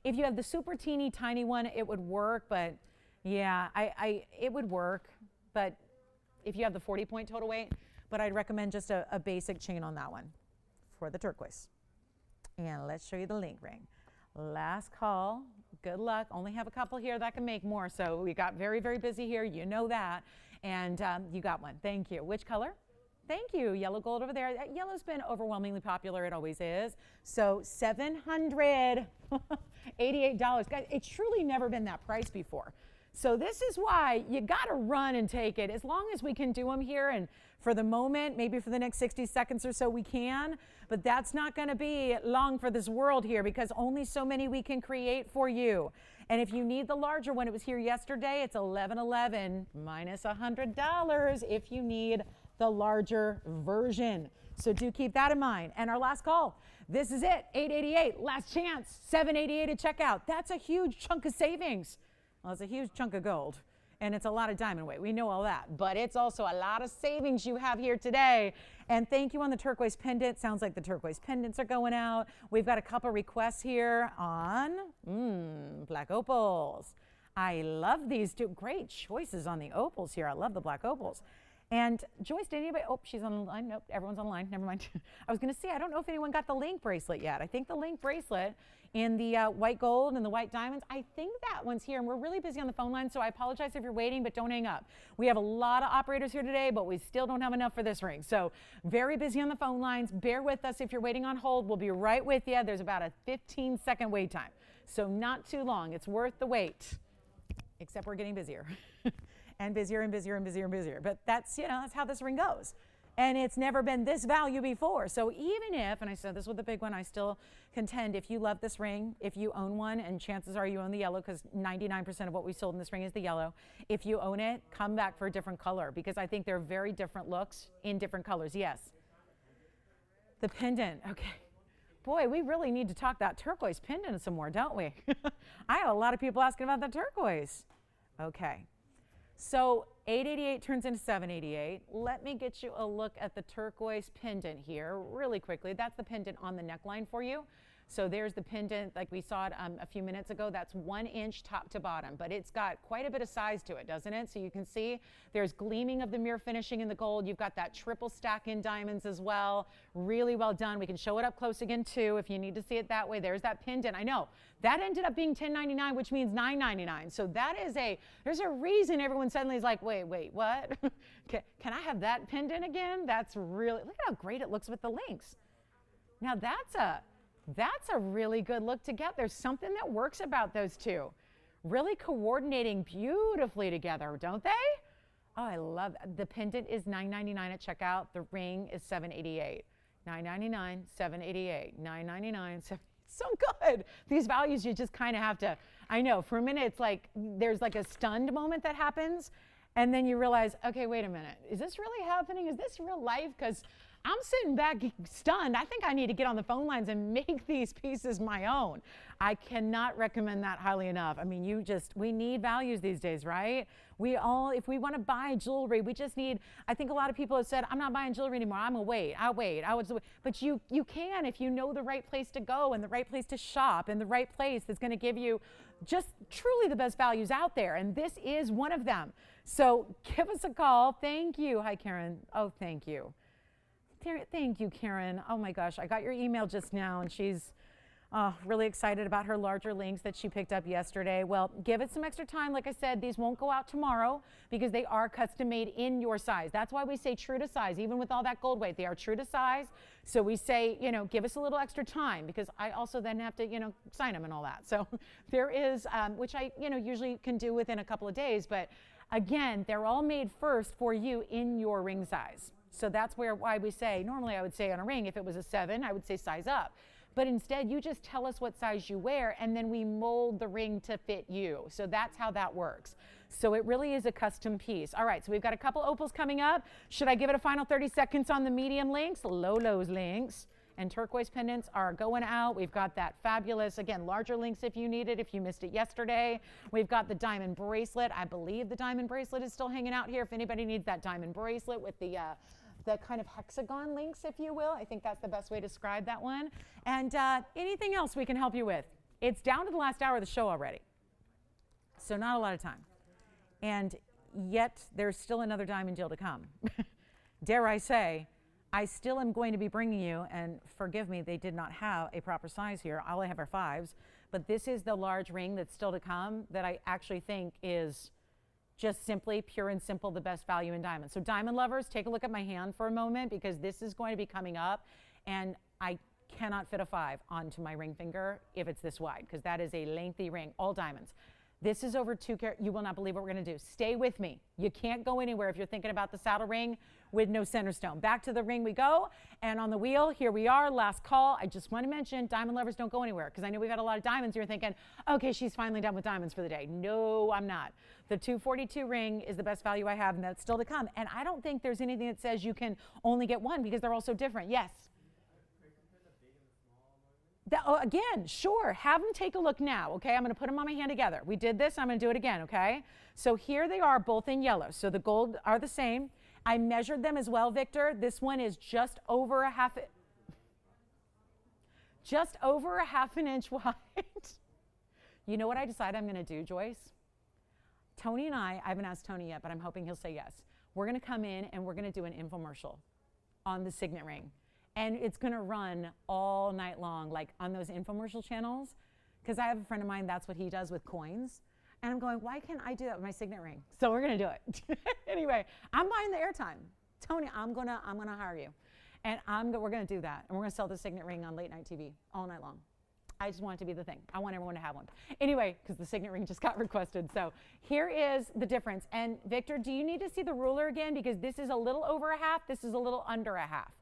If you have the super teeny tiny one, it would work, but yeah, it would work. But if you have the 40-point total weight, but I'd recommend just a basic chain on that one for the turquoise. And let's show you the link ring. Last call. Good luck. Only have a couple here that can make more. So we got very, very busy here. You know that. And you got one. Thank you. Which color? Thank you. Yellow gold over there. Yellow's been overwhelmingly popular. It always is. So $788. Guys, it's truly never been that price before. So this is why you got to run and take it. As long as we can do them here, and for the moment, maybe for the next 60 seconds or so we can, but that's not going to be long for this world here because only so many we can create for you. And if you need the larger one, it was here yesterday, it's $1111 minus $100 if you need the larger version. So do keep that in mind. And our last call, this is it, $888, last chance, $788 at checkout. That's a huge chunk of savings. Well, it's a huge chunk of gold, and it's a lot of diamond weight. We know all that, but it's also a lot of savings you have here today. And thank you on the turquoise pendant. Sounds like the turquoise pendants are going out. We've got a couple requests here on black opals. I love these two. Great choices on the opals here. I love the black opals. And Joyce, did anybody, oh, she's on the line. Nope, everyone's online. Never mind. I was going to say, I don't know if anyone got the link bracelet yet. I think the link bracelet in the white gold and the white diamonds, I think that one's here. And we're really busy on the phone line, so I apologize if you're waiting, but don't hang up. We have a lot of operators here today, but we still don't have enough for this ring. So very busy on the phone lines. Bear with us if you're waiting on hold. We'll be right with you. There's about a 15-second wait time. So not too long. It's worth the wait, except we're getting busier. And busier and busier and busier and busier. But that's, that's how this ring goes. And it's never been this value before. So even if, and I said this with the big one, I still contend if you love this ring, if you own one, and chances are you own the yellow because 99% of what we sold in this ring is the yellow. If you own it, come back for a different color because I think they're very different looks in different colors. Yes. The pendant. Okay. Boy, we really need to talk that turquoise pendant some more, don't we? I have a lot of people asking about the turquoise. Okay. So 888 turns into 788. Let me get you a look at the turquoise pendant here really quickly. That's the pendant on the neckline for you. So there's the pendant like we saw it a few minutes ago. That's 1 inch top to bottom, but it's got quite a bit of size to it, doesn't it? So you can see there's gleaming of the mirror finishing in the gold. You've got that triple stack in diamonds as well. Really well done. We can show it up close again too if you need to see it that way. There's that pendant. I know that ended up being $10.99, which means $9.99. So that is there's a reason everyone suddenly is like, wait, what? Can I have that pendant again? That's really, look at how great it looks with the links. Now that's a really good look together. There's something that works about those two. Really coordinating beautifully together, don't they? Oh, I love that. The pendant is $9.99 at checkout. The ring is $7.88. $9.99, $7.88, $9.99, so good. These values you just kind of have to, I know, for a minute it's like there's like a stunned moment that happens, and then you realize, okay, wait a minute. Is this really happening? Is this real life? Because I'm sitting back stunned. I think I need to get on the phone lines and make these pieces my own. I cannot recommend that highly enough. I mean, we need values these days, right? If we want to buy jewelry, we just need, I think a lot of people have said, I'm not buying jewelry anymore. I'll wait. But you can if you know the right place to go and the right place to shop and the right place that's going to give you just truly the best values out there. And this is one of them. So give us a call. Thank you. Hi, Karen. Oh, thank you. Thank you, Karen. Oh my gosh, I got your email just now, and she's really excited about her larger links that she picked up yesterday. Well, give it some extra time. Like I said, these won't go out tomorrow because they are custom made in your size. That's why we say true to size. Even with all that gold weight, they are true to size. So we say, give us a little extra time because I also then have to, sign them and all that. So there is, which I, usually can do within a couple of days. But again, they're all made first for you in your ring size. So that's why we say, normally I would say on a ring, if it was a 7, I would say size up. But instead, you just tell us what size you wear, and then we mold the ring to fit you. So that's how that works. So it really is a custom piece. All right, so we've got a couple opals coming up. Should I give it a final 30 seconds on the medium links? Lolo's links. And turquoise pendants are going out. We've got that fabulous, again, larger links if you need it, if you missed it yesterday. We've got the diamond bracelet. I believe the diamond bracelet is still hanging out here. If anybody needs that diamond bracelet with the kind of hexagon links, if you will. I think that's the best way to describe that one. And anything else we can help you with. It's down to the last hour of the show already. So not a lot of time. And yet there's still another diamond deal to come. Dare I say, I still am going to be bringing you, and forgive me, they did not have a proper size here. All I have are 5s. But this is the large ring that's still to come that I actually think is just simply, pure and simple, the best value in diamonds. So diamond lovers, take a look at my hand for a moment because this is going to be coming up, and I cannot fit a 5 onto my ring finger if it's this wide because that is a lengthy ring, all diamonds. This is over 2 carat. You will not believe what we're going to do. Stay with me. You can't go anywhere if you're thinking about the saddle ring with no center stone. Back to the ring we go. And on the wheel, here we are. Last call. I just want to mention, diamond lovers don't go anywhere because I know we've had a lot of diamonds. You're thinking, okay, she's finally done with diamonds for the day. No, I'm not. The 242 ring is the best value I have, and that's still to come. And I don't think there's anything that says you can only get one because they're all so different. Yes? Again, sure, have them take a look now, okay? I'm going to put them on my hand together. We did this, I'm going to do it again, okay? So here they are, both in yellow. So the gold are the same. I measured them as well, Victor. This one is just over a half an inch wide. You know what I decided I'm going to do, Joyce? Tony and I haven't asked Tony yet, but I'm hoping he'll say yes. We're going to come in and we're going to do an infomercial on the signet ring. And it's going to run all night long, like on those infomercial channels. Because I have a friend of mine, that's what he does with coins. And I'm going, why can't I do that with my signet ring? So we're going to do it. Anyway, I'm buying the airtime. Tony, I'm gonna hire you. And we're going to do that. And we're going to sell the signet ring on late night TV all night long. I just want it to be the thing. I want everyone to have one. Anyway, because the signet ring just got requested. So here is the difference. And Victor, do you need to see the ruler again? Because this is a little over a half. This is a little under a half.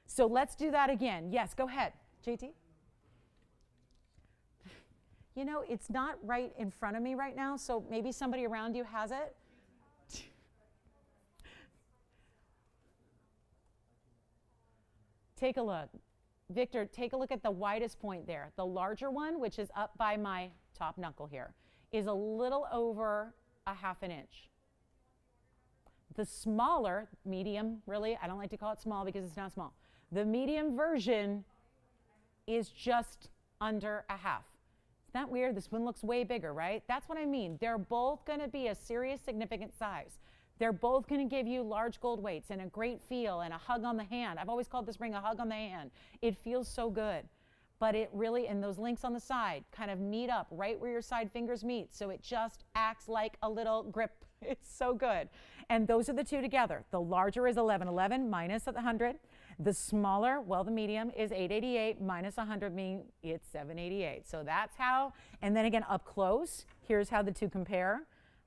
So let's do that again. Yes, go ahead. JT? You know, it's not right in front of me right now, so maybe somebody around you has it. Take a look. Victor, take a look at the widest point there. The larger one, which is up by my top knuckle here, is a little over a half an inch. The smaller, medium, really, I don't like to call it small because it's not small. The medium version is just under a half. Isn't that weird? This one looks way bigger, right? That's what I mean. They're both going to be a serious, significant size. They're both going to give you large gold weights and a great feel and a hug on the hand. I've always called this ring a hug on the hand. It feels so good. But it really, and those links on the side kind of meet up right where your side fingers meet. So it just acts like a little grip. It's so good. And those are the two together. The larger is 1111 minus 100. The smaller, well, the medium is 888 minus 100, meaning it's 788. So that's how, and then again, up close, here's how the two compare.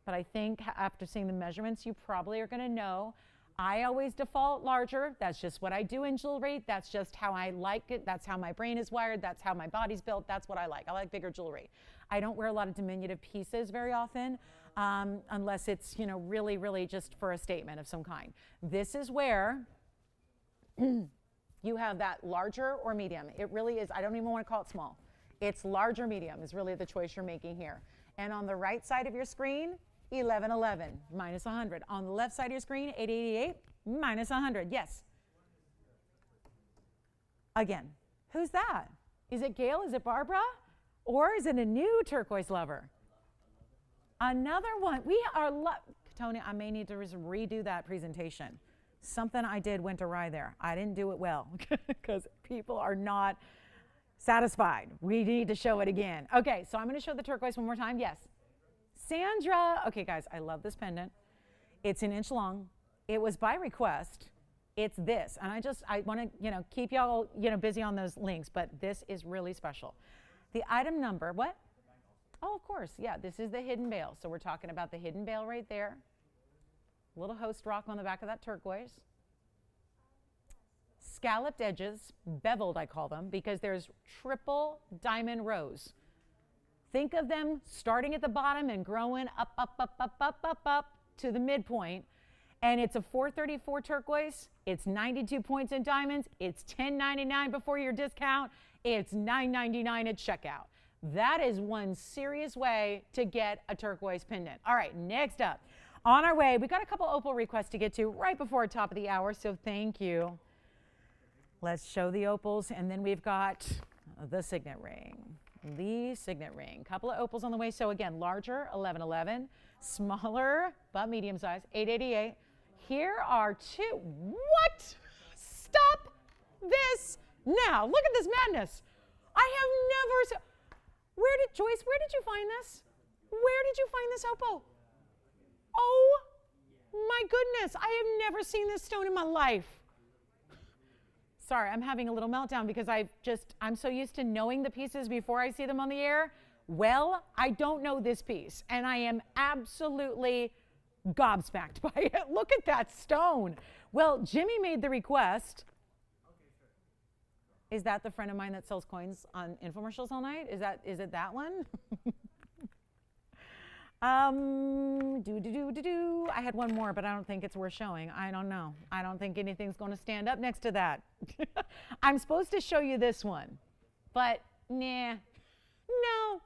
But I think after seeing the measurements, you probably are going to know. I always default larger. That's just what I do in jewelry. That's just how I like it. That's how my brain is wired. That's how my body's built. That's what I like. I like bigger jewelry. I don't wear a lot of diminutive pieces very often, unless it's, you know, really, really just for a statement of some kind. This is where you have that larger or medium. It really is. I don't even want to call it small. It's large or medium is really the choice you're making here. And on the right side of your screen, 1111 minus 100. On the left side of your screen, 888 minus 100. Yes. Again, who's that? Is it Gail? Is it Barbara? Or is it a new turquoise lover? Another one. We are, Tony, I may need to redo that presentation. Something I did went awry there. I didn't do it well because people are not satisfied. We need to show it again. Okay, so I'm going to show the turquoise one more time. Yes. Sandra. Okay, guys, I love this pendant. It's an inch long. It was by request. It's this, and I want to, you know, keep y'all, you know, busy on those links, but this is really special. The item number, what? Oh, of course, yeah, this is the hidden bail. So we're talking about the hidden bail right there. Little host rock on the back of that turquoise. Scalloped edges, beveled I call them, because there's triple diamond rows. Think of them starting at the bottom and growing up to the midpoint. And it's a 434 turquoise. It's 92 points in diamonds. It's $10.99 before your discount. It's $9.99 at checkout. That is one serious way to get a turquoise pendant. All right, next up. On our way, we got a couple opal requests to get to right before top of the hour, so thank you. Let's show the opals, and then we've got the signet ring. The signet ring. Couple of opals on the way. So again, larger, 1111. Smaller, but medium size, 888. Here are two. What? Stop this now. Look at this madness. I have never. Joyce, where did you find this? Where did you find this opal? Oh my goodness. I have never seen this stone in my life. Sorry, I'm having a little meltdown because I'm so used to knowing the pieces before I see them on the air. Well, I don't know this piece, and I am absolutely gobsmacked by it. Look at that stone. Well, Jimmy made the request. Okay, sure. Is that the friend of mine that sells coins on infomercials all night? Is it that one? I had one more, but I don't think it's worth showing. I don't know. I don't think anything's going to stand up next to that. I'm supposed to show you this one, but nah, no.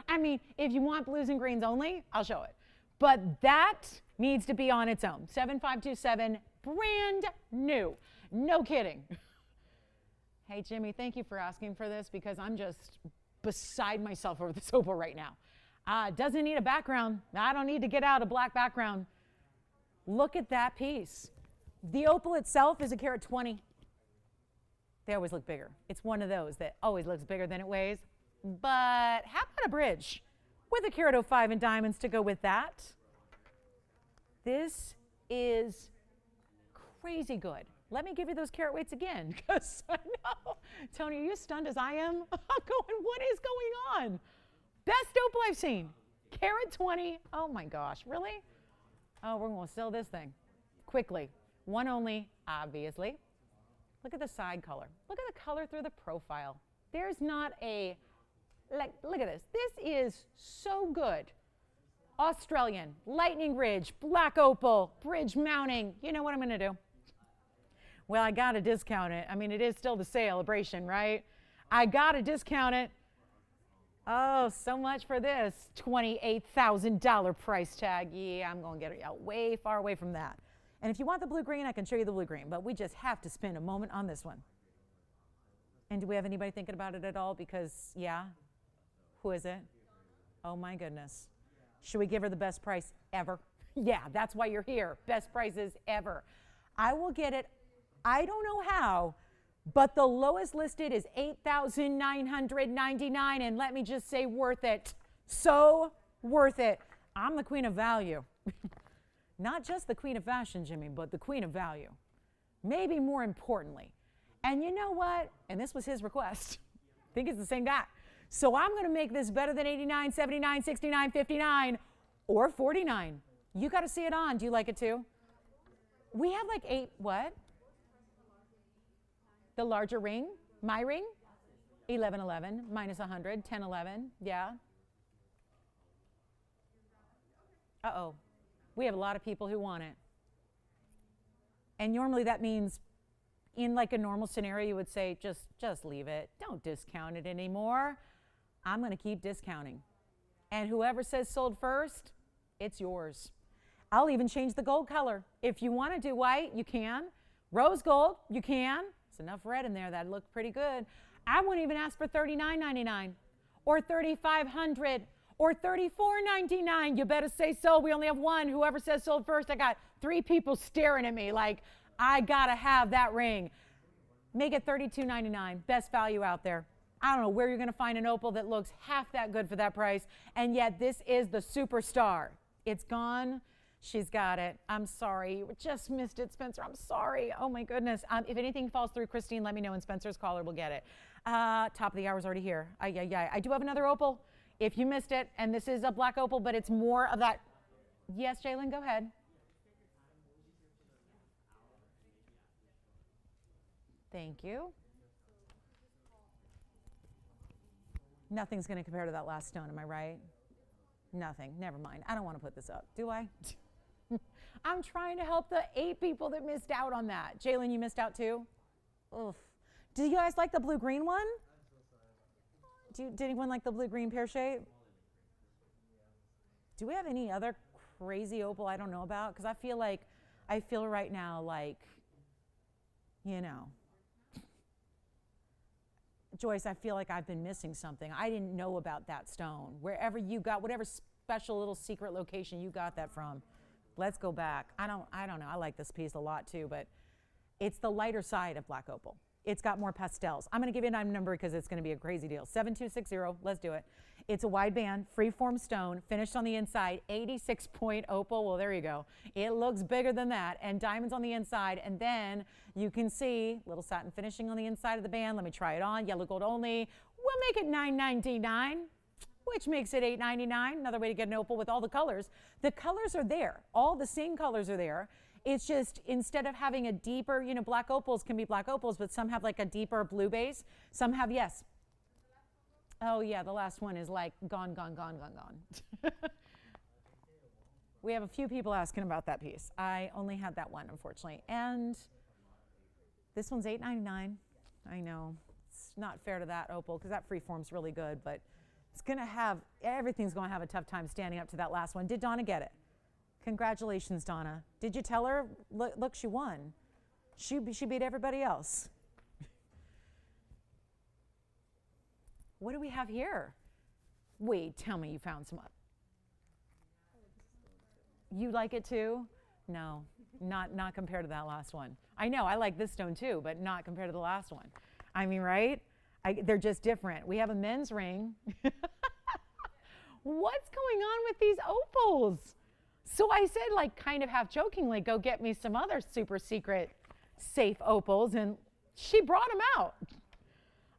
I mean, if you want blues and greens only, I'll show it. But that needs to be on its own. 7527, brand new. No kidding. Hey, Jimmy, thank you for asking for this because I'm just beside myself over this opal right now. Doesn't need a background. I don't need to get out a black background. Look at that piece. The opal itself is a carat 20. They always look bigger. It's one of those that always looks bigger than it weighs. But how about a bridge with a carat 05 in diamonds to go with that? This is crazy good. Let me give you those carat weights again because I know. Tony, are you stunned as I am? I'm going, what is going on? Best opal I've seen. Carat 20. Oh my gosh, really? Oh, we're going to sell this thing quickly. One only, obviously. Look at the side color. Look at the color through the profile. There's not a, look at this. This is so good. Australian, lightning ridge, black opal, bridge mounting. You know what I'm going to do? Well, I got to discount it. I mean, it is still the celebration, right? I got to discount it. Oh, so much for this $28,000 price tag. Yeah, I'm going to get it out way far away from that. And if you want the blue-green, I can show you the blue-green, but we just have to spend a moment on this one. And do we have anybody thinking about it at all? Because, yeah, who is it? Oh, my goodness. Should we give her the best price ever? Yeah, that's why you're here. Best prices ever. I will get it. I don't know how, but the lowest listed is $8,999, and let me just say worth it. So worth it. I'm the queen of value. Not just the queen of fashion, Jimmy, but the queen of value. Maybe more importantly. And you know what? And this was his request. I think it's the same guy. So I'm going to make this better than 89, 79, 69, 59, or 49. You got to see it on. Do you like it too? We have like 8, what? The larger ring? My ring? 1111 minus 100, 1011. Yeah. Uh-oh. We have a lot of people who want it. And normally that means in like a normal scenario, you would say, just leave it. Don't discount it anymore. I'm going to keep discounting. And whoever says sold first, it's yours. I'll even change the gold color. If you want to do white, you can. Rose gold, you can. There's enough red in there that look pretty good. I wouldn't even ask for $39.99 or $3,500 or $34.99. You better say sold. We only have one. Whoever says sold first, I got 3 people staring at me like, I got to have that ring. Make it $32.99. Best value out there. I don't know where you're going to find an opal that looks half that good for that price, and yet this is the superstar. It's gone. She's got it. I'm sorry. You just missed it, Spencer. I'm sorry. Oh, my goodness. If anything falls through, Christine, let me know, and Spencer's caller will get it. Top of the hour is already here. I do have another opal. If you missed it, and this is a black opal, but it's more of that. Yes, Jalen, go ahead. Thank you. Nothing's going to compare to that last stone, am I right? Nothing. Never mind. I don't want to put this up, do I? I'm trying to help the 8 people that missed out on that. Jalen, you missed out too? Oof. Do you guys like the blue-green one? Did anyone like the blue-green pear shape? Do we have any other crazy opal I don't know about? Because I feel right now like, you know, Joyce, I feel like I've been missing something. I didn't know about that stone. Wherever you got, whatever special little secret location you got that from, let's go back. I don't know. I like this piece a lot too, but it's the lighter side of black opal. It's got more pastels. I'm going to give you a number because it's going to be a crazy deal. 7260. Let's do it. It's a wide band, free-form stone, finished on the inside, 86-point opal. Well, there you go. It looks bigger than that, and diamonds on the inside. And then you can see little satin finishing on the inside of the band. Let me try it on. Yellow gold only. We'll make it $9.99, which makes it $8.99. Another way to get an opal with all the colors. The colors are there. All the same colors are there. It's just instead of having a deeper, you know, black opals can be black opals, but some have like a deeper blue base. Some have, yes. Oh, yeah, the last one is like gone. We have a few people asking about that piece. I only had that one, unfortunately. And this one's $8.99. I know. It's not fair to that opal because that freeform's really good, but it's going to have, everything's going to have a tough time standing up to that last one. Did Donna get it? Congratulations, Donna. Did you tell her? Look, she won. She beat everybody else. What do we have here? Wait, tell me you found some. You like it too? No, not compared to that last one. I know, I like this stone too, but not compared to the last one. I mean, right? They're just different. We have a men's ring. What's going on with these opals? So I said, like, kind of half jokingly, go get me some other super secret safe opals, and she brought them out.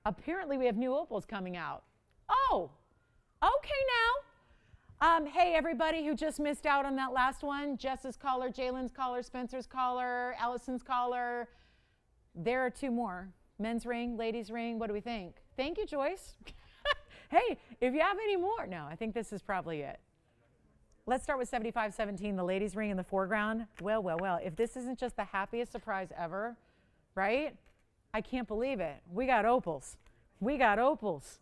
Apparently, we have new opals coming out. Oh, okay now. Hey, everybody who just missed out on that last one, Jess's caller, Jalen's caller, Spencer's caller, Allison's caller. There are 2 more. Men's ring, ladies' ring. What do we think? Thank you, Joyce. Hey, if you have any more. No, I think this is probably it. Let's start with 7517, the ladies' ring in the foreground. Well, if this isn't just the happiest surprise ever, right? I can't believe it. We got opals. We got opals.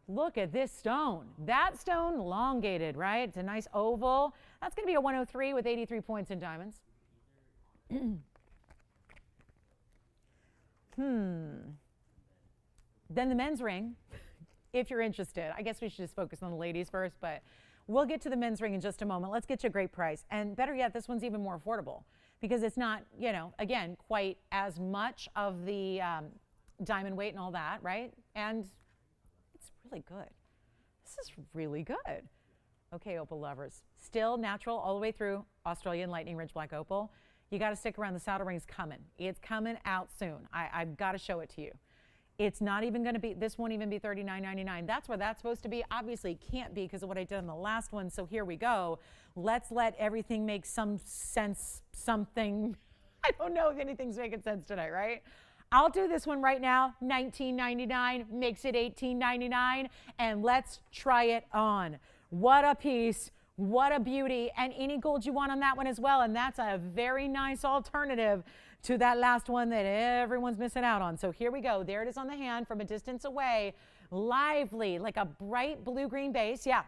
Look at this stone. That stone elongated, right? It's a nice oval. That's going to be a 103 with 83 points in diamonds. Then the men's ring, if you're interested. I guess we should just focus on the ladies first, but we'll get to the men's ring in just a moment. Let's get you a great price. And better yet, this one's even more affordable because it's not, you know, again, quite as much of the diamond weight and all that, right? And it's really good. This is really good. Okay, opal lovers. Still natural all the way through Australian Lightning Ridge Black Opal. You got to stick around. The saddle ring's coming. It's coming out soon. I've got to show it to you. It's not even going to be, this won't even be $39.99. That's where that's supposed to be. Obviously can't be because of what I did on the last one. So here we go. Let's let everything make some sense, something. I don't know if anything's making sense tonight, right? I'll do this one right now. $19.99 makes it $18.99. And let's try it on. What a piece. What a beauty. And any gold you want on that one as well. And that's a very nice alternative to that last one that everyone's missing out on. So here we go. There it is on the hand from a distance away. Lively, like a bright blue-green base. Yeah,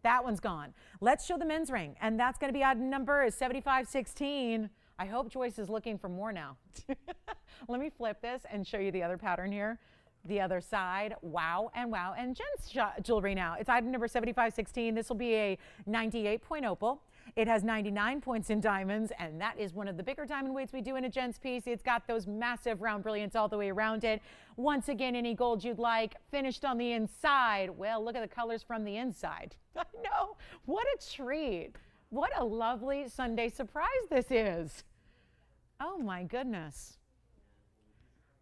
that one's gone. Let's show the men's ring. And that's going to be item number 7516. I hope Joyce is looking for more now. Let me flip this and show you the other pattern here. The other side. Wow and wow. And Jen's jewelry now. It's item number 7516. This will be a 98-point opal. It has 99 points in diamonds, and that is one of the bigger diamond weights we do in a Jen's piece. It's got those massive round brilliants all the way around it. Once again, any gold you'd like, finished on the inside. Well, look at the colors from the inside. I know. What a treat. What a lovely Sunday surprise this is. Oh, my goodness.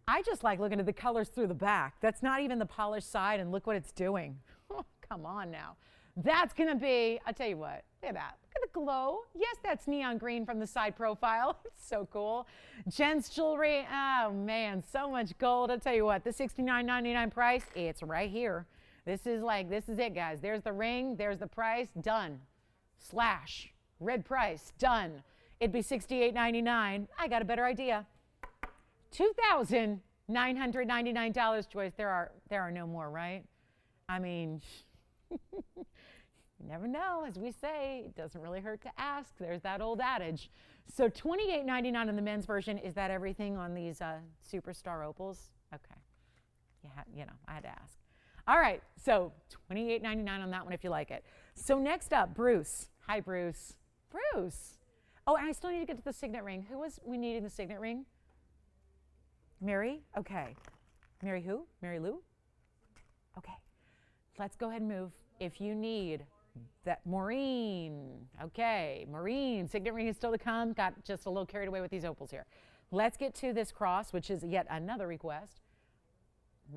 I just like looking at the colors through the back. That's not even the polished side, and look what it's doing. Oh, come on now. That's going to be, I'll tell you what, look at that. Look at the glow. Yes, that's neon green from the side profile. It's so cool. Jen's jewelry, oh man, so much gold. I'll tell you what, the $69.99 price, it's right here. This is it, guys. There's the ring, there's the price, done. Slash, red price, done. It'd be $68.99. I got a better idea. $2,999, Joyce. There are no more, right? I mean, you never know. As we say, it doesn't really hurt to ask. There's that old adage. So $28.99 in the men's version. Is that everything on these superstar opals? Okay. You know, I had to ask. All right. So $28.99 on that one if you like it. So next up, Bruce. Hi, Bruce. Bruce. Oh, and I still need to get to the signet ring. Who was we needing the signet ring? Mary? Okay. Mary who? Mary Lou? Okay. Let's go ahead and move. If you need that, Maureen. Okay. Maureen, signet ring is still to come. Got just a little carried away with these opals here. Let's get to this cross, which is yet another request.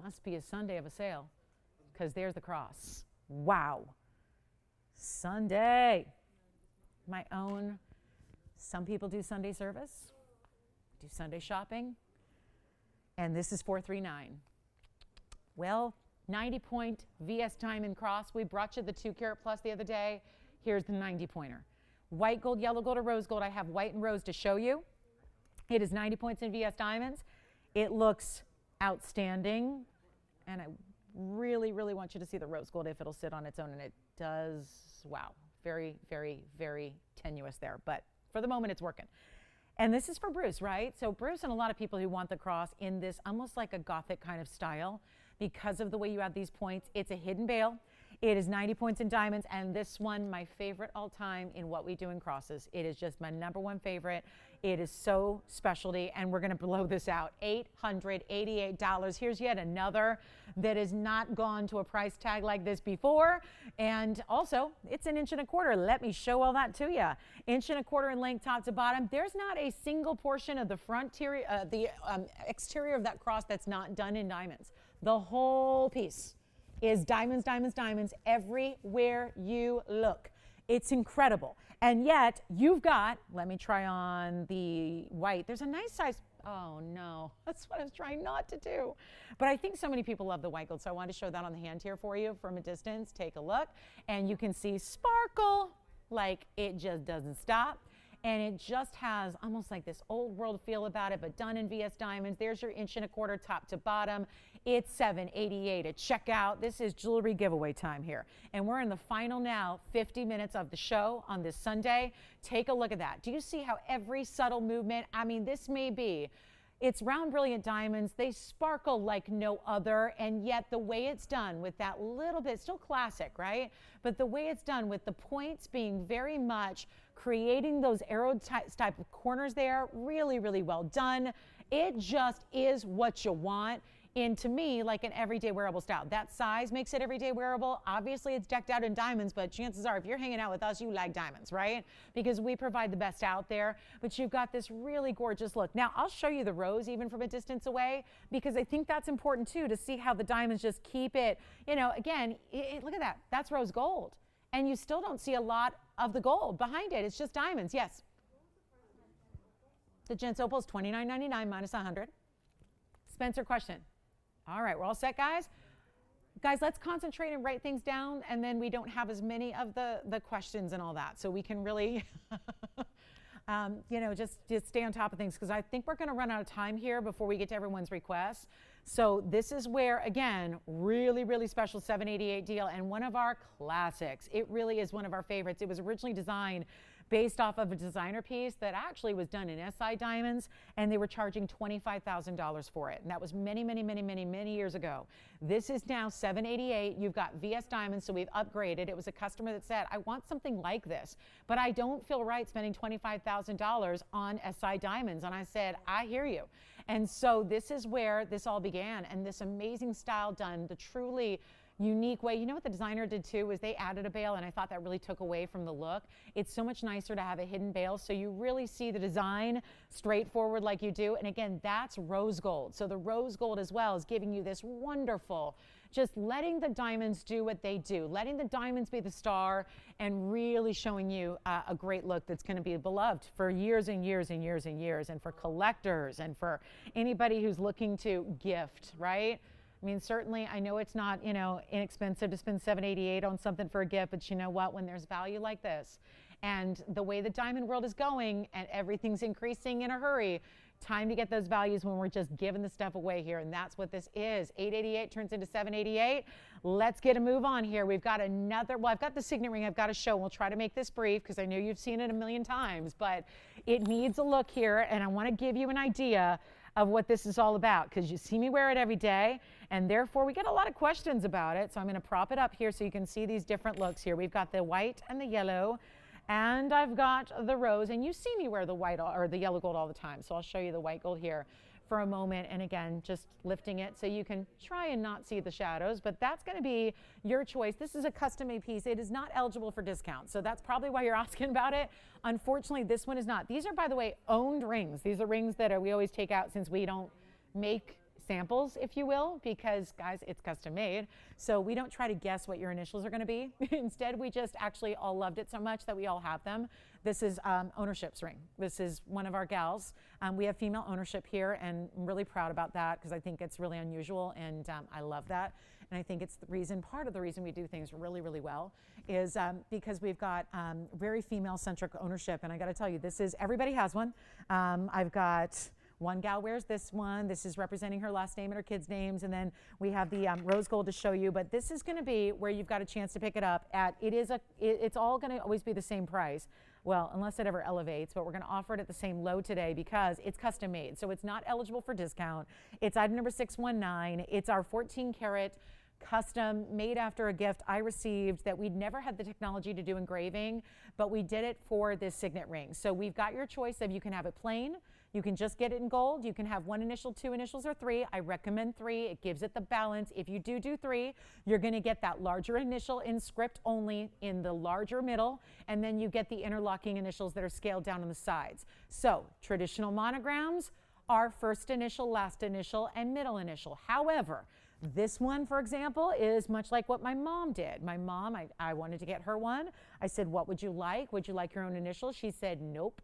Must be a Sunday of a sale because there's the cross. Wow. Sunday. My own. Some people do Sunday service, do Sunday shopping. And this is 439. Well, 90-point VS Diamond Cross. We brought you the 2-carat plus the other day. Here's the 90-pointer. White gold, yellow gold, or rose gold. I have white and rose to show you. It is 90 points in VS Diamonds. It looks outstanding. And I really, really want you to see the rose gold if it'll sit on its own. And it does, wow, very, very, very tenuous there. But for the moment, it's working. And this is for Bruce, right? So Bruce and a lot of people who want the cross in this almost like a Gothic kind of style because of the way you have these points. It's a hidden bail. It is 90 points in diamonds. And this one, my favorite all time in what we do in crosses. It is just my #1 favorite. It is so specialty. And we're going to blow this out. $888. Here's yet another that has not gone to a price tag like this before. And also, it's 1 1/4 inches. Let me show all that to you. 1 1/4 inches in length, top to bottom. There's not a single portion of the exterior of that cross that's not done in diamonds. The whole piece is diamonds, diamonds, diamonds everywhere you look. It's incredible. And yet you've got, let me try on the white. There's a nice size. Oh no, that's what I was trying not to do. But I think so many people love the white gold. So I wanted to show that on the hand here for you from a distance. Take a look and you can see sparkle like it just doesn't stop. and it just has almost like this old world feel about it, but done in VS diamonds. There's your 1.25 inch top to bottom. It's $788 at checkout. This is jewelry giveaway time here, and we're in the final now 50 minutes of the show on this Sunday. Take a look at that. Do you see how every subtle movement, I mean, this may be, it's round brilliant diamonds. They sparkle like no other, and yet the way it's done with that little bit, still classic, right? But the way it's done with the points being very much creating those arrow type of corners there, really, really well done. It just is what you want in, to me, like an everyday wearable style. That size makes it everyday wearable. Obviously, it's decked out in diamonds, but chances are if you're hanging out with us, you like diamonds, right? Because we provide the best out there, but you've got this really gorgeous look. Now, I'll show you the rose even from a distance away, because I think that's important too, to see how the diamonds just keep it, you know, again, look at that. That's rose gold. And you still don't see a lot of the gold behind it. It's just diamonds. Yes? The gents opal is $29.99 minus 100. Spencer, question. All right, we're all set, guys? Guys, let's concentrate and write things down, and then we don't have as many of the questions and all that, so we can really, you know, just stay on top of things, because I think we're going to run out of time here before we get to everyone's requests. So this is where, again, really, really special $788 deal, and one of our classics. It really is one of our favorites. It was originally designed based off of a designer piece that actually was done in SI diamonds, and they were charging $25,000 for it. And that was many, many, many, many, many years ago. This is now $788. You've got VS diamonds, so we've upgraded. It was a customer that said, I want something like this, but I don't feel right spending $25,000 on SI diamonds. And I said, I hear you. And so this is where this all began, and this amazing style done the truly unique way. You know what the designer did too was they added a bail, and I thought that really took away from the look. It's so much nicer to have a hidden bail, so you really see the design straightforward like you do. And again, that's rose gold. So the rose gold as well is giving you this wonderful, just letting the diamonds do what they do, letting the diamonds be the star, and really showing you a great look that's going to be beloved for years and years and years and years, and for collectors and for anybody who's looking to gift, right? I mean, certainly, I know it's not, you know, inexpensive to spend $788 on something for a gift, but you know what? When there's value like this, and the way the diamond world is going, and everything's increasing in a hurry, time to get those values when we're just giving the stuff away here, and that's what this is. $888 turns into $788. Let's get a move on here. We've got another, well, I've got the signet ring I've got to show. We'll try to make this brief because I know you've seen it a million times, but it needs a look here, and I want to give you an idea of what this is all about, because you see me wear it every day, and therefore we get a lot of questions about it. So I'm going to prop it up here so you can see these different looks here. We've got the white and the yellow, and I've got the rose, and you see me wear the white or the yellow gold all the time. So I'll show you the white gold here for a moment, and again, just lifting it so you can try and not see the shadows, but that's going to be your choice. This is a custom-made piece. It is not eligible for discount, so that's probably why you're asking about it. Unfortunately, this one is not. These are, by the way, owned rings. These are rings that we always take out since we don't make samples, if you will, because, guys, it's custom made. So we don't try to guess what your initials are going to be. Instead, we just actually all loved it so much that we all have them. This is ownership's ring. This is one of our gals. We have female ownership here, and I'm really proud about that because I think it's really unusual, and I love that. And I think it's the reason, part of the reason we do things really, really well is because we've got very female-centric ownership. And I got to tell you, this is, everybody has one. I've got one gal wears this one. This is representing her last name and her kids' names. And then we have the rose gold to show you. But this is going to be where you've got a chance to pick it up at, it's all going to always be the same price. Well, unless it ever elevates, but we're going to offer it at the same low today because it's custom made. So it's not eligible for discount. It's item number 619. It's our 14 karat custom made after a gift I received that we'd never had the technology to do engraving, but we did it for this signet ring. So we've got your choice of, you can have it plain, you can just get it in gold, you can have one initial, two initials, or three. I recommend three. It gives it the balance. If you do three, you're going to get that larger initial in script only in the larger middle, and then you get the interlocking initials that are scaled down on the sides. So traditional monograms are first initial, last initial, and middle initial. However, this one, for example, is much like what my mom did. My mom, I wanted to get her one. I said, what would you like? Would you like your own initial? She said, nope.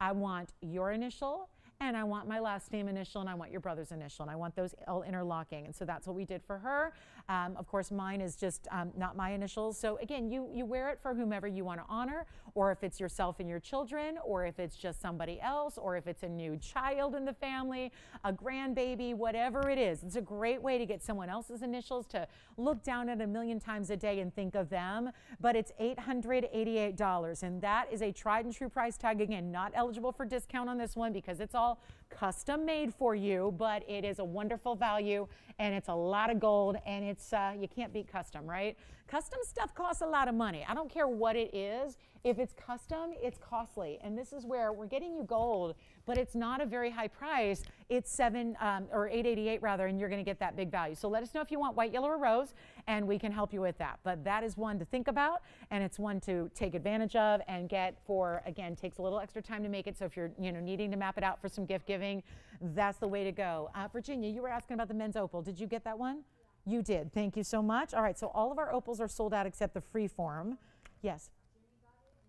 I want your initial and I want my last name initial, and I want your brother's initial, and I want those all interlocking. And so that's what we did for her. Of course, mine is just not my initials. So again, you wear it for whomever you want to honor, or if it's yourself and your children, or if it's just somebody else, or if it's a new child in the family, a grandbaby, whatever it is. It's a great way to get someone else's initials, to look down at a million times a day and think of them. But it's $888, and that is a tried and true price tag. Again, not eligible for discount on this one because it's all custom made for you, but it is a wonderful value, and it's a lot of gold, and it's you can't beat custom, right? Custom stuff costs a lot of money. I don't care what it is. If it's custom, it's costly, and this is where we're getting you gold, but it's not a very high price. It's $888 rather, and you're going to get that big value. So let us know if you want white, yellow, or rose, and we can help you with that. But that is one to think about, and it's one to take advantage of and get for, again, takes a little extra time to make it. So if you're needing to map it out for some gift giving, that's the way to go. Virginia, you were asking about the men's opal. Did you get that one? You did. Thank you so much. All right, so all of our opals are sold out except the free form. Yes.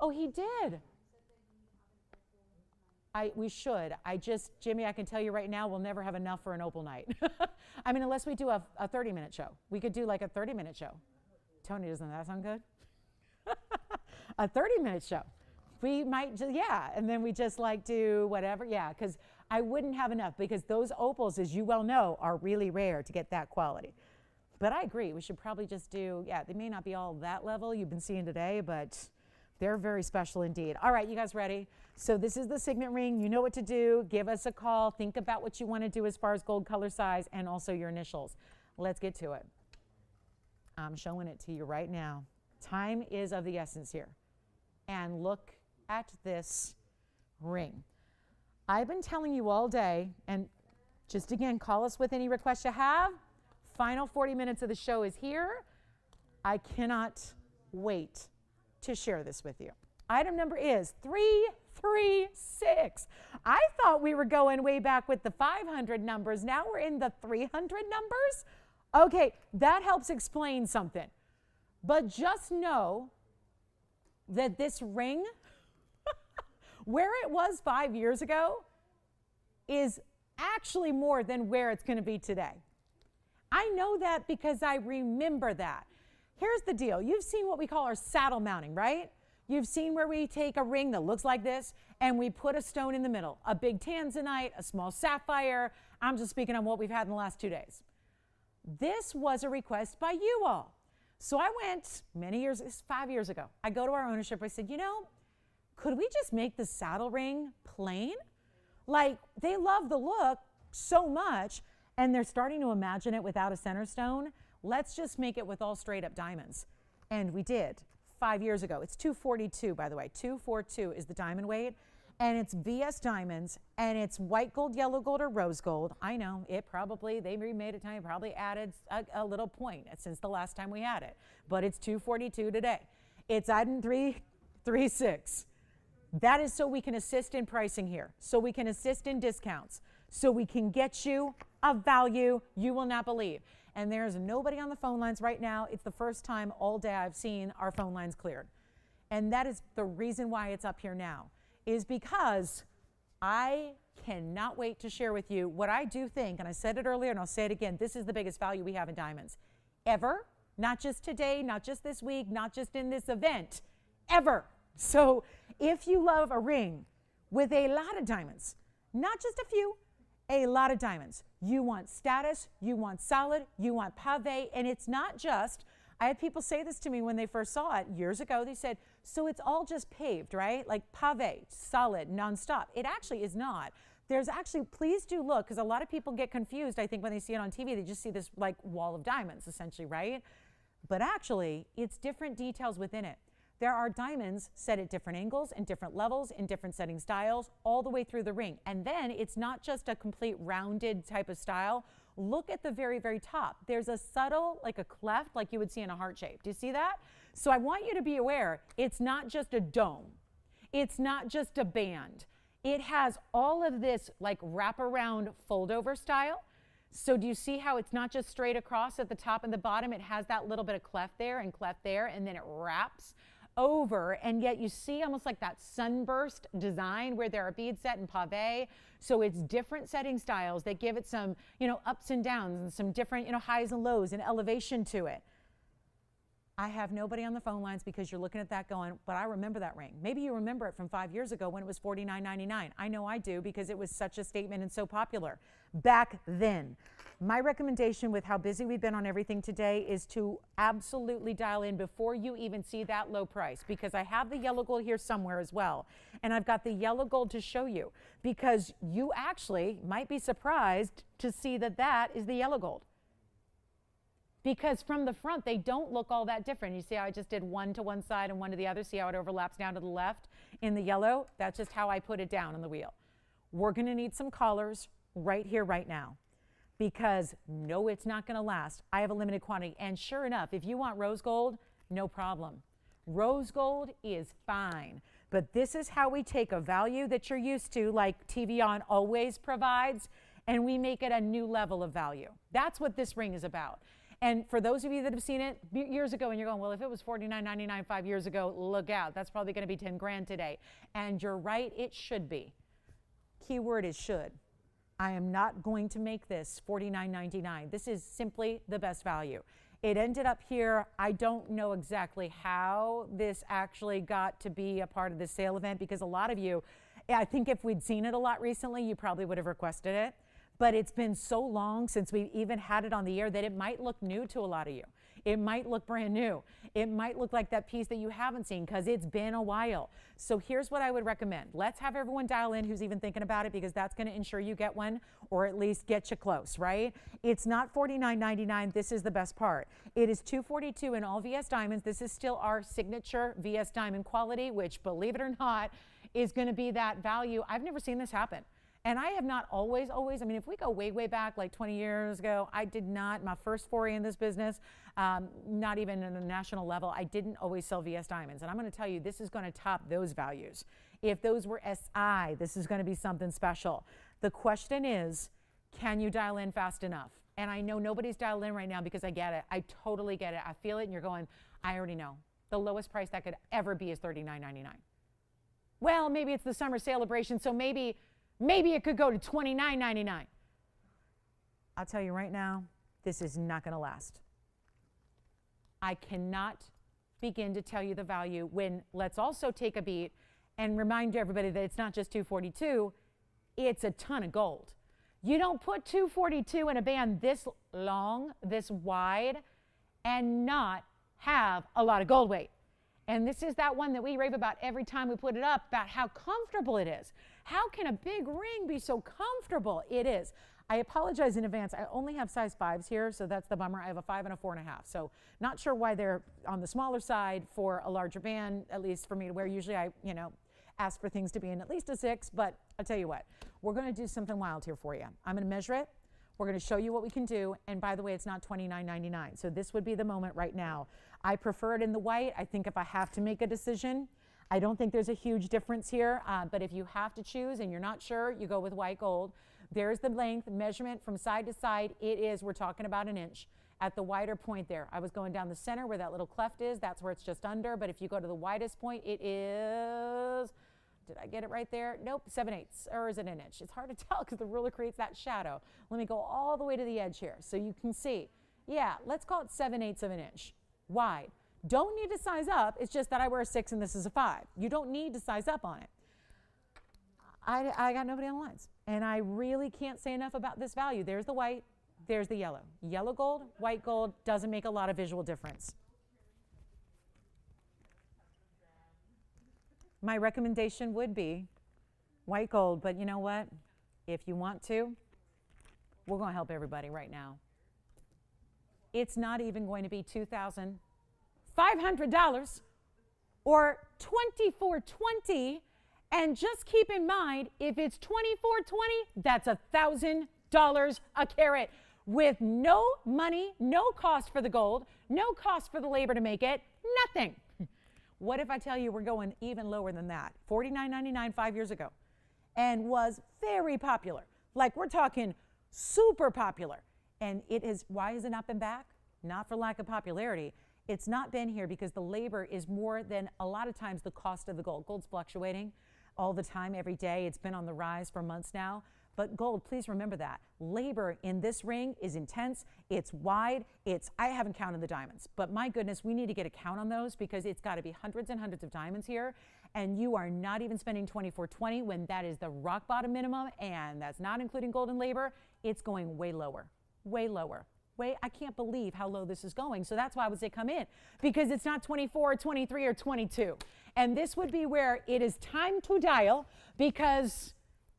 Oh, he did. We should. Jimmy, I can tell you right now, we'll never have enough for an opal night. I mean, unless we do a 30-minute show. We could do like a 30-minute show. Tony, doesn't that sound good? A 30-minute show. We might just, yeah, and then we just like do whatever, yeah, because I wouldn't have enough, because those opals, as you well know, are really rare to get that quality. But I agree, we should probably just do, yeah, they may not be all that level you've been seeing today, but they're very special indeed. All right, you guys ready? So this is the signet ring. You know what to do. Give us a call. Think about what you want to do as far as gold color size and also your initials. Let's get to it. I'm showing it to you right now. Time is of the essence here. And look at this ring. I've been telling you all day, and just again, call us with any requests you have. Final 40 minutes of the show is here. I cannot wait to share this with you. Item number is 336. I thought we were going way back with the 500 numbers. Now we're in the 300 numbers. Okay, that helps explain something. But just know that this ring, where it was 5 years ago, is actually more than where it's going to be today. I know that because I remember that. Here's the deal. You've seen what we call our saddle mounting, right? You've seen where we take a ring that looks like this and we put a stone in the middle, a big Tanzanite, a small sapphire. I'm just speaking on what we've had in the last 2 days. This was a request by you all. So I went many years, 5 years ago. I go to our ownership. I said, could we just make the saddle ring plain? Like, they love the look so much, and they're starting to imagine it without a center stone. Let's just make it with all straight up diamonds. And we did 5 years ago. It's 242, by the way. 242 is the diamond weight. And it's VS diamonds, and it's white gold, yellow gold, or rose gold. I know, they remade it, probably added a little point since the last time we had it. But it's 242 today. It's item 336. That is so we can assist in pricing here, so we can assist in discounts, so we can get you a value you will not believe. And there's nobody on the phone lines right now. It's the first time all day I've seen our phone lines cleared. And that is the reason why it's up here now, is because I cannot wait to share with you what I do think, and I said it earlier and I'll say it again, this is the biggest value we have in diamonds. Ever, not just today, not just this week, not just in this event, ever. So if you love a ring with a lot of diamonds, not just a few, a lot of diamonds, you want status, you want solid, you want pave, and it's not just, I had people say this to me when they first saw it years ago. They said, so it's all just paved, right? Like pave, solid, nonstop. It actually is not. There's actually, please do look, because a lot of people get confused, I think, when they see it on TV. They just see this like wall of diamonds, essentially, right? But actually, it's different details within it. There are diamonds set at different angles and different levels in different setting styles all the way through the ring. And then it's not just a complete rounded type of style. Look at the very, very top. There's a subtle, like a cleft, like you would see in a heart shape. Do you see that? So I want you to be aware, it's not just a dome. It's not just a band. It has all of this like wraparound fold over style. So do you see how it's not just straight across at the top and the bottom? It has that little bit of cleft there, and then it wraps over, and yet you see almost like that sunburst design where there are beads set in pave. So it's different setting styles that give it some, ups and downs and some different, highs and lows and elevation to it. I have nobody on the phone lines because you're looking at that going, but I remember that ring. Maybe you remember it from 5 years ago when it was $49.99. I know I do because it was such a statement and so popular back then. My recommendation with how busy we've been on everything today is to absolutely dial in before you even see that low price, because I have the yellow gold here somewhere as well. And I've got the yellow gold to show you because you actually might be surprised to see that that is the yellow gold. Because from the front, they don't look all that different. You see how I just did one to one side and one to the other? See how it overlaps down to the left in the yellow? That's just how I put it down on the wheel. We're going to need some collars right here, right now, because no, it's not going to last. I have a limited quantity. And sure enough, if you want rose gold, no problem. Rose gold is fine. But this is how we take a value that you're used to, like TVON always provides, and we make it a new level of value. That's what this ring is about. And for those of you that have seen it years ago and you're going, well, if it was $49.99 5 years ago, look out. That's probably going to be 10 grand today. And you're right, it should be. Keyword is should. I am not going to make this $49.99. This is simply the best value. It ended up here. I don't know exactly how this actually got to be a part of the sale event, because a lot of you, I think if we'd seen it a lot recently, you probably would have requested it. But it's been so long since we even had it on the air that it might look new to a lot of you. It might look brand new. It might look like that piece that you haven't seen because it's been a while. So here's what I would recommend. Let's have everyone dial in who's even thinking about it, because that's going to ensure you get one, or at least get you close, right? It's not $49.99. This is the best part. It is $242 in all VS diamonds. This is still our signature VS diamond quality, which, believe it or not, is going to be that value. I've never seen this happen. And I have not always, I mean, if we go way, way back, like 20 years ago, I did not, my first foray in this business, not even at a national level, I didn't always sell VS diamonds. And I'm going to tell you, this is going to top those values. If those were SI, this is going to be something special. The question is, can you dial in fast enough? And I know nobody's dialed in right now because I get it. I totally get it. I feel it, and you're going, I already know. The lowest price that could ever be is $39.99. Well, maybe it's the summer celebration, so maybe it could go to $29.99. I'll tell you right now, this is not going to last. I cannot begin to tell you the value when, let's also take a beat and remind everybody that it's not just $242, it's a ton of gold. You don't put $242 in a band this long, this wide, and not have a lot of gold weight. And this is that one that we rave about every time we put it up, about how comfortable it is. How can a big ring be so comfortable? It is. I apologize in advance. I only have size 5s here, so that's the bummer. I have a 5 and a 4.5. So not sure why they're on the smaller side for a larger band, at least for me to wear. Usually I, ask for things to be in at least a 6, but I'll tell you what, we're going to do something wild here for you. I'm going to measure it. We're going to show you what we can do. And by the way, it's not $29.99. So this would be the moment right now. I prefer it in the white. I think if I have to make a decision, I don't think there's a huge difference here. But if you have to choose and you're not sure, you go with white gold. There's the length measurement from side to side. It is, we're talking about an inch at the wider point there. I was going down the center where that little cleft is. That's where it's just under. But if you go to the widest point, it is, did I get it right there? Nope, 7/8, or is it an inch? It's hard to tell because the ruler creates that shadow. Let me go all the way to the edge here so you can see. Yeah, let's call it 7/8 of an inch wide. Don't need to size up. It's just that I wear a 6 and this is a 5. You don't need to size up on it. I got nobody on the lines. And I really can't say enough about this value. There's the white, there's the yellow. Yellow gold, white gold doesn't make a lot of visual difference. My recommendation would be white gold, but you know what? If you want to, we're going to help everybody right now. It's not even going to be $2,500 or $2,420. And just keep in mind, if it's $2,420, that's $1,000 a carat with no money, no cost for the gold, no cost for the labor to make it, nothing. What if I tell you we're going even lower than that? $49.99 5 years ago, and was very popular. Like, we're talking super popular. And it is, why has it not been back? Not for lack of popularity. It's not been here because the labor is more than a lot of times the cost of the gold. Gold's fluctuating all the time, every day. It's been on the rise for months now. But gold, please remember that. Labor in this ring is intense. It's wide. I haven't counted the diamonds, but my goodness, we need to get a count on those because it's got to be hundreds and hundreds of diamonds here. And you are not even spending $24.20 when that is the rock bottom minimum, and that's not including gold and labor. It's going way lower, way lower. I can't believe how low this is going. So that's why I would say come in, because it's not 24 or 23 or 22. And this would be where it is time to dial, because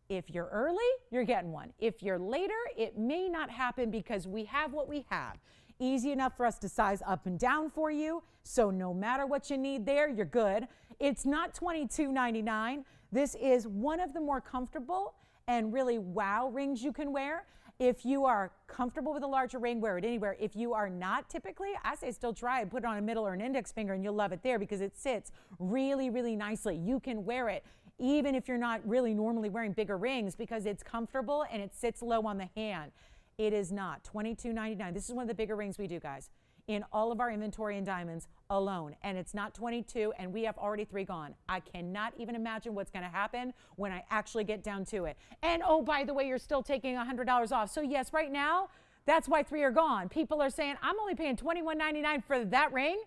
if you're early, you're getting one. If you're later, it may not happen because we have what we have. Easy enough for us to size up and down for you. So no matter what you need there, you're good. It's not $22.99. This is one of the more comfortable and really wow rings you can wear. If you are comfortable with a larger ring, wear it anywhere. If you are not, typically, I say still try it. Put it on a middle or an index finger and you'll love it there because it sits really, really nicely. You can wear it even if you're not really normally wearing bigger rings because it's comfortable and it sits low on the hand. It is not $22.99. This is one of the bigger rings we do, guys, in all of our inventory in diamonds alone. And it's not 22, and we have already 3 gone. I cannot even imagine what's going to happen when I actually get down to it. And oh, by the way, you're still taking $100 off. So yes, right now, that's why 3 are gone. People are saying, I'm only paying $21.99 for that ring.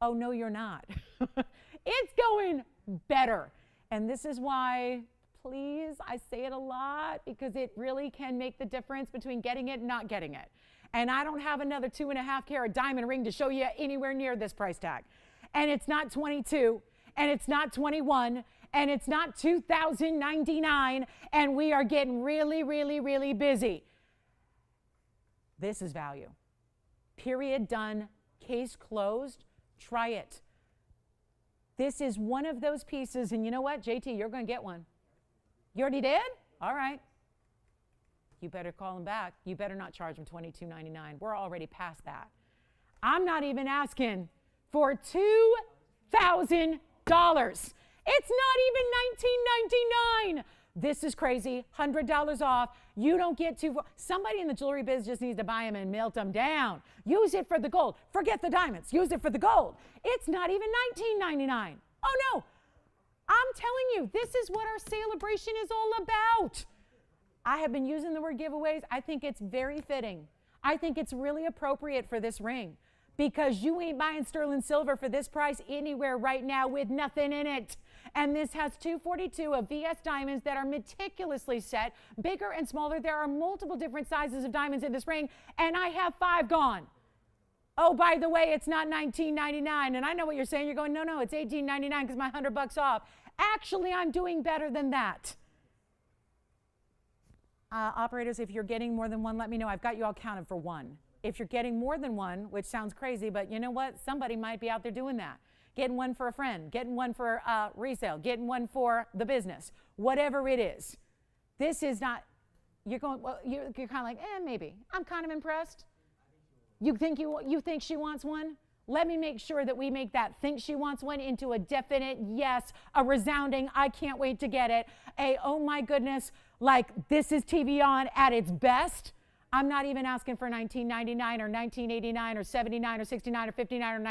Oh, no, you're not. It's going better. And this is why, please, I say it a lot because it really can make the difference between getting it and not getting it. And I don't have another 2.5 carat diamond ring to show you anywhere near this price tag. And it's not 22, and it's not 21, and it's not $2,099, and we are getting really, really, really busy. This is value. Period, done, case closed. Try it. This is one of those pieces, and you know what, JT, you're going to get one. You already did? All right. You better call him back. You better not charge him $22.99. We're already past that. I'm not even asking for $2,000. It's not even $19.99. This is crazy. $100 off. You don't get to. Somebody in the jewelry biz just needs to buy them and melt them down. Use it for the gold. Forget the diamonds. Use it for the gold. It's not even $19.99. Oh, no. I'm telling you, this is what our celebration is all about. I have been using the word giveaways. I think it's very fitting. I think it's really appropriate for this ring because you ain't buying sterling silver for this price anywhere right now with nothing in it. And this has 242 of VS diamonds that are meticulously set, bigger and smaller. There are multiple different sizes of diamonds in this ring, and I have 5 gone. Oh, by the way, it's not $19.99. And I know what you're saying. You're going, no, it's $18.99 because my $100 off. Actually, I'm doing better than that. Operators, if you're getting more than one, let me know. I've got you all counted for 1. If you're getting more than 1, which sounds crazy, but you know what? Somebody might be out there doing that. Getting 1 for a friend, getting 1 for resale, getting 1 for the business, whatever it is. This is not, you're going, well, you're kind of like, maybe. I'm kind of impressed. You think she wants one? Let me make sure that we make that think she wants one into a definite yes, a resounding I can't wait to get it, a oh my goodness, like this is TVON at its best. I'm not even asking for $19.99 or $19.89 or $79 or $69 or $59 or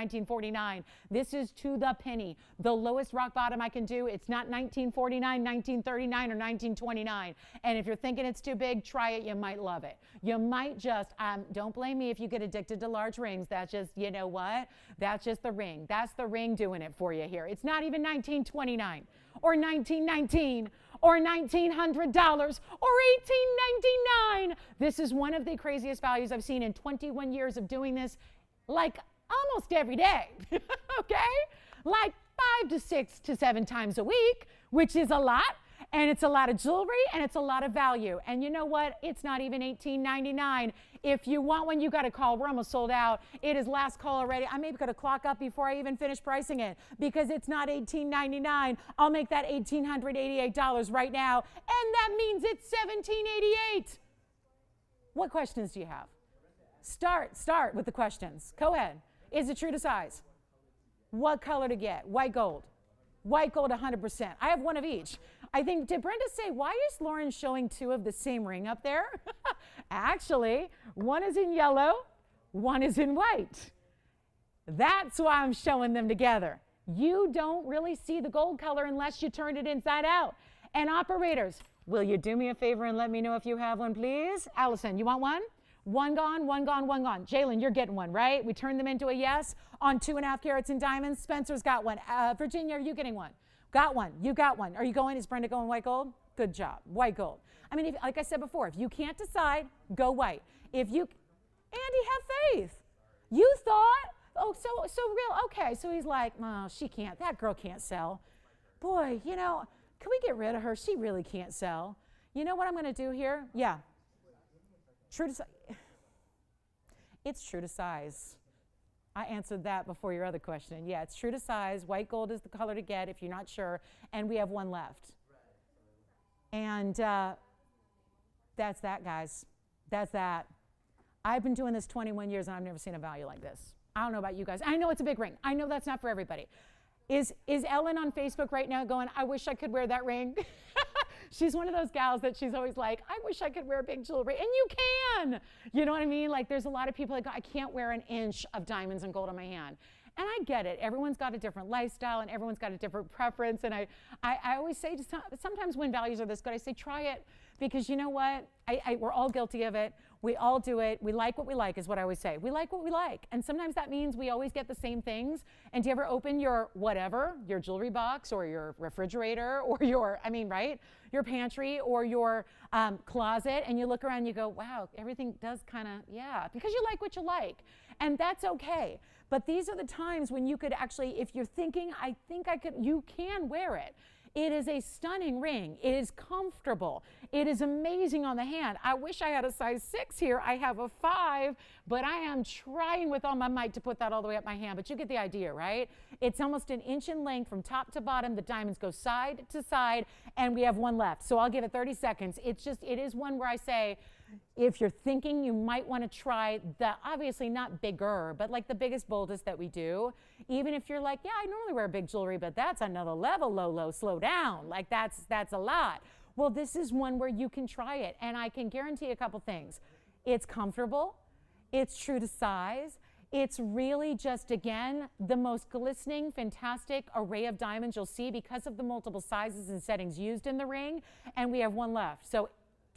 $19.49. This is to the penny. The lowest rock bottom I can do, it's not $19.49, $19.39 or $19.29. And if you're thinking it's too big, try it. You might love it. You might just, don't blame me if you get addicted to large rings. That's just, you know what? That's just the ring. That's the ring doing it for you here. It's not even $19.29 or $19.19 or $1,900 or $18.99. This is one of the craziest values I've seen in 21 years of doing this, like almost every day, okay? Like 5 to 6 to 7 times a week, which is a lot, and it's a lot of jewelry, and it's a lot of value. And you know what? It's not even $18.99. If you want one, you got to call. We're almost sold out. It is last call already. I may be going to clock up before I even finish pricing it because it's not $18.99. I'll make that $1,888 right now, and that means it's $1,788. What questions do you have? Start with the questions. Go ahead. Is it true to size? What color to get? White gold. White gold 100%. I have one of each. I think, did Brenda say, why is Lauren showing 2 of the same ring up there? Actually, one is in yellow, one is in white. That's why I'm showing them together. You don't really see the gold color unless you turn it inside out. And operators, will you do me a favor and let me know if you have one, please? Allison, you want one? One gone, one gone, one gone. Jalen, you're getting one, right? We turned them into a yes on 2.5 carats in diamonds. Spencer's got one. Virginia, are you getting one? Got one. You got one. Are you going? Is Brenda going white gold? Good job. White gold. I mean, like I said before, if you can't decide, go white. If you, Andy, have faith. You thought, oh, so real. Okay, so he's like, oh, she can't. That girl can't sell. Boy, you know, can we get rid of her? She really can't sell. You know what I'm going to do here? Yeah. True to size. It's true to size. I answered that before your other question. Yeah, it's true to size. White gold is the color to get if you're not sure. And we have one left. And that's that, guys. That's that. I've been doing this 21 years and I've never seen a value like this. I don't know about you guys. I know it's a big ring. I know that's not for everybody. Is Ellen on Facebook right now going, I wish I could wear that ring? She's one of those gals that she's always like, I wish I could wear big jewelry. And you can. You know what I mean? Like there's a lot of people that go, I can't wear an inch of diamonds and gold on my hand. And I get it. Everyone's got a different lifestyle and everyone's got a different preference. And I always say, sometimes when values are this good, I say, try it. Because you know what? We're all guilty of it. We all do it. We like what we like is what I always say. We like what we like. And sometimes that means we always get the same things. And do you ever open your whatever, your jewelry box or your refrigerator or your, I mean, right? Your pantry or your closet and you look around and you go, wow, everything does kind of, yeah, because you like what you like. And that's okay. But these are the times when you could actually, if you're thinking, I think I could, you can wear it. It is a stunning ring. It is comfortable. It is amazing on the hand. I wish I had a size 6 here. I have a 5, but I am trying with all my might to put that all the way up my hand. But you get the idea, right? It's almost an inch in length from top to bottom. The diamonds go side to side, and we have one left. So I'll give it 30 seconds. It's just, it is one where I say, if you're thinking you might want to try the, obviously not bigger, but like the biggest, boldest that we do, even if you're like, yeah, I normally wear big jewelry, but that's another level, low, slow down. Like that's a lot. Well, this is one where you can try it. And I can guarantee a couple things. It's comfortable. It's true to size. It's really just, again, the most glistening, fantastic array of diamonds you'll see because of the multiple sizes and settings used in the ring. And we have one left. So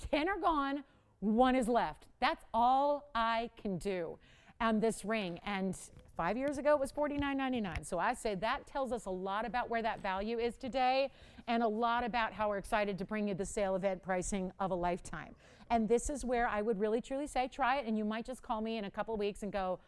10 are gone. 1 is left. That's all I can do on this ring. And 5 years ago, it was $49.99. So I say that tells us a lot about where that value is today and a lot about how we're excited to bring you the sale event pricing of a lifetime. And this is where I would really, truly say, try it. And you might just call me in a couple of weeks and go,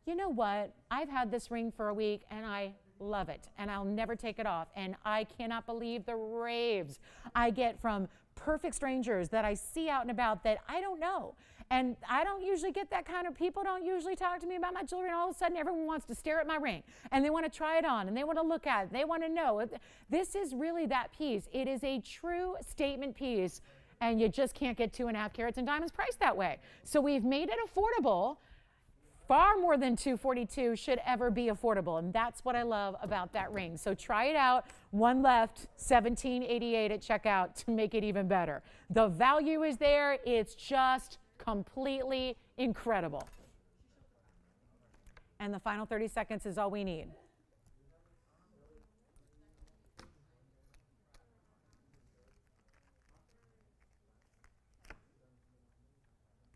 you know what? I've had this ring for a week and I love it. And I'll never take it off. And I cannot believe the raves I get from perfect strangers that I see out and about that I don't know. And I don't usually get that kind of, people don't usually talk to me about my jewelry, and all of a sudden everyone wants to stare at my ring and they want to try it on and they want to look at it. They want to know. This is really that piece. It is a true statement piece and you just can't get 2.5 carats in diamonds priced that way. So we've made it affordable. Far more than $242 should ever be affordable, and that's what I love about that ring. So try it out. One left, $17.88 at checkout to make it even better. The value is there. It's just completely incredible. And the final 30 seconds is all we need.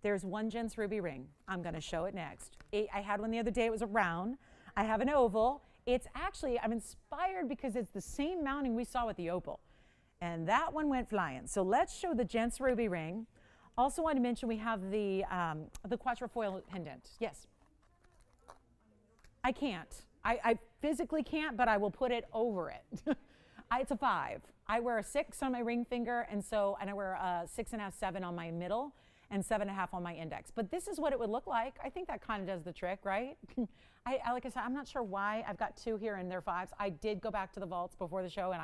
There's one Gents Ruby ring. I'm going to show it next. I had one the other day. It was a round. I have an oval. It's actually, I'm inspired because it's the same mounting we saw with the opal. And that one went flying. So let's show the Gents Ruby ring. Also want to mention we have the quatrefoil pendant. Yes. I can't. I physically can't, but I will put it over it. It's a 5. I wear a 6 on my ring finger, and I wear a 6.5, 7 on my middle, and 7.5 on my index. But this is what it would look like. I think that kind of does the trick, right? Like I said, I'm not sure why I've got 2 here and they're 5s. I did go back to the vaults before the show and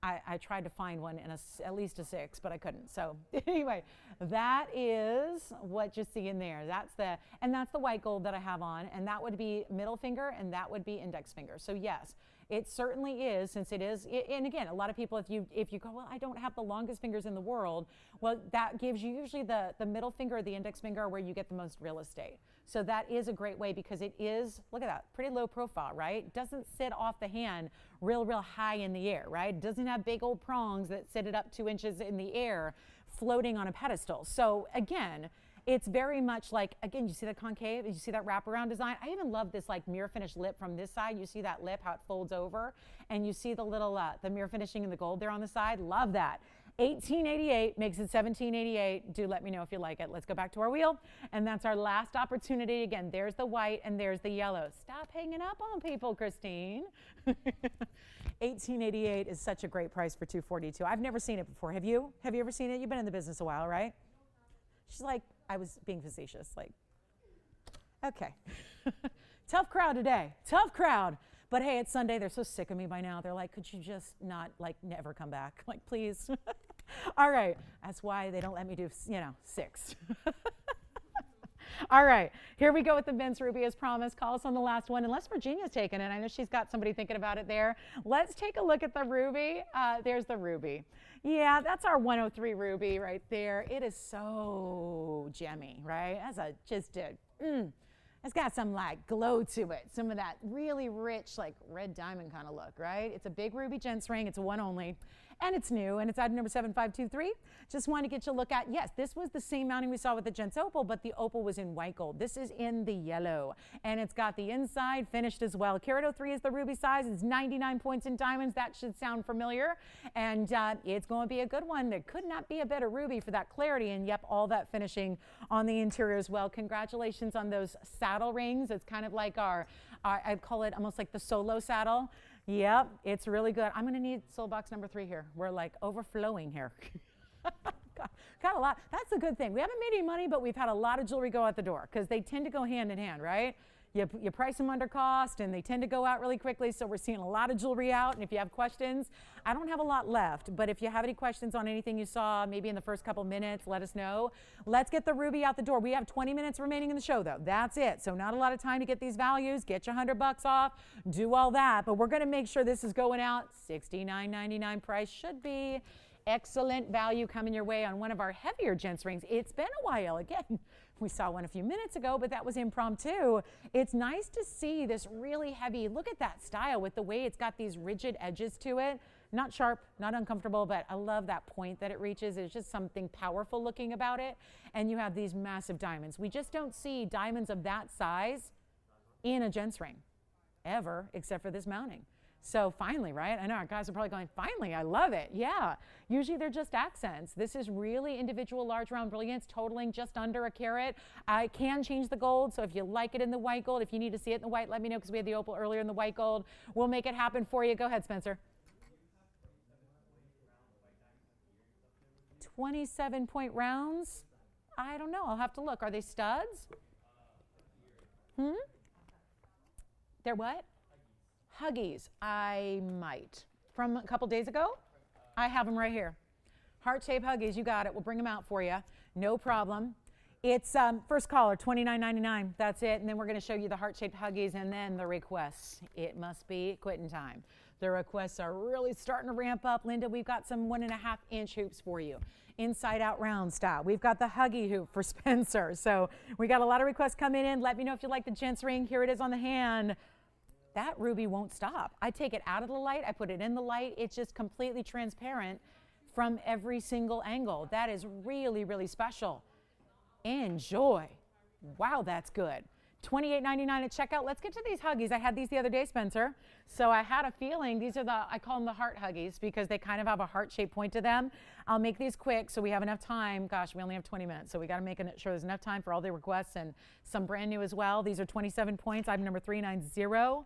I tried to find one in at least a 6, but I couldn't. So anyway, that is what you see in there. That's the white gold that I have on, and that would be middle finger and that would be index finger. So yes, It certainly is, since it is, and again, a lot of people, if you go, well, I don't have the longest fingers in the world, well, that gives you usually the middle finger or the index finger are where you get the most real estate. So that is a great way because it is, look at that, pretty low profile, right? It doesn't sit off the hand real high in the air, right? It doesn't have big old prongs that sit it up 2 inches in the air floating on a pedestal. So again, it's very much like, again, you see the concave, you see that wraparound design. I even love this like mirror finish lip from this side. You see that lip, how it folds over, and you see the little, the mirror finishing in the gold there on the side. Love that. $18.88 makes it $17.88. Do let me know if you like it. Let's go back to our wheel, and that's our last opportunity. Again, there's the white and there's the yellow. Stop hanging up on people, Christine. $18.88 is such a great price for $242. I've never seen it before. Have you? Have you ever seen it? You've been in the business a while, right? She's like, I was being facetious, like, okay. Tough crowd today, tough crowd. But hey, it's Sunday, they're so sick of me by now. They're like, could you just not, like, never come back? Like, please. All right, that's why they don't let me do, 6. All right, here we go with the Vince Ruby as promised. Call us on the last one, unless Virginia's taking it. I know she's got somebody thinking about it there. Let's take a look at the Ruby. There's the Ruby. Yeah, that's our 103 Ruby right there. It is so gemmy, right? It's got some like glow to it, some of that really rich like red diamond kind of look, right? It's a big ruby gents ring. It's a one only, and it's new, and it's item number 7523. Just wanted to get you a look at, yes, this was the same mounting we saw with the gents opal, but the opal was in white gold. This is in the yellow, and it's got the inside finished as well. Carat 03 is the ruby size. It's 99 points in diamonds. That should sound familiar, and it's going to be a good one. There could not be a better ruby for that clarity, and yep, all that finishing on the interior as well. Congratulations on those saddle rings. It's kind of like our I'd call it almost like the solo saddle. Yep, it's really good. I'm going to need soul box number 3 here. We're like overflowing here. Got a lot. That's a good thing. We haven't made any money, but we've had a lot of jewelry go out the door because they tend to go hand in hand, right? You price them under cost, and they tend to go out really quickly, so we're seeing a lot of jewelry out. And if you have questions, I don't have a lot left, but if you have any questions on anything you saw maybe in the first couple minutes, let us know. Let's get the ruby out the door. We have 20 minutes remaining in the show, though. That's it. So not a lot of time to get these values. Get your $100 off. Do all that, but we're going to make sure this is going out. $69.99 price should be. Excellent value coming your way on one of our heavier gents rings. It's been a while. Again, we saw one a few minutes ago, but that was impromptu. It's nice to see this really heavy. Look at that style with the way it's got these rigid edges to it. Not sharp, not uncomfortable, but I love that point that it reaches. It's just something powerful looking about it. And you have these massive diamonds. We just don't see diamonds of that size in a gents ring ever, except for this mounting. So finally, right? I know our guys are probably going, finally, I love it. Yeah, usually they're just accents. This is really individual large round brilliance, totaling just under a carat. I can change the gold, so if you like it in the white gold, if you need to see it in the white, let me know because we had the opal earlier in the white gold. We'll make it happen for you. Go ahead, Spencer. 27-point rounds? I don't know. I'll have to look. Are they studs? They're what? Huggies. I might. From a couple days ago? I have them right here. Heart-shaped Huggies. You got it. We'll bring them out for you. No problem. It's first caller, $29.99. That's it. And then we're going to show you the heart-shaped Huggies and then the requests. It must be quitting time. The requests are really starting to ramp up. Linda, we've got some 1.5-inch hoops for you. Inside-out round style. We've got the Huggy hoop for Spencer. So we got a lot of requests coming in. Let me know if you like the gents ring. Here it is on the hand. That ruby won't stop. I take it out of the light. I put it in the light. It's just completely transparent from every single angle. That is really, really special. Enjoy. Wow, that's good. $28.99 at checkout. Let's get to these Huggies. I had these the other day, Spencer. So I had a feeling these are I call them the heart Huggies because they kind of have a heart-shaped point to them. I'll make these quick so we have enough time. Gosh, we only have 20 minutes, so we got to make sure there's enough time for all the requests and some brand new as well. These are 27 points. Item number 390.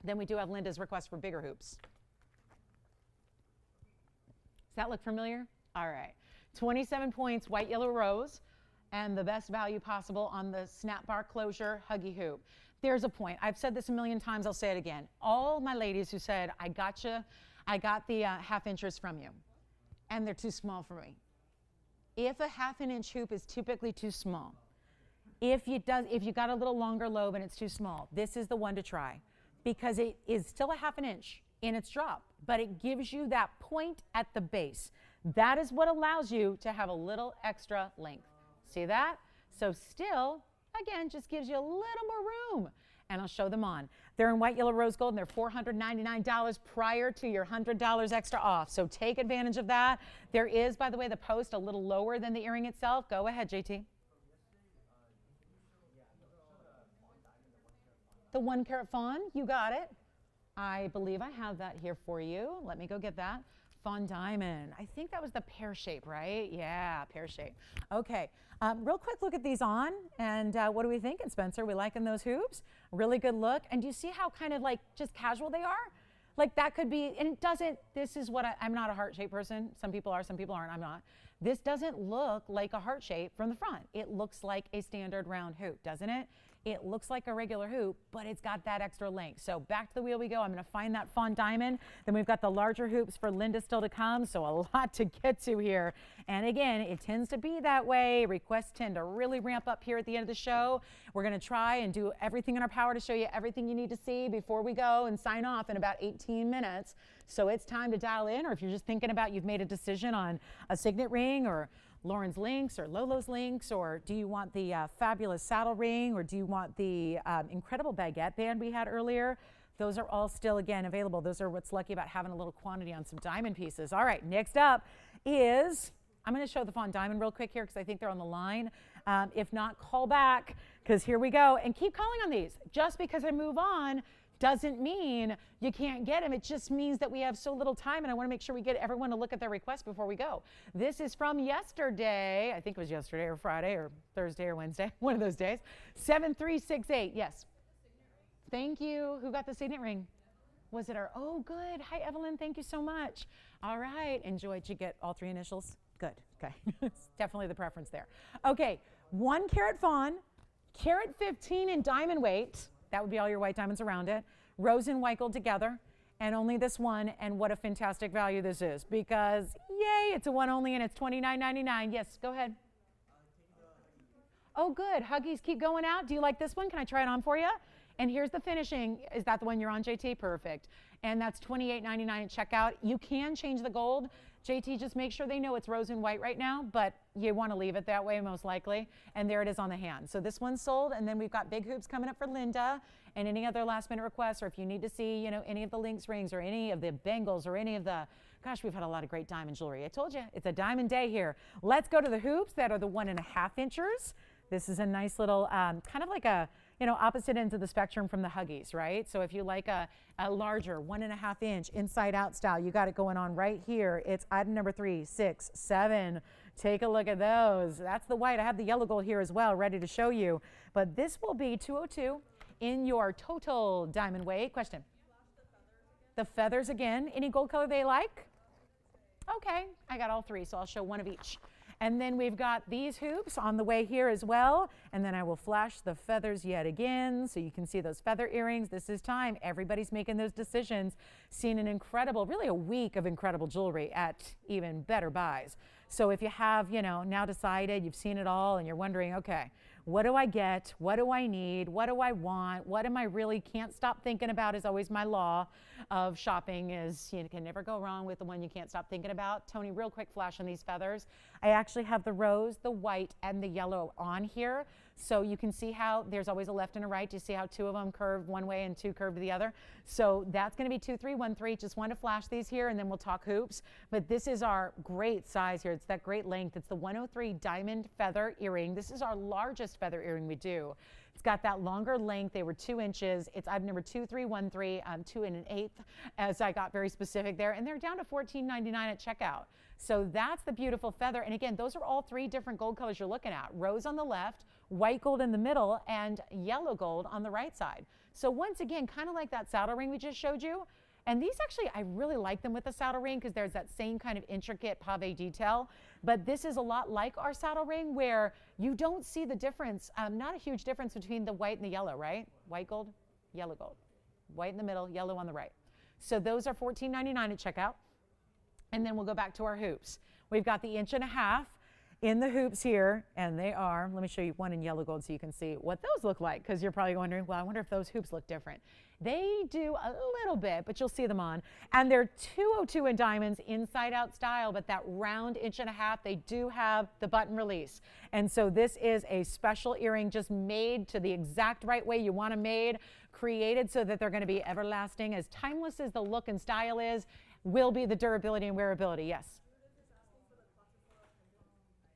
Then we do have Linda's request for bigger hoops. Does that look familiar? All right. 27 points, white, yellow, rose, and the best value possible on the snap bar closure Huggy hoop. There's a point. I've said this a million times. I'll say it again. All my ladies who said, I got you, I got the half inches from you, and they're too small for me. If a 1/2 inch hoop is typically too small, if you got a little longer lobe and it's too small, this is the one to try. because it is still a ½ inch in its drop, but it gives you that point at the base. That is what allows you to have a little extra length. See that? So still, again, just gives you a little more room. And I'll show them on. They're in white, yellow, rose gold, and they're $499 prior to your $100 extra off. So take advantage of that. There is, by the way, the post a little lower than the earring itself. Go ahead, JT. The 1 carat fawn, you got it. I believe I have that here for you. Let me go get that. Fawn diamond. I think that was the pear shape, right? Yeah, pear shape. Okay, real quick look at these on, and what are we thinking, Spencer? We liking those hoops? Really good look. And do you see how kind of like just casual they are? Like that could be, and it doesn't, this is what I'm not a heart shape person. Some people are, some people aren't, I'm not. This doesn't look like a heart shape from the front. It looks like a standard round hoop, doesn't it? It looks like a regular hoop, but it's got that extra length. So back to the wheel we go. I'm going to find that fawn diamond. Then we've got the larger hoops for Linda still to come, so a lot to get to here. And again, it tends to be that way. Requests tend to really ramp up here at the end of the show. We're going to try and do everything in our power to show you everything you need to see before we go and sign off in about 18 minutes. So it's time to dial in, or if you're just thinking about you've made a decision on a signet ring or Lauren's links or Lolo's links, or do you want the fabulous saddle ring, or do you want the incredible baguette band we had earlier? Those are all still, again, available. Those are what's lucky about having a little quantity on some diamond pieces. All right, next up is, I'm going to show the fawn diamond real quick here because I think they're on the line. If not, call back, because here we go. And keep calling on these. Just because I move on doesn't mean you can't get them. It just means that we have so little time, and I want to make sure we get everyone to look at their requests before we go. This is from yesterday. I think it was yesterday or Friday or Thursday or Wednesday, one of those days. 7368, yes. Thank you. Who got the signet ring? Was it our, oh, good. Hi, Evelyn. Thank you so much. All right. Enjoy. Did you get all 3 initials? Good. Okay. It's definitely the preference there. Okay. 1 carat fawn, carat 15 in diamond weight. That would be all your white diamonds around it. Rose and white gold together, and only this one. And what a fantastic value this is, because yay, it's a one only, and it's $29.99. Yes, go ahead. Oh, good. Huggies keep going out. Do you like this one? Can I try it on for you? And here's the finishing. Is that the one you're on, JT? Perfect. And that's $28.99 at checkout. You can change the gold. JT, just make sure they know it's rose and white right now, but you want to leave it that way most likely. And there it is on the hand. So this one's sold, and then we've got big hoops coming up for Linda, and any other last minute requests, or if you need to see, you know, any of the links rings or any of the bangles or any of the, gosh, we've had a lot of great diamond jewelry. I told you, it's a diamond day here. Let's go to the hoops that are the 1.5 inchers. This is a nice little, kind of like a, you know, opposite ends of the spectrum from the Huggies, right? So if you like a larger 1.5 inch inside out style, you got it going on right here. It's item number 3, 6, 7. Take a look at those. That's the white. I have the yellow gold here as well, ready to show you. But this will be 202 in your total diamond weight. Question? The feathers again. Any gold color they like? Okay, I got all 3, so I'll show one of each. And then we've got these hoops on the way here as well. And then I will flash the feathers yet again so you can see those feather earrings. This is time. Everybody's making those decisions. Seen an incredible, really a week of incredible jewelry at even better buys. So if you have, you know, now decided, you've seen it all, and you're wondering, okay, what do I get? What do I need? What do I want? What am I really can't stop thinking about is always my law of shopping, is you can never go wrong with the one you can't stop thinking about. Tony, real quick flash on these feathers. I actually have the rose, the white, and the yellow on here. So you can see how there's always a left and a right. You see how 2 of them curve one way and 2 curve the other. So that's going to be 2313. Just want to flash these here, and then we'll talk hoops. But this is our great size here. It's that great length. It's the 103 diamond feather earring. This is our largest feather earring we do. It's got that longer length. They were 2 inches. It's item number 2313, 2 1/8, as I got very specific there. And they're down to $14.99 at checkout. So that's the beautiful feather. And again, those are all 3 different gold colors you're looking at. Rose on the left, white gold in the middle, and yellow gold on the right side. So once again, kind of like that saddle ring we just showed you. And these actually, I really like them with the saddle ring because there's that same kind of intricate pave detail. But this is a lot like our saddle ring where you don't see the difference, not a huge difference between the white and the yellow, right? White gold, yellow gold. White in the middle, yellow on the right. So those are $14.99 at checkout. And then we'll go back to our hoops. We've got the 1.5 inch. in the hoops here, and they are, let me show you one in yellow gold so you can see what those look like, because you're probably wondering, well, I wonder if those hoops look different. They do a little bit, but you'll see them on. And they're 202 in diamonds, inside out style, but that round 1.5 inch, they do have the button release. And so this is a special earring just made to the exact right way you want them made, created so that they're going to be everlasting. As timeless as the look and style is, will be the durability and wearability. Yes?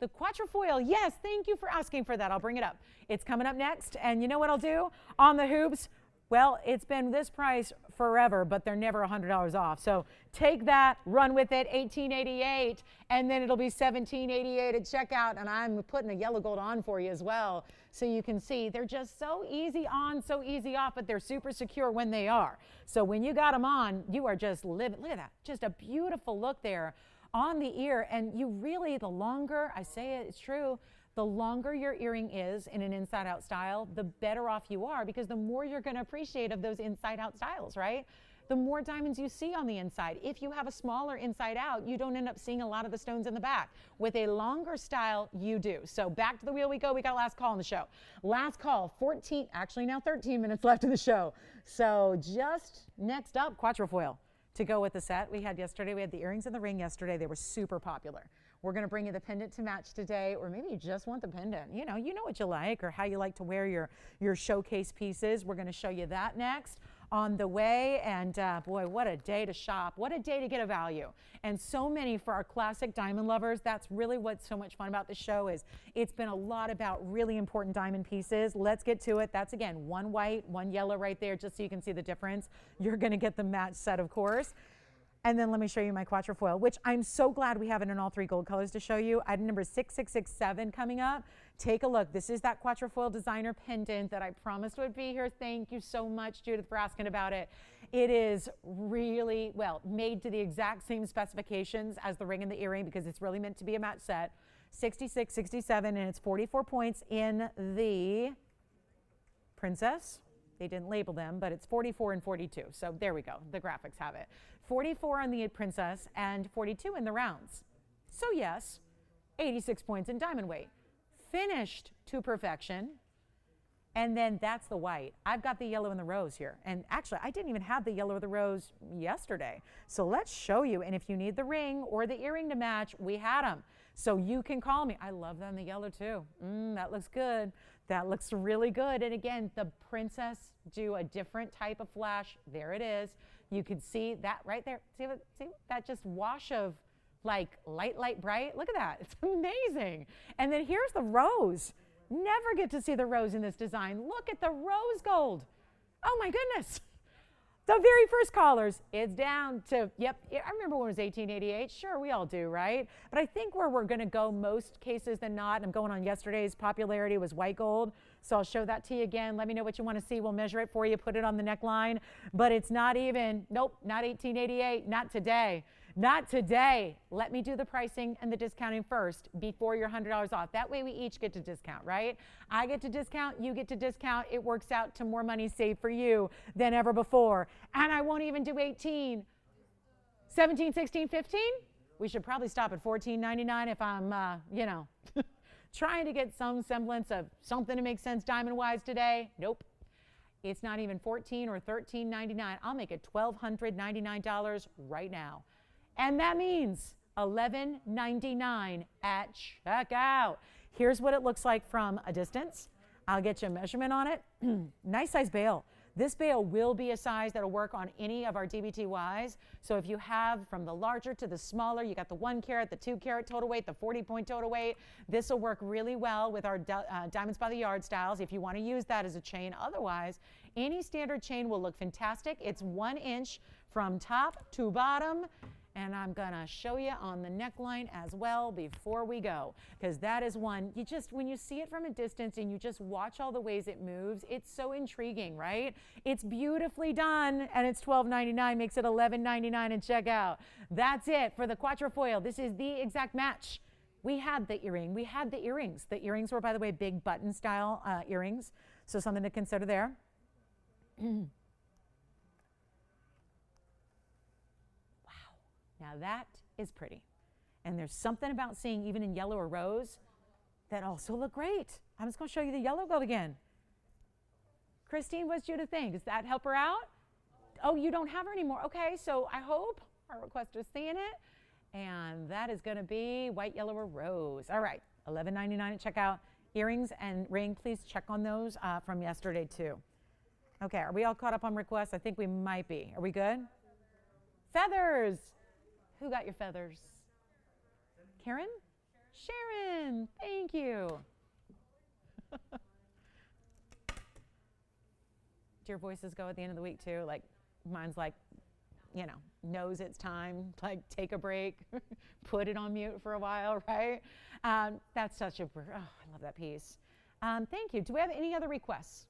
The quatrefoil, yes, thank you for asking for that. I'll bring it up. It's coming up next, and you know what I'll do on the hoops? Well, it's been this price forever, but they're never $100 off. So take that, run with it, $18.88, and then it'll be $17.88 at checkout, and I'm putting a yellow gold on for you as well. So you can see they're just so easy on, so easy off, but they're super secure when they are. So when you got them on, you are just living. Look at that, just a beautiful look there on the ear. And you really, the longer, I say it, it's true, the longer your earring is in an inside out style, the better off you are, because the more you're going to appreciate of those inside out styles, right? The more diamonds you see on the inside. If you have a smaller inside out, you don't end up seeing a lot of the stones in the back. With a longer style, you do. So back to the wheel we go. We got a last call on the show. Last call, 14, actually now 13 minutes left in the show. So just next up, quatrefoil to go with the set we had yesterday. We had the earrings and the ring yesterday. They were super popular. We're going to bring you the pendant to match today, or maybe you just want the pendant. You know what you like, or how you like to wear your showcase pieces. We're going to show you that next on the way. And boy, what a day to shop. What a day to get a value. And so many for our classic diamond lovers. That's really what's so much fun about the show, is it's been a lot about really important diamond pieces. Let's get to it. That's, again, one white, one yellow right there, just so you can see the difference. You're going to get the match set, of course. And then let me show you my quatrefoil, which I'm so glad we have it in all 3 gold colors to show you. Item number 6667 coming up. Take a look. This is that quatrefoil designer pendant that I promised would be here. Thank you so much, Judith, for asking about it. It is really, well, made to the exact same specifications as the ring and the earring, because it's really meant to be a match set. 66, 67, and it's 44 points in the princess. They didn't label them, but it's 44 and 42. So there we go. The graphics have it. 44 on the princess and 42 in the rounds. So yes, 86 points in diamond weight. Finished to perfection. And then that's the white. I've got the yellow and the rose here. And actually, I didn't even have the yellow or the rose yesterday. So let's show you. And if you need the ring or the earring to match, we had them. So you can call me. I love them, the yellow too. That looks good. That looks really good. And again, the princess do a different type of flash. There it is. You can see that right there. See that just wash of like light, bright. Look at that. It's amazing. And then here's the rose. Never get to see the rose in this design. Look at the rose gold. Oh my goodness. The very first callers, it's down to, yep, I remember when it was 1888. Sure, we all do, right? But I think where we're going to go most cases than not, I'm going on yesterday's popularity, was white gold. So I'll show that to you again. Let me know what you want to see. We'll measure it for you, put it on the neckline. But it's not even, nope, not 1888, not today. Not today. Let me do the pricing and the discounting first before you're $100 off. That way we each get to discount, right? I get to discount, you get to discount. It works out to more money saved for you than ever before. And I won't even do 18, 17, 16, 15. We should probably stop at $14.99 if I'm, trying to get some semblance of something to make sense diamond-wise today. Nope. It's not even $14 or $13.99. I'll make it $1,299 right now. And that means $11.99 at checkout. Here's what it looks like from a distance. I'll get you a measurement on it. Nice size bail. This bail will be a size that'll work on any of our DBTYs. So if you have from the larger to the smaller, you got the 1 carat, the 2 carat total weight, the 40-point total weight. This will work really well with our Diamonds by the Yard styles if you want to use that as a chain. Otherwise, any standard chain will look fantastic. It's 1 inch from top to bottom. And I'm going to show you on the neckline as well before we go, because that is one, when you see it from a distance and you just watch all the ways it moves, it's so intriguing, right? It's beautifully done, and it's $12.99, makes it $11.99 at checkout. That's it for the quatrefoil. This is the exact match. We had the earring. We had the earrings. The earrings were, by the way, big button style earrings, so something to consider there. Now that is pretty. And there's something about seeing even in yellow or rose that also look great. I'm just going to show you the yellow gold again. Christine, what's Judith think? Does that help her out? Oh, you don't have her anymore. Okay, so I hope our request is seeing it. And that is going to be white, yellow, or rose. All right, $11.99 at checkout. Earrings and ring, please check on those from yesterday too. Okay, are we all caught up on requests? I think we might be. Are we good? Feathers. Who got your feathers? Karen? Sharon, thank you. Do your voices go at the end of the week too? Like mine's like, you know, knows it's time, like take a break, put it on mute for a while, right? That's such a, oh, I love that piece. Thank you. Do we have any other requests?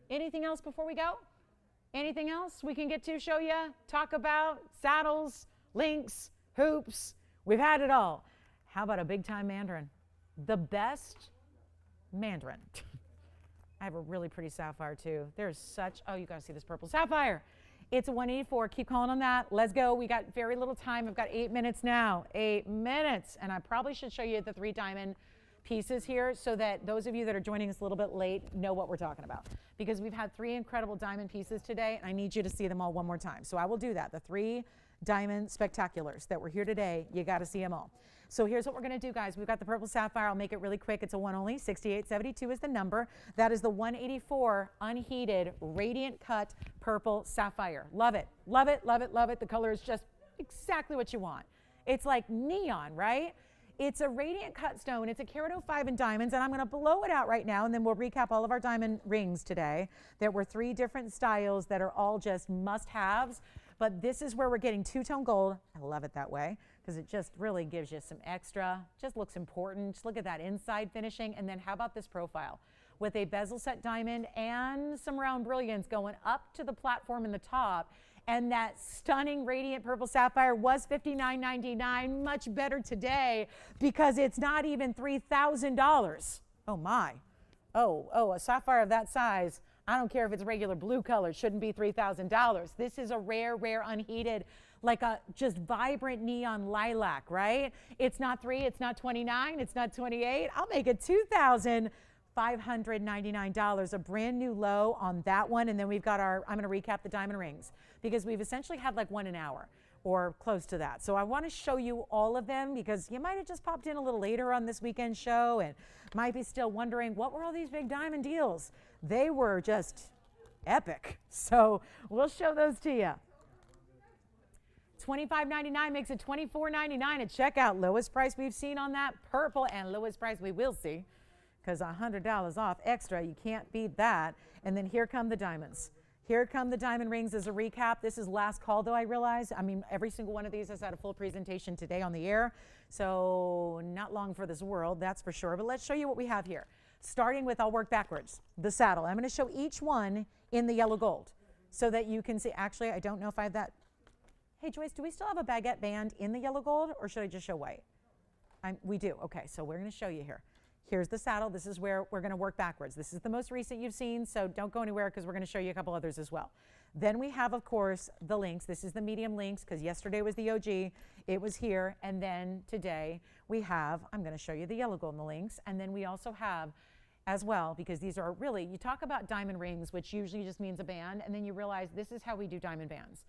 Anything else before we go? Anything else we can get to show you, talk about, saddles, links, hoops? We've had it all. How about a big time mandarin? The best mandarin. I have a really pretty sapphire too. There's such, oh, you gotta see this purple sapphire. It's a 184, keep calling on that. Let's go, we got very little time. I've got 8 minutes now, 8 minutes. And I probably should show you the 3 diamond pieces here so that those of you that are joining us a little bit late know what we're talking about. Because we've had 3 incredible diamond pieces today and I need you to see them all one more time. So I will do that, the 3 diamond spectaculars that were here today, you gotta see them all. So here's what we're gonna do, guys. We've got the purple sapphire. I'll make it really quick. It's a 1 only. 6872 is the number. That is the 184 unheated radiant cut purple sapphire. Love it, love it, love it, love it. The color is just exactly what you want. It's like neon, right? It's a radiant cut stone. It's a carat 05 in diamonds, and I'm gonna blow it out right now, and then we'll recap all of our diamond rings today. There were 3 different styles that are all just must-haves, but this is where we're getting 2-tone gold. I love it that way, because it just really gives you some extra, just looks important. Just look at that inside finishing, and then how about this profile? With a bezel set diamond and some round brilliance going up to the platform in the top, and that stunning radiant purple sapphire was $59.99, much better today because it's not even $3,000. Oh my, oh, a sapphire of that size, I don't care if it's regular blue color, shouldn't be $3,000. This is a rare, unheated, like a just vibrant neon lilac, right? It's not 3, it's not 29, it's not 28. I'll make it $2,599, a brand new low on that one. And then we've got our, I'm gonna recap the diamond rings because we've essentially had like 1 an hour or close to that. So I wanna show you all of them because you might have just popped in a little later on this weekend show and might be still wondering what were all these big diamond deals? They were just epic. So we'll show those to you. $25.99 makes it $24.99 at checkout. Lowest price we've seen on that purple and lowest price we will see because $100 off extra. You can't beat that. And then here come the diamonds. Here come the diamond rings as a recap. This is last call though, I realize. I mean, every single one of these has had a full presentation today on the air. So not long for this world, that's for sure. But let's show you what we have here. Starting with, I'll work backwards, the saddle. I'm going to show each one in the yellow gold so that you can see. Actually, I don't know if I have that. Hey, Joyce, do we still have a baguette band in the yellow gold or should I just show white? We do. Okay, so we're going to show you here. Here's the saddle. This is where we're going to work backwards. This is the most recent you've seen, so don't go anywhere because we're going to show you a couple others as well. Then we have, of course, the links. This is the medium links because yesterday was the OG. It was here. And then today we have, I'm going to show you the yellow gold and the links. And then we also have as well, because these are really, you talk about diamond rings, which usually just means a band, and then you realize this is how we do diamond bands.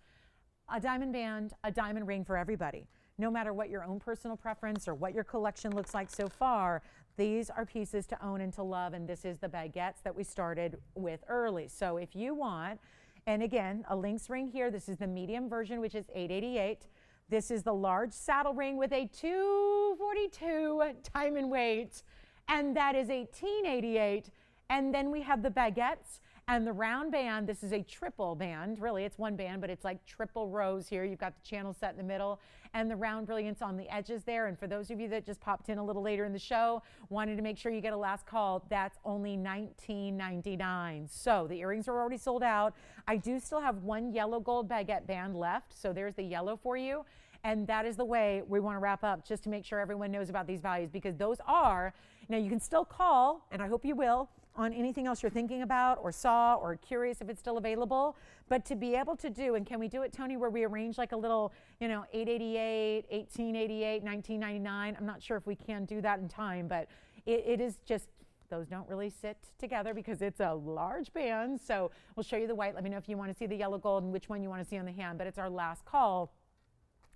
A diamond band, a diamond ring for everybody. No matter what your own personal preference or what your collection looks like so far, these are pieces to own and to love, and this is the baguettes that we started with early. So if you want, and again, a links ring here, this is the medium version, which is $888. This is the large saddle ring with a 242 diamond weight, and that is $1888. And then we have the baguettes and the round band. This is a triple band. Really, it's one band, but it's like triple rows here. You've got the channel set in the middle and the round brilliance on the edges there. And for those of you that just popped in a little later in the show, wanted to make sure you get a last call, that's only $19.99. So the earrings are already sold out. I do still have one yellow gold baguette band left. So there's the yellow for you. And that is the way we want to wrap up, just to make sure everyone knows about these values, because those are Now you can still call, and I hope you will, on anything else you're thinking about or saw or curious if it's still available. But to be able to do, and can we do it, Tony, where we arrange like a little, you know, $888, $1888, $1999? I'm not sure if we can do that in time, but it is just, those don't really sit together because it's a large band. So we'll show you the white. Let me know if you want to see the yellow gold and which one you want to see on the hand, but it's our last call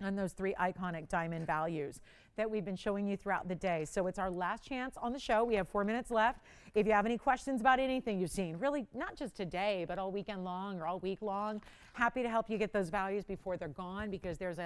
on those 3 iconic diamond values that we've been showing you throughout the day. So it's our last chance on the show. We have 4 minutes left. If you have any questions about anything you've seen, really not just today, but all weekend long or all week long, happy to help you get those values before they're gone, because there's a